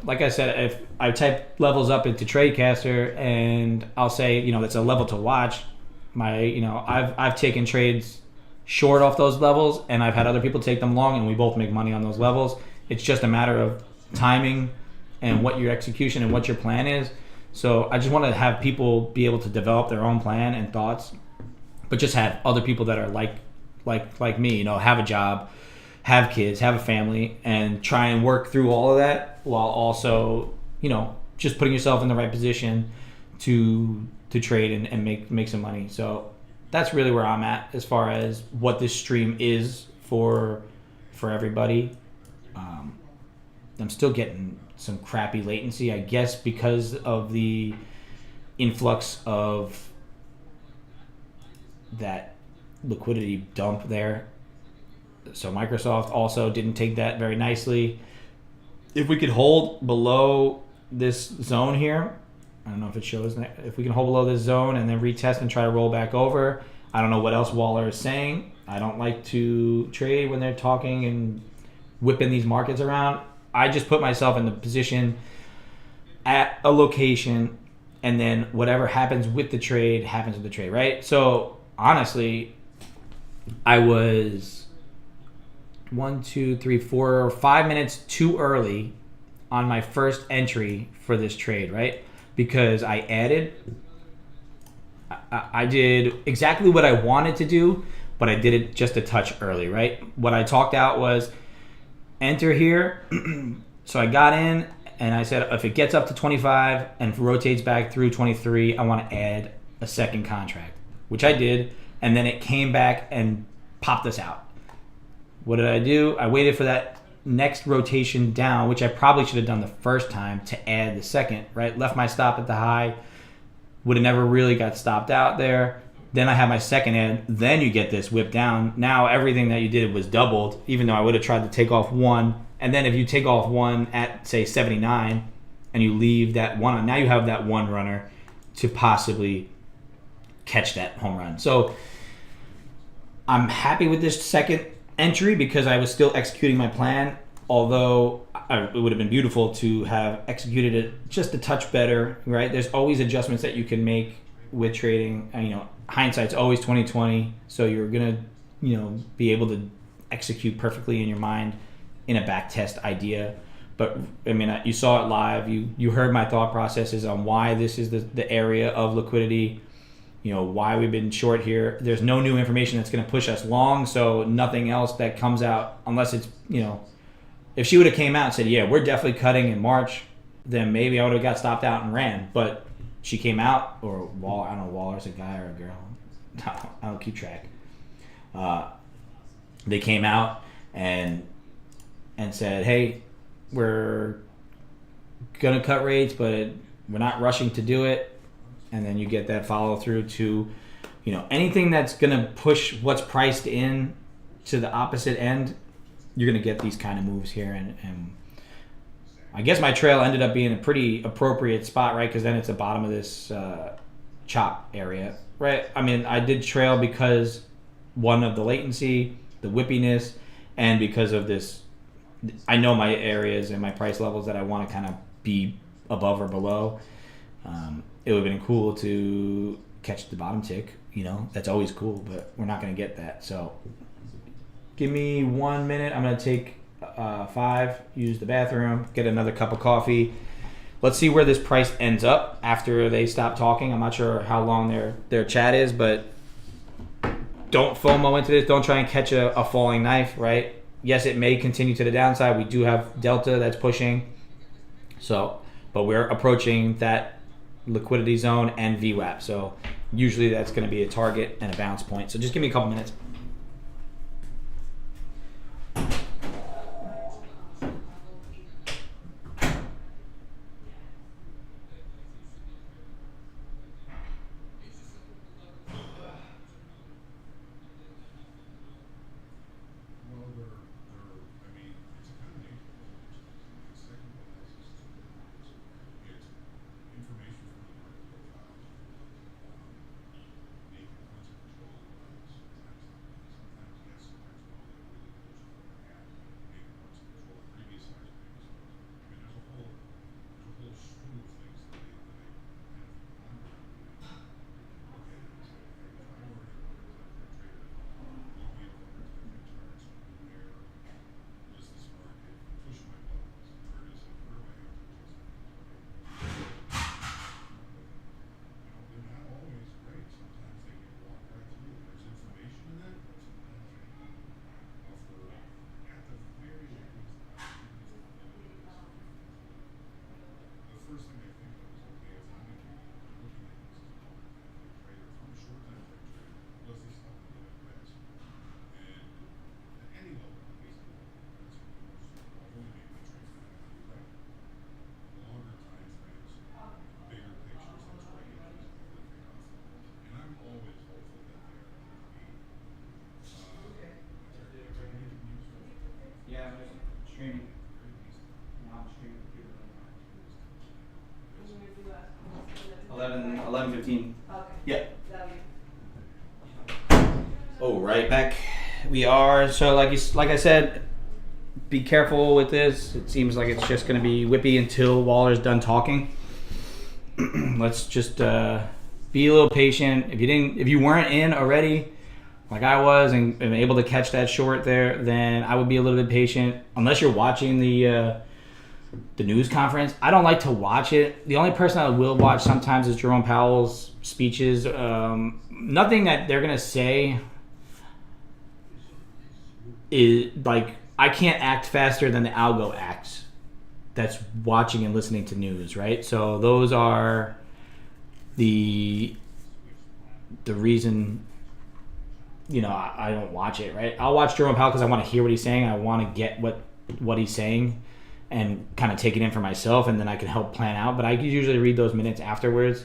like I said, if I type levels up into TradeCaster and I'll say, that's a level to watch, I've taken trades short off those levels, and I've had other people take them long, and we both make money on those levels. It's just a matter of timing and what your execution and what your plan is. So I just want to have people be able to develop their own plan and thoughts, but just have other people that are like me, have a job, have kids, have a family, and try and work through all of that while also, just putting yourself in the right position to trade and make some money. So that's really where I'm at as far as what this stream is for everybody. I'm still getting some crappy latency, I guess, because of the influx of that liquidity dump there. So Microsoft also didn't take that very nicely. If we could hold below this zone here, I don't know if it shows that. If we can hold below this zone and then retest and try to roll back over, I don't know what else Waller is saying. I don't like to trade when they're talking and whipping these markets around. I just put myself in the position at a location, and then whatever happens with the trade happens with the trade, right? So honestly, I was 4 or 5 minutes too early on my first entry for this trade, right? Because I did exactly what I wanted to do, but I did it just a touch early, right? What I talked out was enter here. So I got in and I said, if it gets up to 25 and rotates back through 23, I want to add a second contract, which I did. And then it came back and popped us out. What did I do? I waited for that next rotation down, which I probably should have done the first time, to add the second, right? Left my stop at the high. Would have never really got stopped out there. Then I have my second ad. Then you get this whip down. Now everything that you did was doubled, even though I would have tried to take off one. And then if you take off one at, say, 79, and you leave that one, now you have that one runner to possibly catch that home run. So I'm happy with this second entry because I was still executing my plan, although it would have been beautiful to have executed it just a touch better, right? There's always adjustments that you can make with trading. Hindsight's always 20/20, so you're gonna, be able to execute perfectly in your mind in a back test idea. But you saw it live. You heard my thought processes on why this is the area of liquidity. Why we've been short here. There's no new information that's going to push us long, so nothing else that comes out, unless it's, if she would have came out and said, yeah, we're definitely cutting in March, then maybe I would have got stopped out and ran. But she came out, or Waller, I don't know, Waller's a guy or a girl. I don't keep track. They came out and said, hey, we're going to cut rates, but we're not rushing to do it. And then you get that follow through to, anything that's going to push what's priced in to the opposite end, you're going to get these kind of moves here. And I guess my trail ended up being a pretty appropriate spot, right? Because then it's the bottom of this chop area, right? I mean, I did trail because one of the latency, the whippiness, and because of this, I know my areas and my price levels that I want to kind of be above or below. It would have been cool to catch the bottom tick, that's always cool, but we're not going to get that. So give me 1 minute. I'm going to take 5, use the bathroom, get another cup of coffee. Let's see where this price ends up after they stop talking. I'm not sure how long their chat is, but don't FOMO into this. Don't try and catch a falling knife, right? Yes, it may continue to the downside. We do have Delta that's pushing. So, but we're approaching that liquidity zone and VWAP. So usually that's going to be a target and a bounce point. So just give me a couple minutes. Yeah, I'm just streaming. I'm streaming computer. 11:15. Okay. Yeah. Oh, right back. We are. So like I said, be careful with this. It seems like it's just going to be whippy until Waller's done talking. Let's just be a little patient. If you weren't in already, like I was, and able to catch that short there, then I would be a little bit patient. Unless you're watching the news conference, I don't like to watch it. The only person I will watch sometimes is Jerome Powell's speeches. Nothing that they're gonna say is like, I can't act faster than the algo acts that's watching and listening to news, right? So those are the reason, I don't watch it, right? I'll watch Jerome Powell because I want to hear what he's saying. I want to get what he's saying and kind of take it in for myself, and then I can help plan out. But I usually read those minutes afterwards,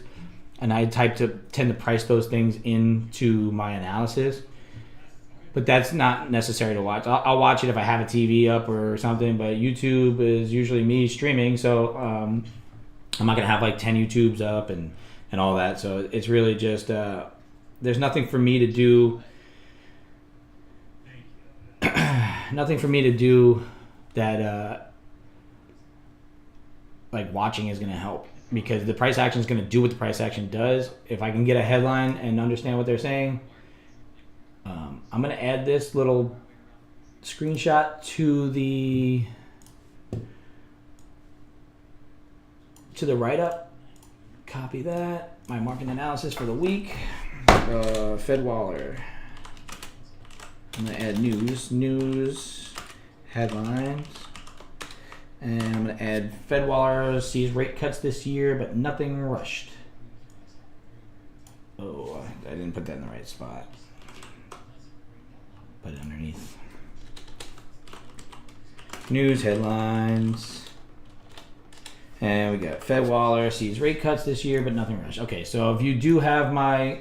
and I tend to price those things into my analysis. But that's not necessary to watch. I'll watch it if I have a TV up or something, but YouTube is usually me streaming, so I'm not going to have like 10 YouTubes up and all that. So it's really just, there's nothing for me to do. Nothing for me to do that like watching is going to help, because the price action is going to do what the price action does. If I can get a headline and understand what they're saying, I'm going to add this little screenshot to the write-up. Copy that. My market analysis for the week. Fed Waller. I'm going to add news, headlines. And I'm going to add Fed Waller sees rate cuts this year, but nothing rushed. Oh, I didn't put that in the right spot. Put it underneath. News headlines. And we got Fed Waller sees rate cuts this year, but nothing rushed. Okay, so if you do have my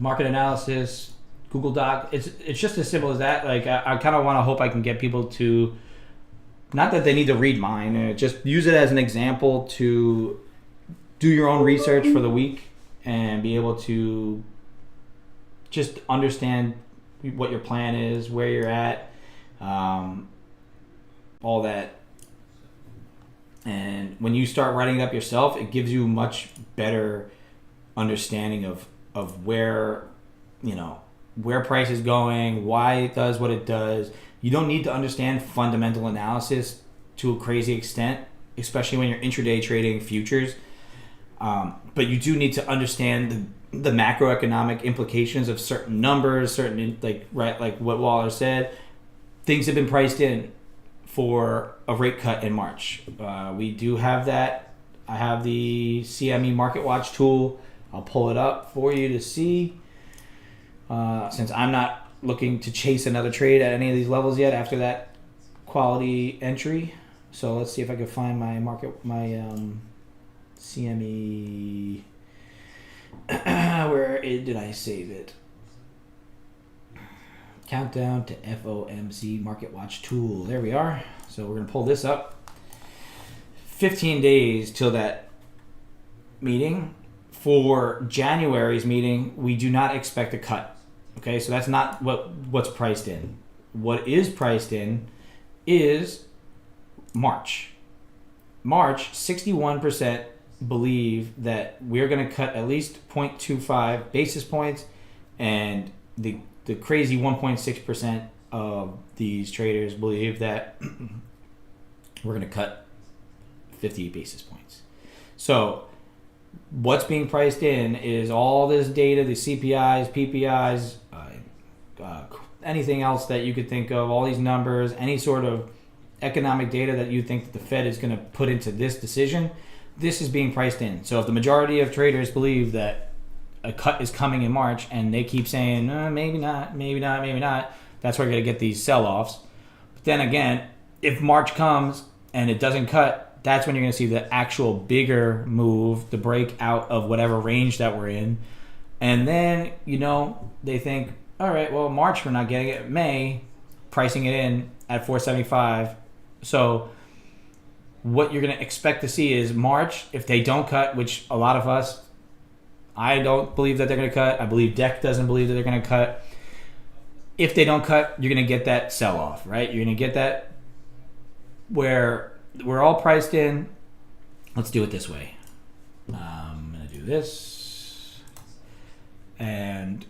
market analysis Google Doc, it's just as simple as that. Like I kind of want to hope I can get people to not that they need to read mine, just use it as an example to do your own research for the week and be able to just understand what your plan is, where you're at, all that. And when you start writing it up yourself, it gives you much better understanding of where, where price is going, why it does what it does. You don't need to understand fundamental analysis to a crazy extent, especially when you're intraday trading futures. But you do need to understand the macroeconomic implications of certain numbers, like what Waller said. Things have been priced in for a rate cut in March. We do have that. I have the CME Market Watch tool. I'll pull it up for you to see. Since I'm not looking to chase another trade at any of these levels yet after that quality entry. So let's see if I can find my CME. Where did I save it? Countdown to FOMC Market Watch tool. There we are. So we're going to pull this up. 15 days till that meeting. For January's meeting, we do not expect a cut. Okay, so that's not what's priced in. What is priced in is March. March, 61% believe that we're going to cut at least 0.25 basis points, and the crazy 1.6% of these traders believe that we're going to cut 50 basis points. So what's being priced in is all this data, the CPIs, PPIs, anything else that you could think of, all these numbers, any sort of economic data that you think that the Fed is going to put into this decision, this is being priced in. So if the majority of traders believe that a cut is coming in March and they keep saying, maybe not, that's where you're going to get these sell-offs. But then again, if March comes and it doesn't cut, that's when you're going to see the actual bigger move, the break out of whatever range that we're in. And then, they think, all right, well, March we're not getting it. May, pricing it in at 475. So what you're going to expect to see is March, if they don't cut, which a lot of us, I don't believe that they're going to cut. I believe Deck doesn't believe that they're going to cut. If they don't cut, you're going to get that sell-off, right? You're going to get that where we're all priced in. Let's do it this way. I'm going to do this, and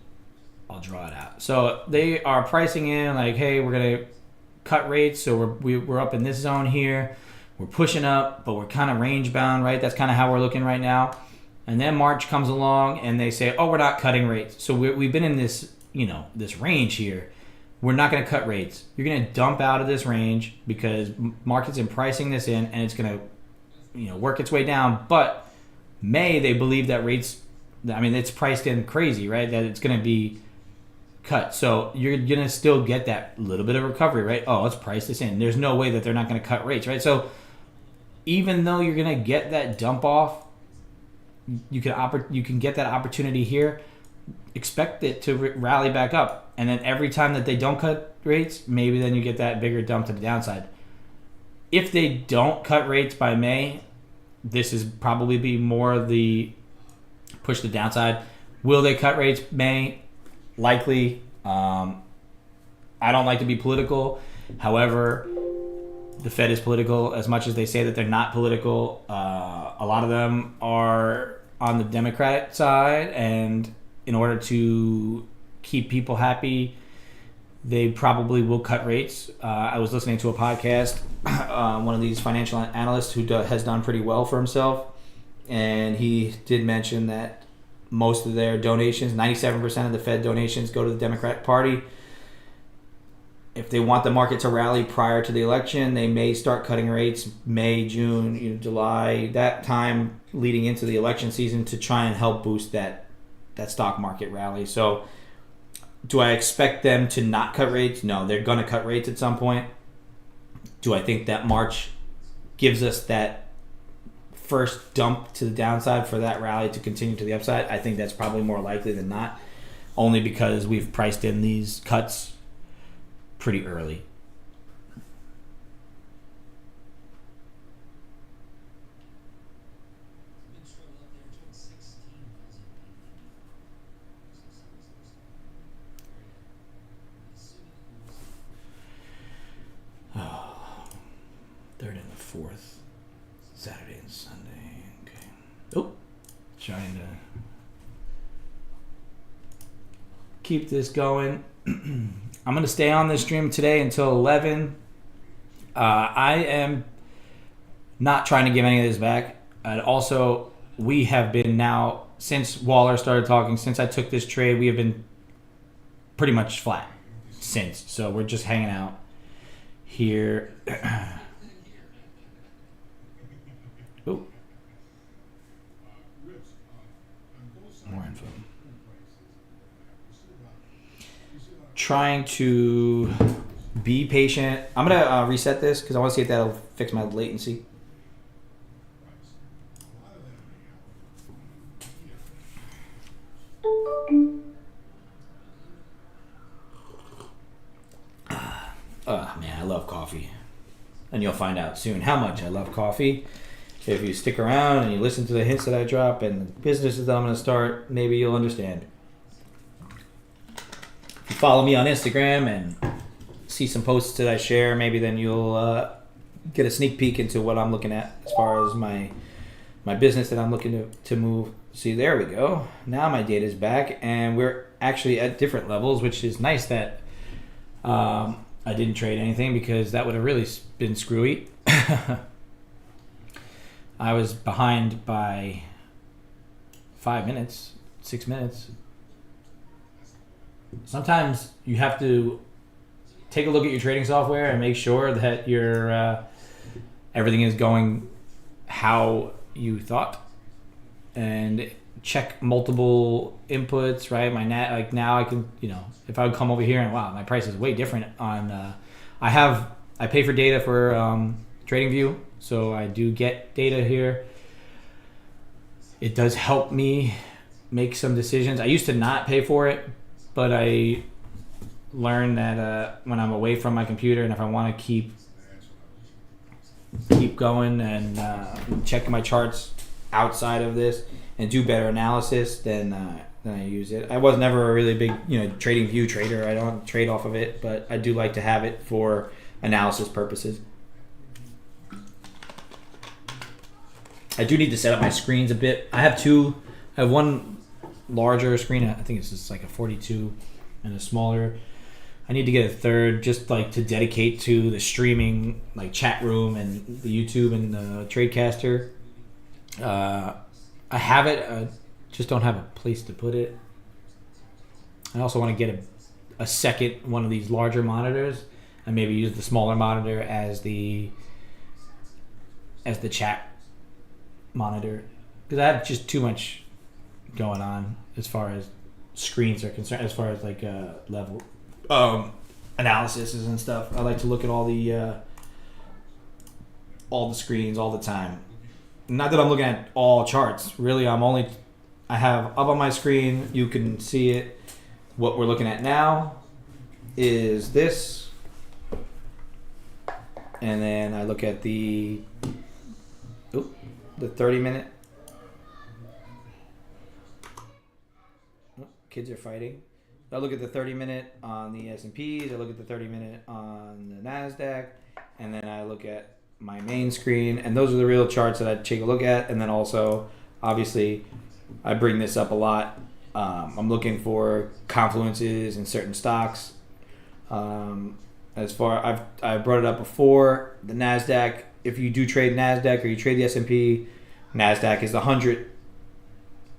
I'll draw it out. So they are pricing in like, hey, we're going to cut rates. So we're up in this zone here. We're pushing up, but we're kind of range bound, right? That's kind of how we're looking right now. And then March comes along and they say, oh, we're not cutting rates. So we've been in this, this range here. We're not going to cut rates. You're going to dump out of this range because markets are pricing this in, and it's going to, work its way down. But May, they believe that rates, it's priced in crazy, right? That it's going to be cut. So you're going to still get that little bit of recovery, right? Oh, let's price this in. There's no way that they're not going to cut rates, right? So even though you're going to get that dump off, you can get that opportunity here. Expect it to rally back up, and then every time that they don't cut rates, maybe then you get that bigger dump to the downside. If they don't cut rates by May, this is probably be more the push to the downside. Will they cut rates May? Likely. I don't like to be political. However, the Fed is political as much as they say that they're not political. A lot of them are on the Democratic side, and in order to keep people happy, they probably will cut rates. I was listening to a podcast, one of these financial analysts who has done pretty well for himself, and he did mention that most of their donations, 97% of the Fed donations, go to the Democratic Party. If they want the market to rally prior to the election, they may start cutting rates May, June, July, that time leading into the election season to try and help boost that stock market rally. So do I expect them to not cut rates? No, they're going to cut rates at some point. Do I think that March gives us that first dump to the downside for that rally to continue to the upside? I think that's probably more likely than not, only because we've priced in these cuts pretty early. 4th. Saturday and Sunday. Okay. Oh, trying to keep this going. I'm going to stay on this stream today until 11. I am not trying to give any of this back. And also, we have been now, since Waller started talking, since I took this trade, we have been pretty much flat since. So we're just hanging out here. Oh. More info. Trying to be patient. I'm going to reset this because I want to see if that'll fix my latency. Man, I love coffee. And you'll find out soon how much I love coffee. If you stick around and you listen to the hints that I drop and the businesses that I'm going to start, maybe you'll understand. If you follow me on Instagram and see some posts that I share, maybe then you'll get a sneak peek into what I'm looking at as far as my business that I'm looking to move. See, there we go. Now my data is back, and we're actually at different levels, which is nice that I didn't trade anything because that would have really been screwy. I was behind by 5 minutes, 6 minutes. Sometimes you have to take a look at your trading software and make sure that your everything is going how you thought, and check multiple inputs. Right, like now I can, if I would come over here and wow, my price is way different on. I pay for data for TradingView, so I do get data here. It does help me make some decisions. I used to not pay for it, but I learned that when I'm away from my computer and if I want to keep going and check my charts outside of this and do better analysis, then I use it. I was never a really big TradingView trader. I don't trade off of it, but I do like to have it for analysis purposes. I do need to set up my screens a bit. I have one larger screen. I think it's just like a 42 and a smaller. I need to get a third just like to dedicate to the streaming, like chat room and the YouTube and the Tradecaster. I have it, just don't have a place to put it. I also want to get a second one of these larger monitors and maybe use the smaller monitor as the chat monitor, because I have just too much going on as far as screens are concerned, as far as like level analysis and stuff. I like to look at all the screens all the time. Not that I'm looking at all charts. Really, I have up on my screen, you can see it. What we're looking at now is this. And then I look at the 30-minute. Kids are fighting. I look at the 30-minute on the S&Ps. I look at the 30-minute on the NASDAQ. And then I look at my main screen. And those are the real charts that I take a look at. And then also, obviously, I bring this up a lot. I'm looking for confluences in certain stocks. I've brought it up before. The NASDAQ, if you do trade NASDAQ or you trade the S&P, NASDAQ is the 100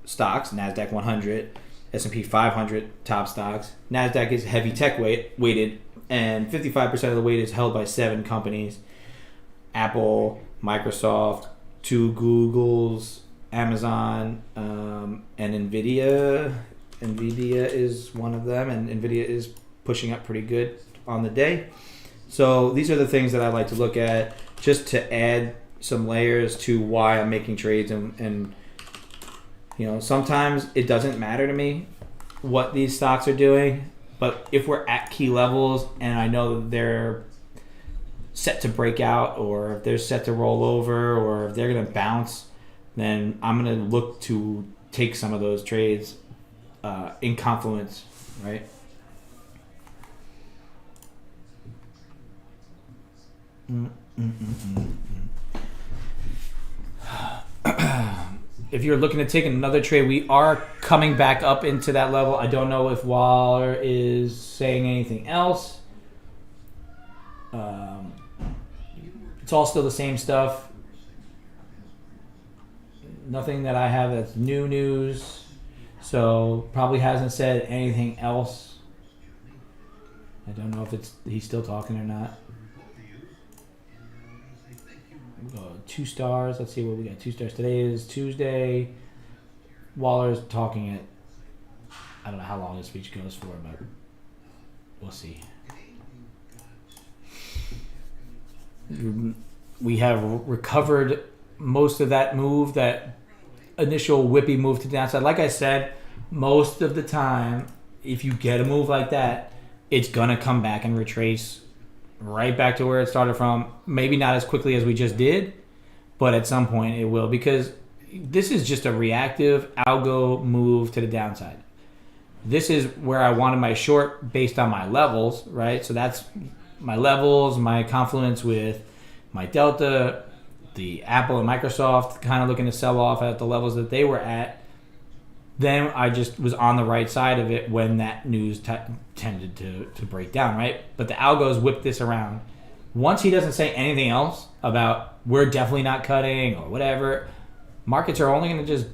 stocks, NASDAQ 100, S&P 500 top stocks. NASDAQ is heavy tech weighted, and 55% of the weight is held by 7 companies: Apple, Microsoft, 2 Googles, Amazon, and NVIDIA. NVIDIA is one of them, and NVIDIA is pushing up pretty good on the day. So these are the things that I like to look at just to add some layers to why I'm making trades. And sometimes it doesn't matter to me what these stocks are doing, but if we're at key levels and I know that they're set to break out, or if they're set to roll over, or if they're going to bounce, then I'm going to look to take some of those trades in confluence, right? if you're looking to take another trade, we are coming back up into that level. I don't know if Waller is saying anything else. It's all still the same stuff. Nothing that I have that's new news. So probably hasn't said anything else. I don't know if he's still talking or not. 2 stars. Let's see what we got. 2 stars. Today is Tuesday. Waller's talking at, I don't know how long this speech goes for, but we'll see. We have recovered most of that move, that initial whippy move to the downside. Like I said, most of the time, if you get a move like that, it's going to come back and retrace right back to where it started from. Maybe not as quickly as we just did, but at some point it will, because this is just a reactive algo move to the downside. This is where I wanted my short based on my levels, right? So that's my levels, my confluence with my delta, the Apple and Microsoft kind of looking to sell off at the levels that they were at. Then I just was on the right side of it when that news tended to break down, right? But the algos whipped this around. Once he doesn't say anything else about we're definitely not cutting or whatever, markets are only going to just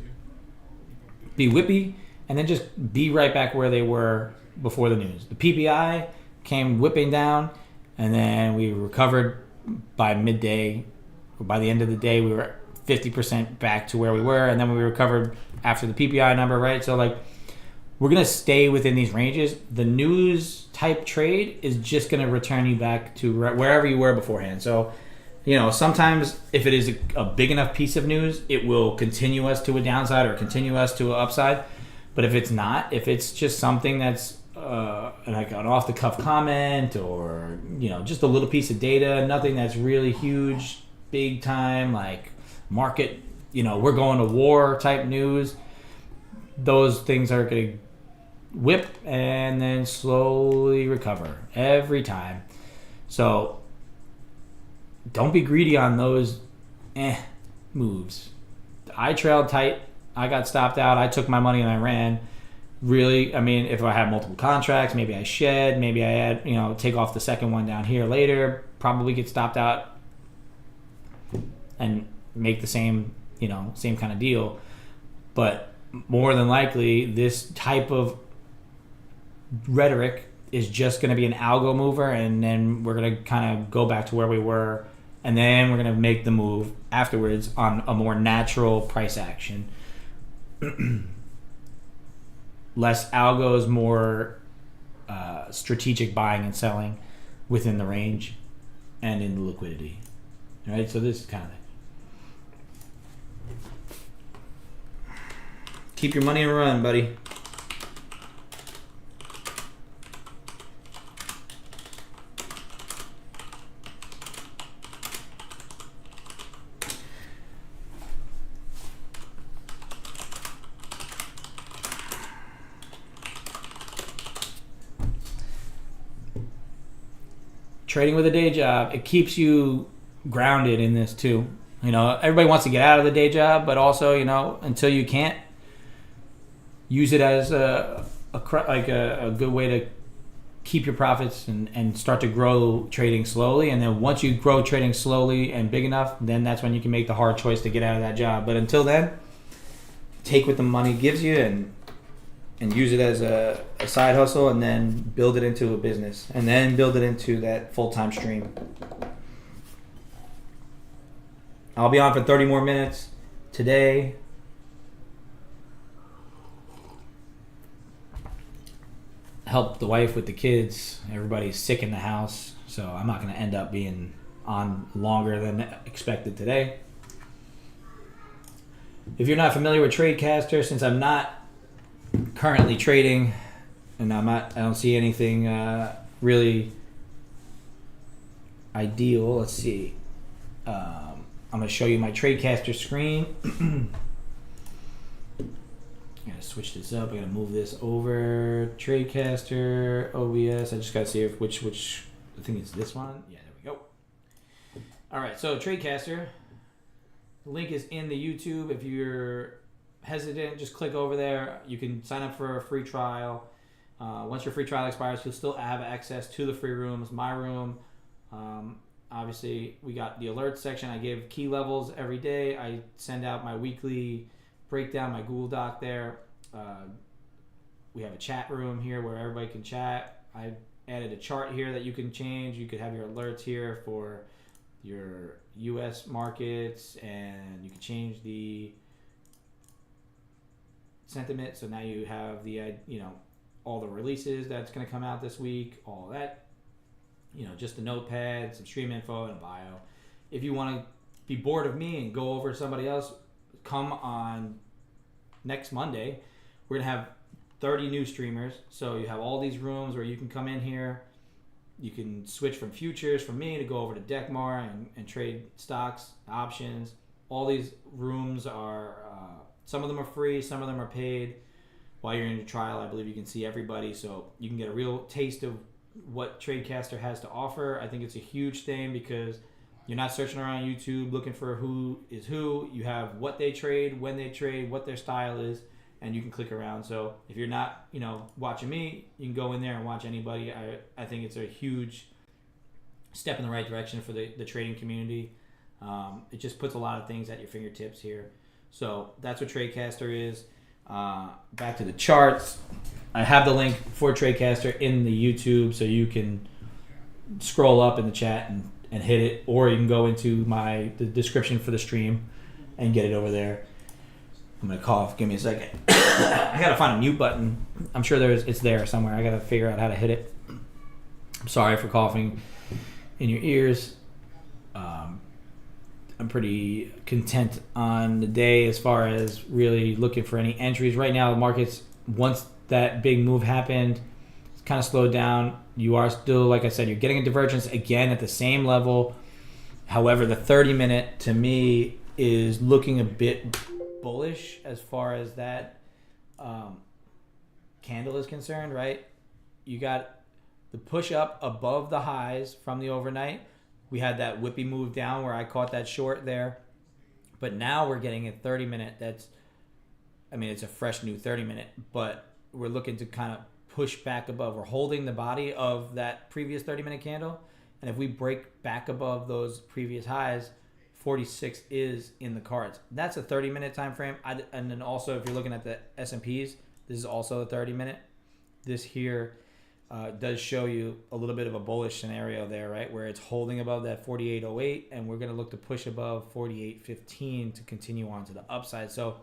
be whippy and then just be right back where they were before the news. The PPI came whipping down, and then we recovered by midday. By the end of the day, we were 50% back to where we were, and then we recovered after the PPI number, right? So, like, we're going to stay within these ranges. The news type trade is just going to return you back to wherever you were beforehand. So, you know, sometimes if it is a big enough piece of news, it will continue us to a downside or continue us to an upside. But if it's not, if it's just something that's like an off-the-cuff comment or, you know, just a little piece of data, nothing that's really huge, big time, like market, you know, we're going to war type news, those things are going to whip and then slowly recover every time. So don't be greedy on those moves. I trailed tight. I got stopped out. I took my money and I ran. Really, I mean, if I had multiple contracts, maybe I shed, maybe I had, you know, take off the second one down here later, probably get stopped out and make the same, you know, same kind of deal. But more than likely, this type of rhetoric is just going to be an algo mover, and then we're going to kind of go back to where we were, and then we're going to make the move afterwards on a more natural price action. Less algos, more strategic buying and selling within the range and in the liquidity. All right, so this is kind of it. Keep your money and run, buddy. Trading with a day job, it keeps you grounded in this too. You know, everybody wants to get out of the day job, but also, you know, until you can't, use it as a good way to keep your profits and start to grow trading slowly. And then once you grow trading slowly and big enough, then that's when you can make the hard choice to get out of that job. But until then, take what the money gives you and use it as a side hustle, and then build it into a business, and then build it into that full-time stream. I'll be on for 30 more minutes today. Help the wife with the kids. Everybody's sick in the house, so I'm not going to end up being on longer than expected today. If you're not familiar with Tradecaster, since I'm not currently trading, and I don't see anything really ideal. Let's see. I'm going to show you my Tradecaster screen. I'm going to switch this up. I'm going to move this over. Tradecaster, OBS. I just got to see if which. I think it's this one. Yeah, there we go. All right, so Tradecaster. The link is in the YouTube. If you're hesitant, just click over there. You can sign up for a free trial. Once your free trial expires, you'll still have access to the free rooms. My room, obviously, we got the alert section. I give key levels every day. I send out my weekly breakdown, my Google Doc there. We have a chat room here where everybody can chat. I added a chart here that you can change. You could have your alerts here for your U.S. markets, and you can change the sentiment. So now you have the, all the releases that's going to come out this week, all that, just a notepad, some stream info, and a bio. If you want to be bored of me and go over to somebody else, come on next Monday. We're going to have 30 new streamers. So you have all these rooms where you can come in here. You can switch from futures from me to go over to Deckmar and trade stocks, options. All these rooms are, some of them are free, some of them are paid. While you're in your trial, I believe you can see everybody, so you can get a real taste of what TradeCaster has to offer. I think it's a huge thing because you're not searching around YouTube looking for who is who. You have what they trade, when they trade, what their style is, and you can click around. So if you're not, watching me, you can go in there and watch anybody. I think it's a huge step in the right direction for the trading community. It just puts a lot of things at your fingertips here. So that's what TradeCaster is. Back to the charts. I have the link for TradeCaster in the YouTube, so you can scroll up in the chat and hit it, or you can go into the description for the stream and get it over there. I'm gonna cough. Give me a second. I gotta find a mute button. I'm sure it's there somewhere. I gotta figure out how to hit it. I'm sorry for coughing in your ears. I'm pretty content on the day as far as really looking for any entries. Right now, the markets, once that big move happened, it's kind of slowed down. You are still, like I said, you're getting a divergence again at the same level. However, the 30-minute, to me, is looking a bit bullish as far as that candle is concerned, right? You got the push up above the highs from the overnight. We had that whippy move down where I caught that short there. But now we're getting a 30-minute it's a fresh new 30-minute, but we're looking to kind of push back above. We're holding the body of that previous 30-minute candle. And if we break back above those previous highs, 46 is in the cards. That's a 30-minute time frame. And then also, if you're looking at the S&Ps, this is also a 30-minute. This here does show you a little bit of a bullish scenario there, right? Where it's holding above that 48.08, and we're going to look to push above 48.15 to continue on to the upside. So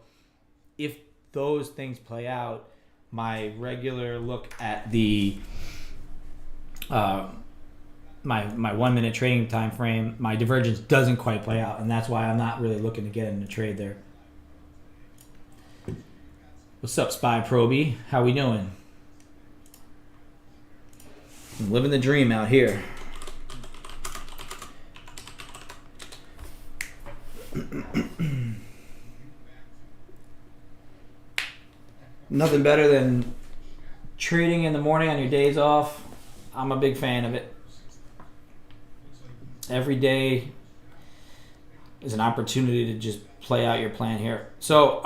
if those things play out, my regular look at the my 1 minute trading time frame, my divergence doesn't quite play out, and that's why I'm not really looking to get in the trade there. What's up, Spy Proby? How we doing? I'm living the dream out here. Nothing better than trading in the morning on your days off. I'm a big fan of it. Every day is an opportunity to just play out your plan here. So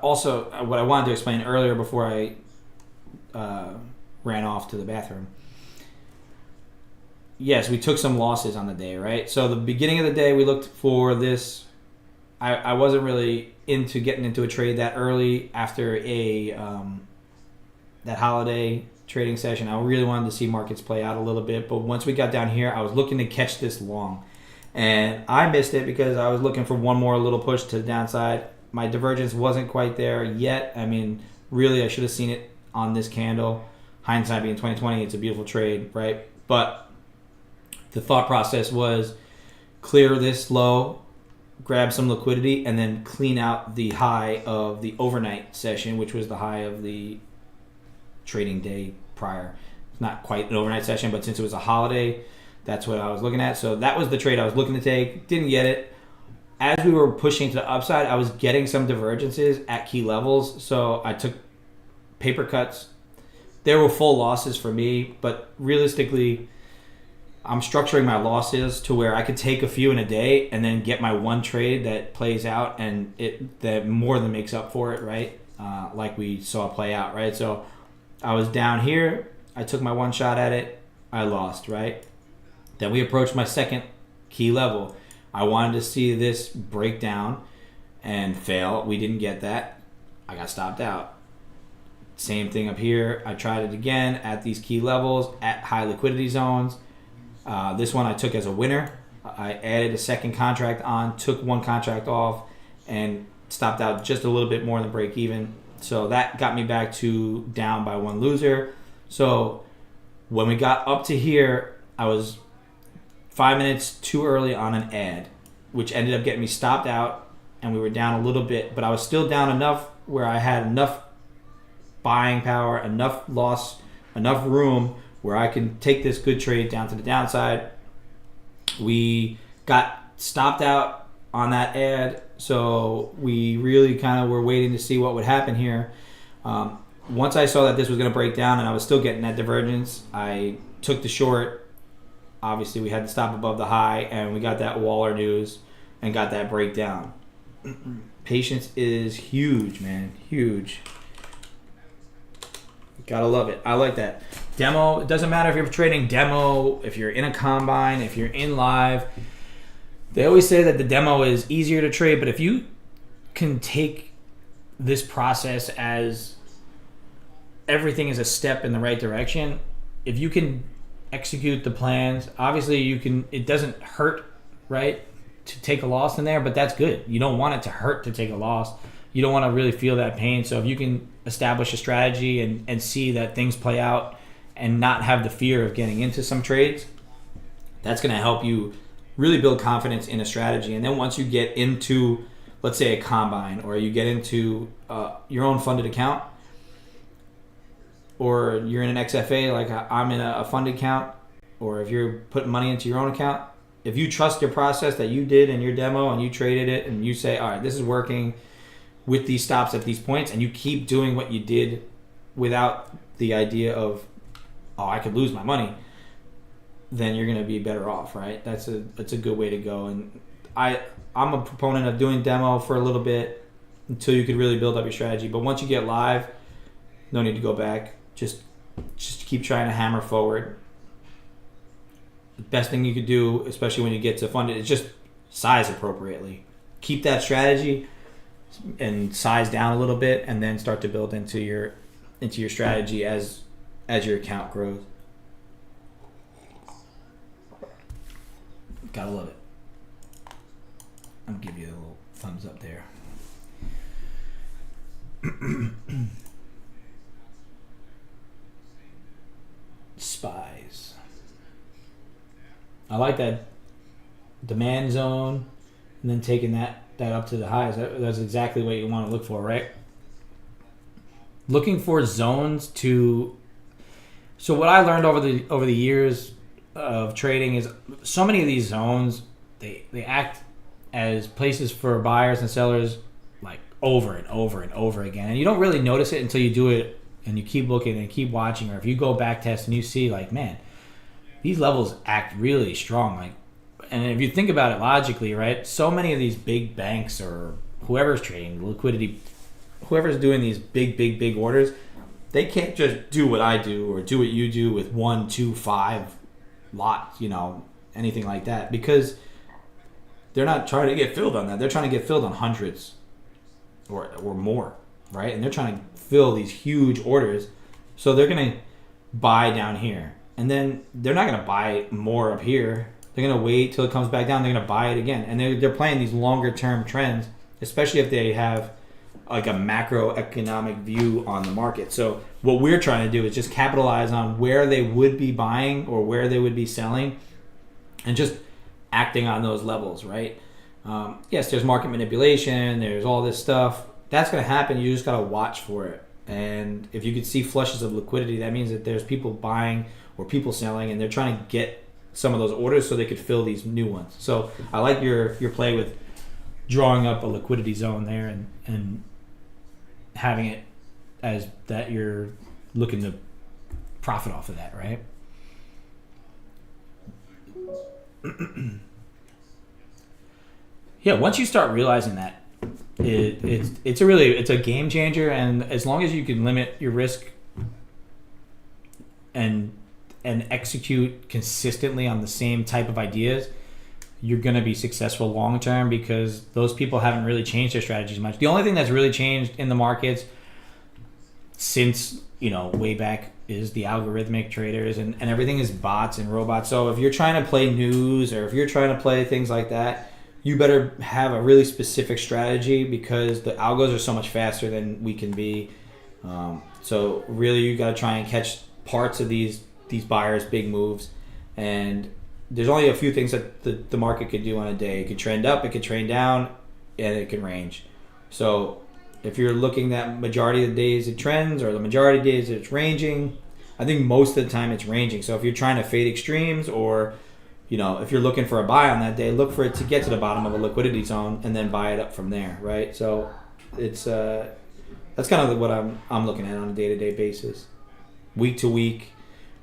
also what I wanted to explain earlier before I ran off to the bathroom. Yes, we took some losses on the day, right? So the beginning of the day, we looked for this. I wasn't really into getting into a trade that early after that holiday trading session. I really wanted to see markets play out a little bit. But once we got down here, I was looking to catch this long. And I missed it because I was looking for one more little push to the downside. My divergence wasn't quite there yet. Really, I should have seen it on this candle. Hindsight being 2020, it's a beautiful trade, right? But the thought process was clear this low, grab some liquidity, and then clean out the high of the overnight session, which was the high of the trading day prior. It's not quite an overnight session, but since it was a holiday, that's what I was looking at. So that was the trade I was looking to take. Didn't get it. As we were pushing to the upside, I was getting some divergences at key levels. So I took paper cuts. There were full losses for me, but realistically, I'm structuring my losses to where I could take a few in a day and then get my one trade that plays out and that more than makes up for it, right? Like we saw play out, right? So I was down here. I took my one shot at it. I lost, right? Then we approached my second key level. I wanted to see this break down and fail. We didn't get that. I got stopped out. Same thing up here. I tried it again at these key levels, at high liquidity zones. This one I took as a winner. I added a second contract on, took one contract off, and stopped out just a little bit more than break even. So that got me back to down by one loser. So when we got up to here, I was 5 minutes too early on an ad, which ended up getting me stopped out, and we were down a little bit, but I was still down enough where I had enough buying power, enough loss, enough room where I can take this good trade down to the downside. We got stopped out on that ad, so we really kind of were waiting to see what would happen here. Once I saw that this was going to break down and I was still getting that divergence, I took the short. Obviously, we had to stop above the high, and we got that Waller news and got that breakdown. Patience is huge, man. Huge. Gotta love it. I like that. Demo, it doesn't matter if you're trading demo, if you're in a combine, if you're in live. They always say that the demo is easier to trade, but if you can take this process as everything is a step in the right direction, if you can execute the plans, obviously you can, it doesn't hurt, right, to take a loss in there, but that's good. You don't want it to hurt to take a loss. You don't want to really feel that pain. So if you can establish a strategy and see that things play out and not have the fear of getting into some trades, that's going to help you really build confidence in a strategy. And then once you get into, let's say, a combine, or you get into your own funded account, or you're in an XFA like I'm in a funded account, or if you're putting money into your own account, if you trust your process that you did in your demo and you traded it and you say, all right, this is working with these stops at these points, and you keep doing what you did without the idea of, oh, I could lose my money, then you're going to be better off, right? That's a good way to go. And I'm a proponent of doing demo for a little bit until you could really build up your strategy. But once you get live, no need to go back. Just keep trying to hammer forward. The best thing you could do, especially when you get to funded, is just size appropriately. Keep that strategy and size down a little bit, and then start to build into your strategy as your account grows. Gotta love it. I'll give you a little thumbs up there. Spies. I like that demand zone, and then taking that up to the highs. That's exactly what you want to look for, right? Looking for zones to. So what I learned over the years of trading is so many of these zones they act as places for buyers and sellers like over and over and over again, and you don't really notice it until you do it and you keep looking and keep watching, or if you go back test and you see like, man, these levels act really strong. Like, and if you think about it logically, right, so many of these big banks or whoever's trading liquidity, whoever's doing these big orders, they can't just do what I do or do what you do with 1, 2, 5 lots, anything like that, because they're not trying to get filled on that. They're trying to get filled on hundreds or more, right? And they're trying to fill these huge orders. So they're going to buy down here. And then they're not going to buy more up here. They're going to wait till it comes back down. They're going to buy it again. And they're playing these longer term trends, especially if they have like a macroeconomic view on the market. So what we're trying to do is just capitalize on where they would be buying or where they would be selling and just acting on those levels, right? Yes, there's market manipulation. There's all this stuff. That's going to happen. You just got to watch for it. And if you could see flushes of liquidity, that means that there's people buying or people selling, and they're trying to get some of those orders so they could fill these new ones. So I like your play with drawing up a liquidity zone there and having it as that you're looking to profit off of that, right? Yeah, once you start realizing that, it's a game changer, and as long as you can limit your risk and execute consistently on the same type of ideas, you're going to be successful long term, because those people haven't really changed their strategies much. The only thing that's really changed in the markets since way back is the algorithmic traders, and everything is bots and robots. So if you're trying to play news, or if you're trying to play things like that, you better have a really specific strategy, because the algos are so much faster than we can be. So really, you got to try and catch parts of these buyers' big moves. And there's only a few things that the market could do on a day. It could trend up, it could trend down, and it can range. So if you're looking at majority of the days it trends, or the majority of days it's ranging, I think most of the time it's ranging. So if you're trying to fade extremes, or if you're looking for a buy on that day, look for it to get to the bottom of a liquidity zone and then buy it up from there, right? So it's that's kind of what I'm looking at on a day-to-day basis, week to week.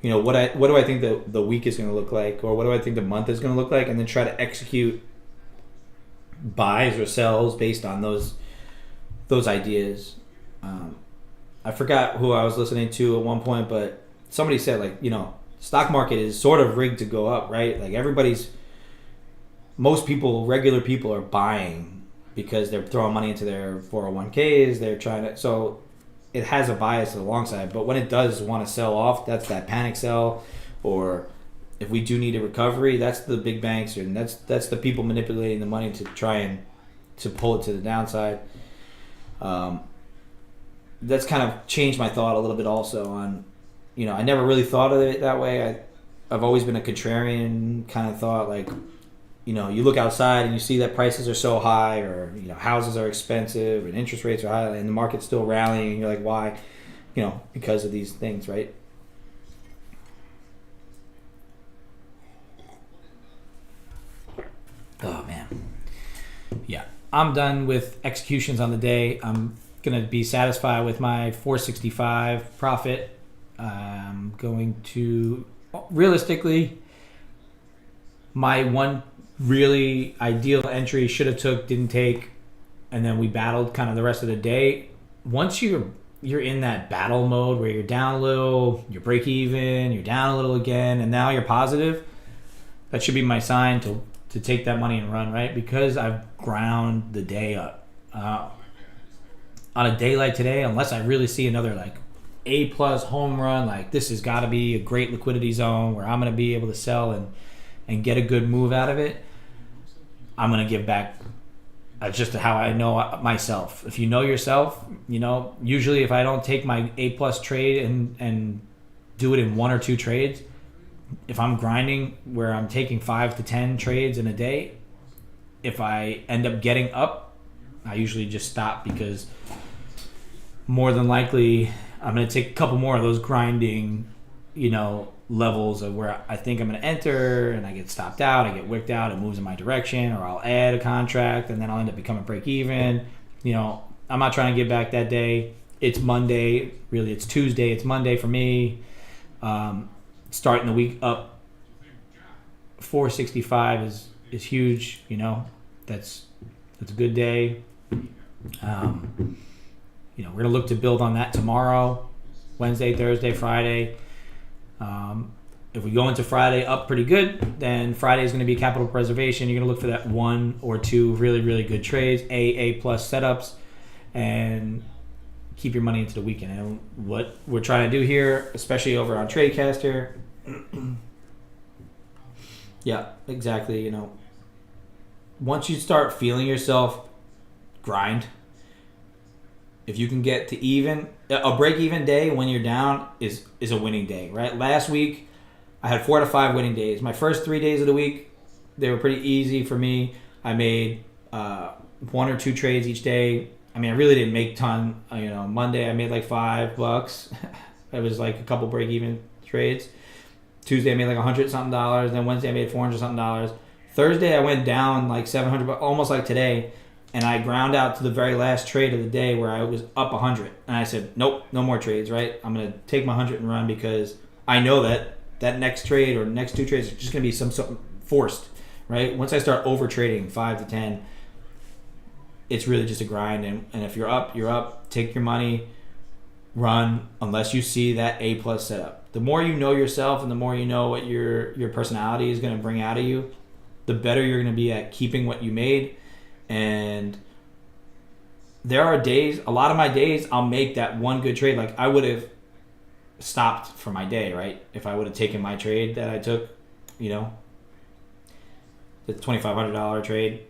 What do I think the week is going to look like, or what do I think the month is going to look like, and then try to execute buys or sells based on those ideas. I forgot who I was listening to at one point, but somebody said, stock market is sort of rigged to go up, right? Like most people, regular people, are buying because they're throwing money into their 401ks. They're trying to, so it has a bias to the long side. But when it does want to sell off, that's that panic sell, or if we do need a recovery, that's the big banks, and that's the people manipulating the money to try and to pull it to the downside. That's kind of changed my thought a little bit also on, I never really thought of it that way. I've always been a contrarian kind of thought, you look outside and you see that prices are so high, or, houses are expensive and interest rates are high and the market's still rallying, and you're like, why? Because of these things, right? Oh, man. Yeah. I'm done with executions on the day. I'm going to be satisfied with my 465 profit. I'm going to, realistically, my one really ideal entry should have took, didn't take, and then we battled kind of the rest of the day. Once you're in that battle mode where you're down a little, you're break even, you're down a little again, and now you're positive, that should be my sign to take that money and run, right? Because I've ground the day up. On a day like today, unless I really see another A+ home run, this has got to be a great liquidity zone where I'm going to be able to sell and get a good move out of it, I'm going to give back. Just how I know myself. If you know yourself, usually if I don't take my A+ trade and do it in one or two trades, if I'm grinding where I'm taking 5 to 10 trades in a day, if I end up getting up, I usually just stop, because more than likely I'm going to take a couple more of those grinding, levels of where I think I'm going to enter, and I get stopped out, I get wicked out, it moves in my direction, or I'll add a contract and then I'll end up becoming break even. I'm not trying to get back that day. It's Monday, really it's Tuesday, it's Monday for me. Starting the week up 465 is huge. That's a good day. We're gonna look to build on that tomorrow, Wednesday, Thursday, Friday. If we go into Friday up pretty good, then Friday is going to be capital preservation. You're going to look for that one or two really, really good trades, A+ setups, and keep your money into the weekend. And what we're trying to do here, especially over on TradeCaster, yeah, exactly. Once you start feeling yourself grind, if you can get to a break-even day when you're down is a winning day, right? Last week, I had 4 to 5 winning days. My first 3 days of the week, they were pretty easy for me. I made 1 or 2 trades each day. I really didn't make a ton. Monday I made $5. It was a couple break-even trades. Tuesday I made $100 something. Then Wednesday I made $400 something. Thursday I went down $700, almost like today. And I ground out to the very last trade of the day where I was up 100. And I said, nope, no more trades, right? I'm going to take my 100 and run, because I know that next trade or next 2 trades are just going to be some forced, right? Once I start over trading 5 to 10, it's really just a grind. And if you're up, you're up. Take your money, run, unless you see that A plus setup. The more you know yourself and the more you know what your personality is going to bring out of you, the better you're going to be at keeping what you made. And there are days, a lot of my days, I'll make that one good trade. Like I would have stopped for my day, right? If I would have taken my trade that I took, the $2,500 trade,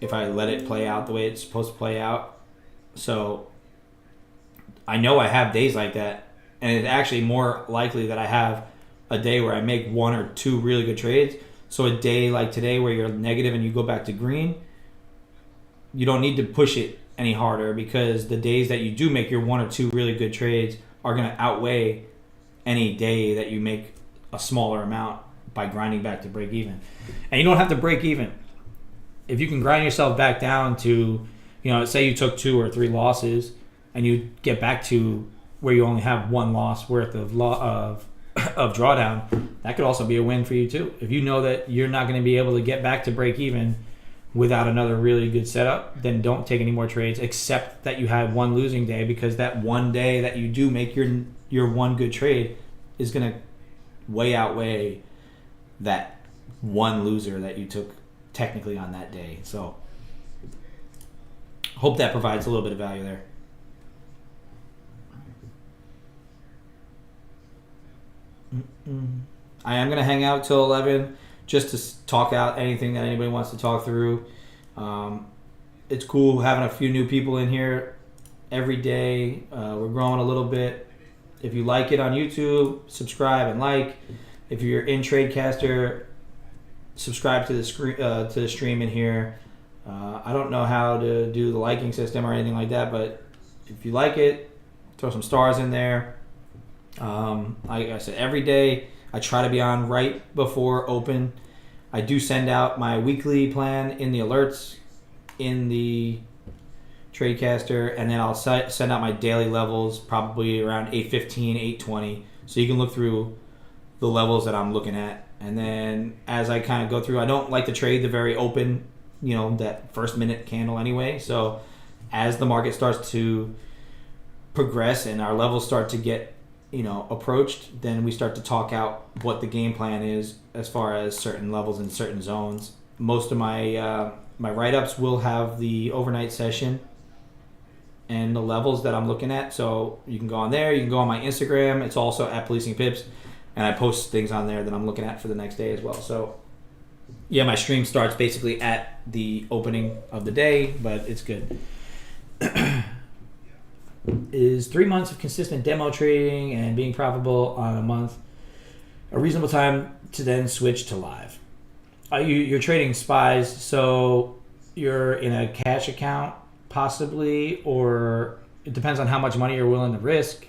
if I let it play out the way it's supposed to play out. So I know I have days like that, and it's actually more likely that I have a day where I make one or two really good trades. So a day like today where you're negative and you go back to green, you don't need to push it any harder, because the days that you do make your one or two really good trades are going to outweigh any day that you make a smaller amount by grinding back to break even. And you don't have to break even. If you can grind yourself back down to, say you took 2 or 3 losses and you get back to where you only have 1 loss worth of drawdown, that could also be a win for you too. If you know that you're not going to be able to get back to break even without another really good setup, then don't take any more trades, except that you had one losing day, because that one day that you do make your one good trade is going to way outweigh that one loser that you took technically on that day. So hope that provides a little bit of value there. I am going to hang out till 11 just to talk out anything that anybody wants to talk through. It's cool having a few new people in here every day. We're growing a little bit. If you like it on YouTube, subscribe and like. If you're in Tradecaster, subscribe to the stream in here. I don't know how to do the liking system or anything like that, but if you like it, throw some stars in there. Like I said, every day I try to be on right before open. I do send out my weekly plan in the alerts in the Tradecaster, and then I'll send out my daily levels probably around 8:15, 8:20, so you can look through the levels that I'm looking at. And then as I kind of go through, I don't like to trade the very open, that first minute candle anyway. So as the market starts to progress and our levels start to get approached, then we start to talk out what the game plan is as far as certain levels and certain zones. Most of my my write-ups will have the overnight session and the levels that I'm looking at. So you can go on there. You can go on my Instagram. It's also at PolicingPips, and I post things on there that I'm looking at for the next day as well. So yeah, my stream starts basically at the opening of the day, but it's good. Is 3 months of consistent demo trading and being profitable on a month a reasonable time to then switch to live? You're trading spies, so you're in a cash account possibly, or it depends on how much money you're willing to risk.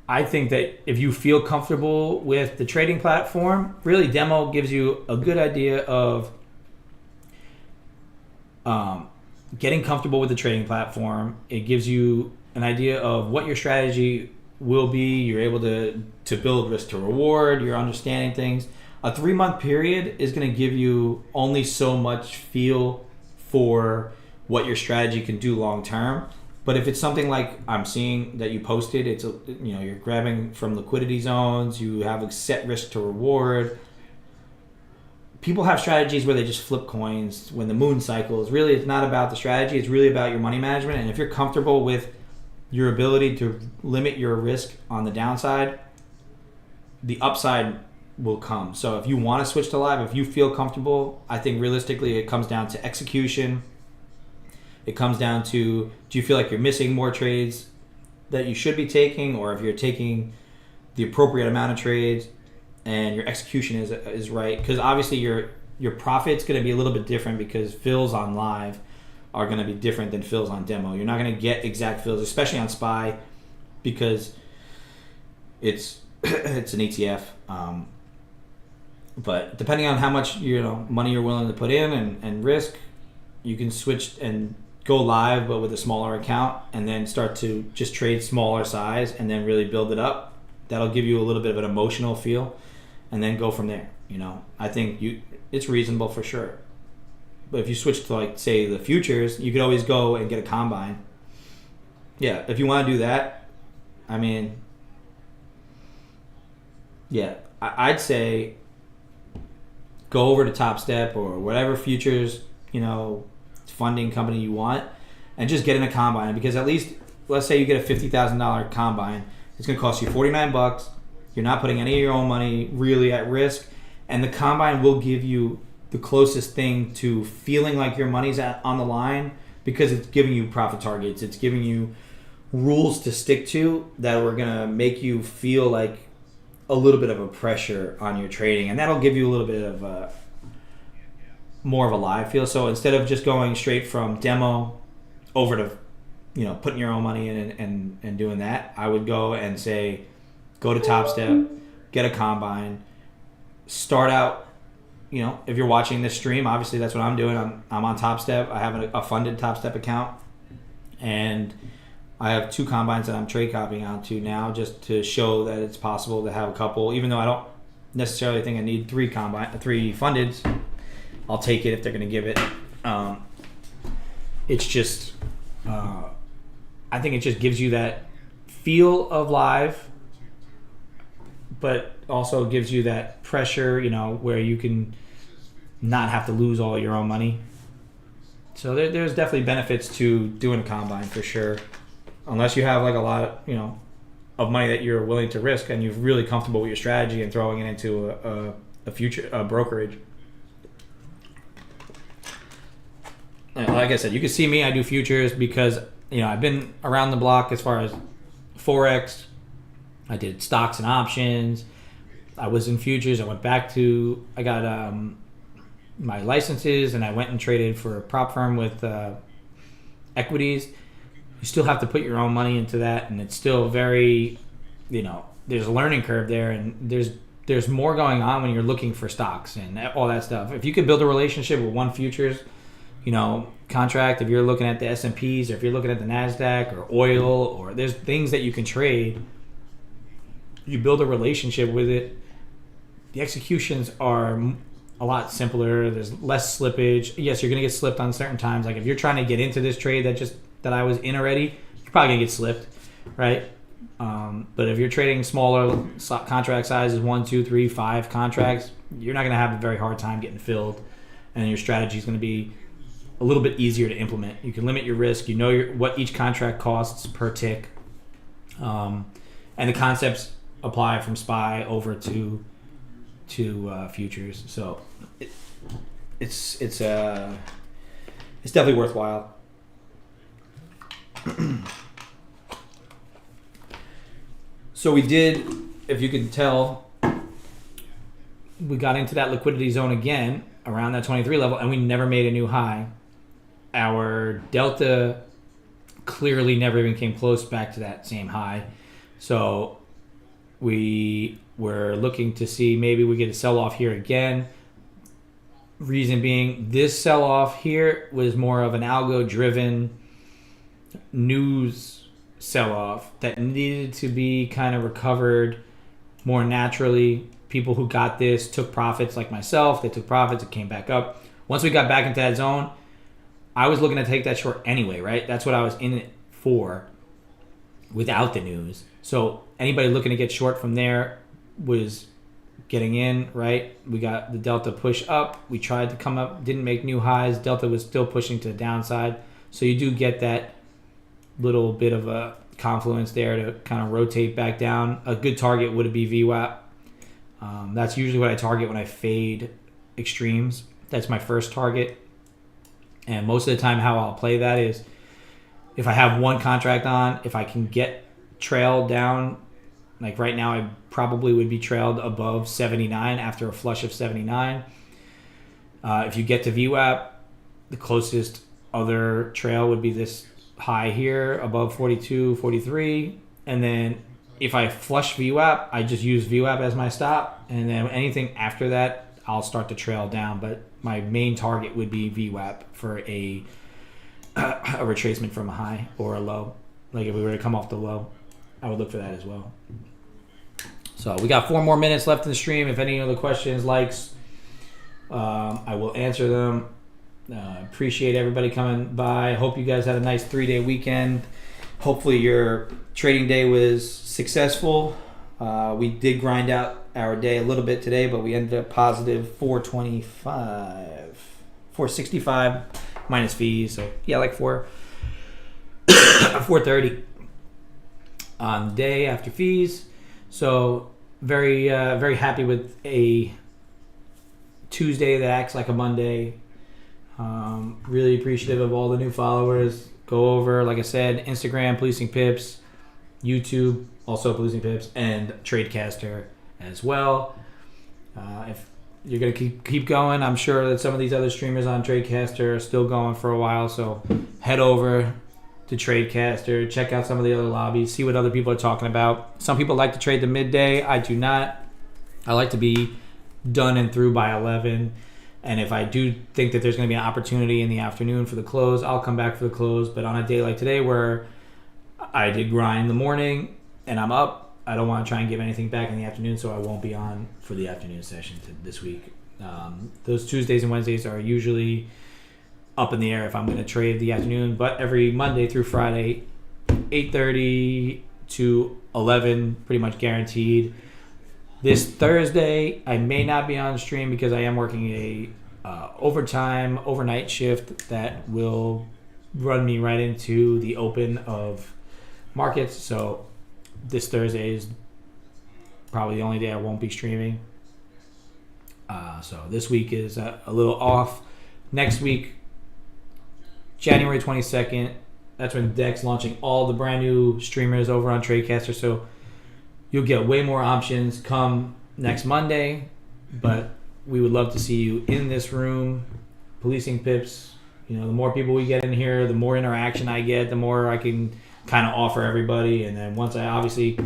I think that if you feel comfortable with the trading platform, really demo gives you a good idea of getting comfortable with the trading platform. It gives you an idea of what your strategy will be. You're able to build risk to reward. You're understanding things. A 3-month period is going to give you only so much feel for what your strategy can do long term. But if it's something like I'm seeing that you posted, it's you're grabbing from liquidity zones. You have a set risk to reward. People have strategies where they just flip coins when the moon cycles. Really, it's not about the strategy. It's really about your money management. And if you're comfortable with your ability to limit your risk on the downside, the upside will come. So if you want to switch to live, if you feel comfortable, I think realistically it comes down to execution. It comes down to, do you feel like you're missing more trades that you should be taking, or if you're taking the appropriate amount of trades and your execution is right? Because obviously your profit's going to be a little bit different, because fills on live are going to be different than fills on demo. You're not going to get exact fills, especially on SPY, because it's an ETF. But depending on how much money you're willing to put in and risk, you can switch and go live, but with a smaller account, and then start to just trade smaller size and then really build it up. That'll give you a little bit of an emotional feel. and then go from there. I think it's reasonable for sure. But if you switch to, like, say, the futures, you could always go and get a combine. Yeah, if you want to do that, I mean, yeah, I'd say go over to Top Step or whatever futures, funding company you want, and just get in a combine. Because at least, let's say you get a $50,000 combine, it's going to cost you $49. You're not putting any of your own money really at risk, and the combine will give you the closest thing to feeling like your money's on the line, because it's giving you profit targets. It's giving you rules to stick to that are going to make you feel like a little bit of a pressure on your trading, and that'll give you a little bit of more of a live feel. So instead of just going straight from demo over to putting your own money in and doing that, I would go and say go to Top Step, get a combine, start out. If you're watching this stream, obviously that's what I'm doing. I'm on Top Step. I have a funded Top Step account, and I have 2 combines that I'm trade copying onto now, just to show that it's possible to have a couple. Even though I don't necessarily think I need 3 fundeds, I'll take it if they're going to give it. It's just, I think it just gives you that feel of live, but also gives you that pressure, where you can not have to lose all your own money. So there's definitely benefits to doing a combine for sure, unless you have like a lot of money that you're willing to risk and you're really comfortable with your strategy and throwing it into a brokerage. Like I said, you can see me. I do futures because I've been around the block as far as Forex. I did stocks and options. I was in futures. I got my licenses, and I went and traded for a prop firm with equities. You still have to put your own money into that, and it's still very, there's a learning curve there, and there's more going on when you're looking for stocks and all that stuff. If you could build a relationship with one futures, contract, if you're looking at the S&Ps, or if you're looking at the NASDAQ or oil, or there's things that you can trade, you build a relationship with it. The executions are a lot simpler. There's less slippage. Yes, you're going to get slipped on certain times. Like if you're trying to get into this trade that I was in already, you're probably going to get slipped, right? But if you're trading smaller contract sizes, 1, 2, 3, 5 contracts, you're not going to have a very hard time getting filled, and your strategy is going to be a little bit easier to implement. You can limit your risk. What each contract costs per tick, and the concepts apply from SPY over to futures. So it's definitely worthwhile. So we did, if you can tell, we got into that liquidity zone again around that 23 level, and we never made a new high. Our delta clearly never even came close back to that same high. So we were looking to see maybe we get a sell-off here again. Reason being, this sell-off here was more of an algo-driven news sell-off that needed to be kind of recovered more naturally. People who got this took profits, like myself. They took profits. It came back up. Once we got back into that zone, I was looking to take that short anyway, right? That's what I was in it for without the news. So anybody looking to get short from there was getting in, right? We got the delta push up. We tried to come up, didn't make new highs. Delta was still pushing to the downside. So you do get that little bit of a confluence there to kind of rotate back down. A good target would be VWAP. That's usually what I target when I fade extremes. That's my first target. And most of the time how I'll play that is if I have one contract on, if I can get trailed down, like right now I probably would be trailed above 79 after a flush of 79. If you get to VWAP, the closest other trail would be this high here above 42, 43. And then if I flush VWAP, I just use VWAP as my stop. And then anything after that, I'll start to trail down. But my main target would be VWAP for a retracement from a high or a low. Like if we were to come off the low, I would look for that as well. So we got 4 more minutes left in the stream. If any other questions, likes, I will answer them. Appreciate everybody coming by. Hope you guys had a nice 3-day weekend. Hopefully your trading day was successful. We did grind out our day a little bit today, but we ended up positive 465 minus fees. So yeah, like 430 on the day after fees. So very happy with a Tuesday that acts like a Monday. Really appreciative of all the new followers. Go over, like I said, Instagram, PolicingPips, YouTube, also PolicingPips, and Tradecaster as well. If you're going to keep going, I'm sure that some of these other streamers on Tradecaster are still going for a while, so head over to Tradecaster, check out some of the other lobbies, see what other people are talking about. Some people like to trade the midday. I do not. I like to be done and through by 11. And if I do think that there's going to be an opportunity in the afternoon for the close, I'll come back for the close. But on a day like today where I did grind in the morning and I'm up, I don't want to try and give anything back in the afternoon, so I won't be on for the afternoon session this week. Those Tuesdays and Wednesdays are usually up in the air if I'm going to trade the afternoon. But every Monday through Friday, 8:30 to 11, pretty much guaranteed. This Thursday, I may not be on stream because I am working a overnight shift that will run me right into the open of markets. So this Thursday is probably the only day I won't be streaming. So this week is a little off. Next week, January 22nd, that's when Deck's launching all the brand new streamers over on Tradecaster. So you'll get way more options come next Monday, but we would love to see you in this room, Policing Pips. You know, the more people we get in here, the more interaction I get, the more I can kind of offer everybody. And then once I obviously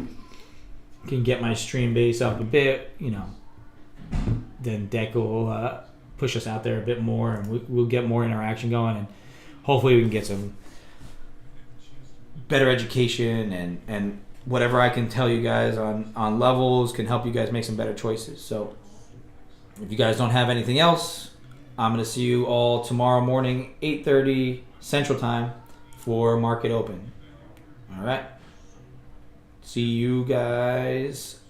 can get my stream base up a bit, you know, then Deck will push us out there a bit more, and we'll get more interaction going, and hopefully we can get some better education and whatever I can tell you guys on levels can help you guys make some better choices. So if you guys don't have anything else, I'm going to see you all tomorrow morning, 8:30 Central Time for Market Open. All right. See you guys.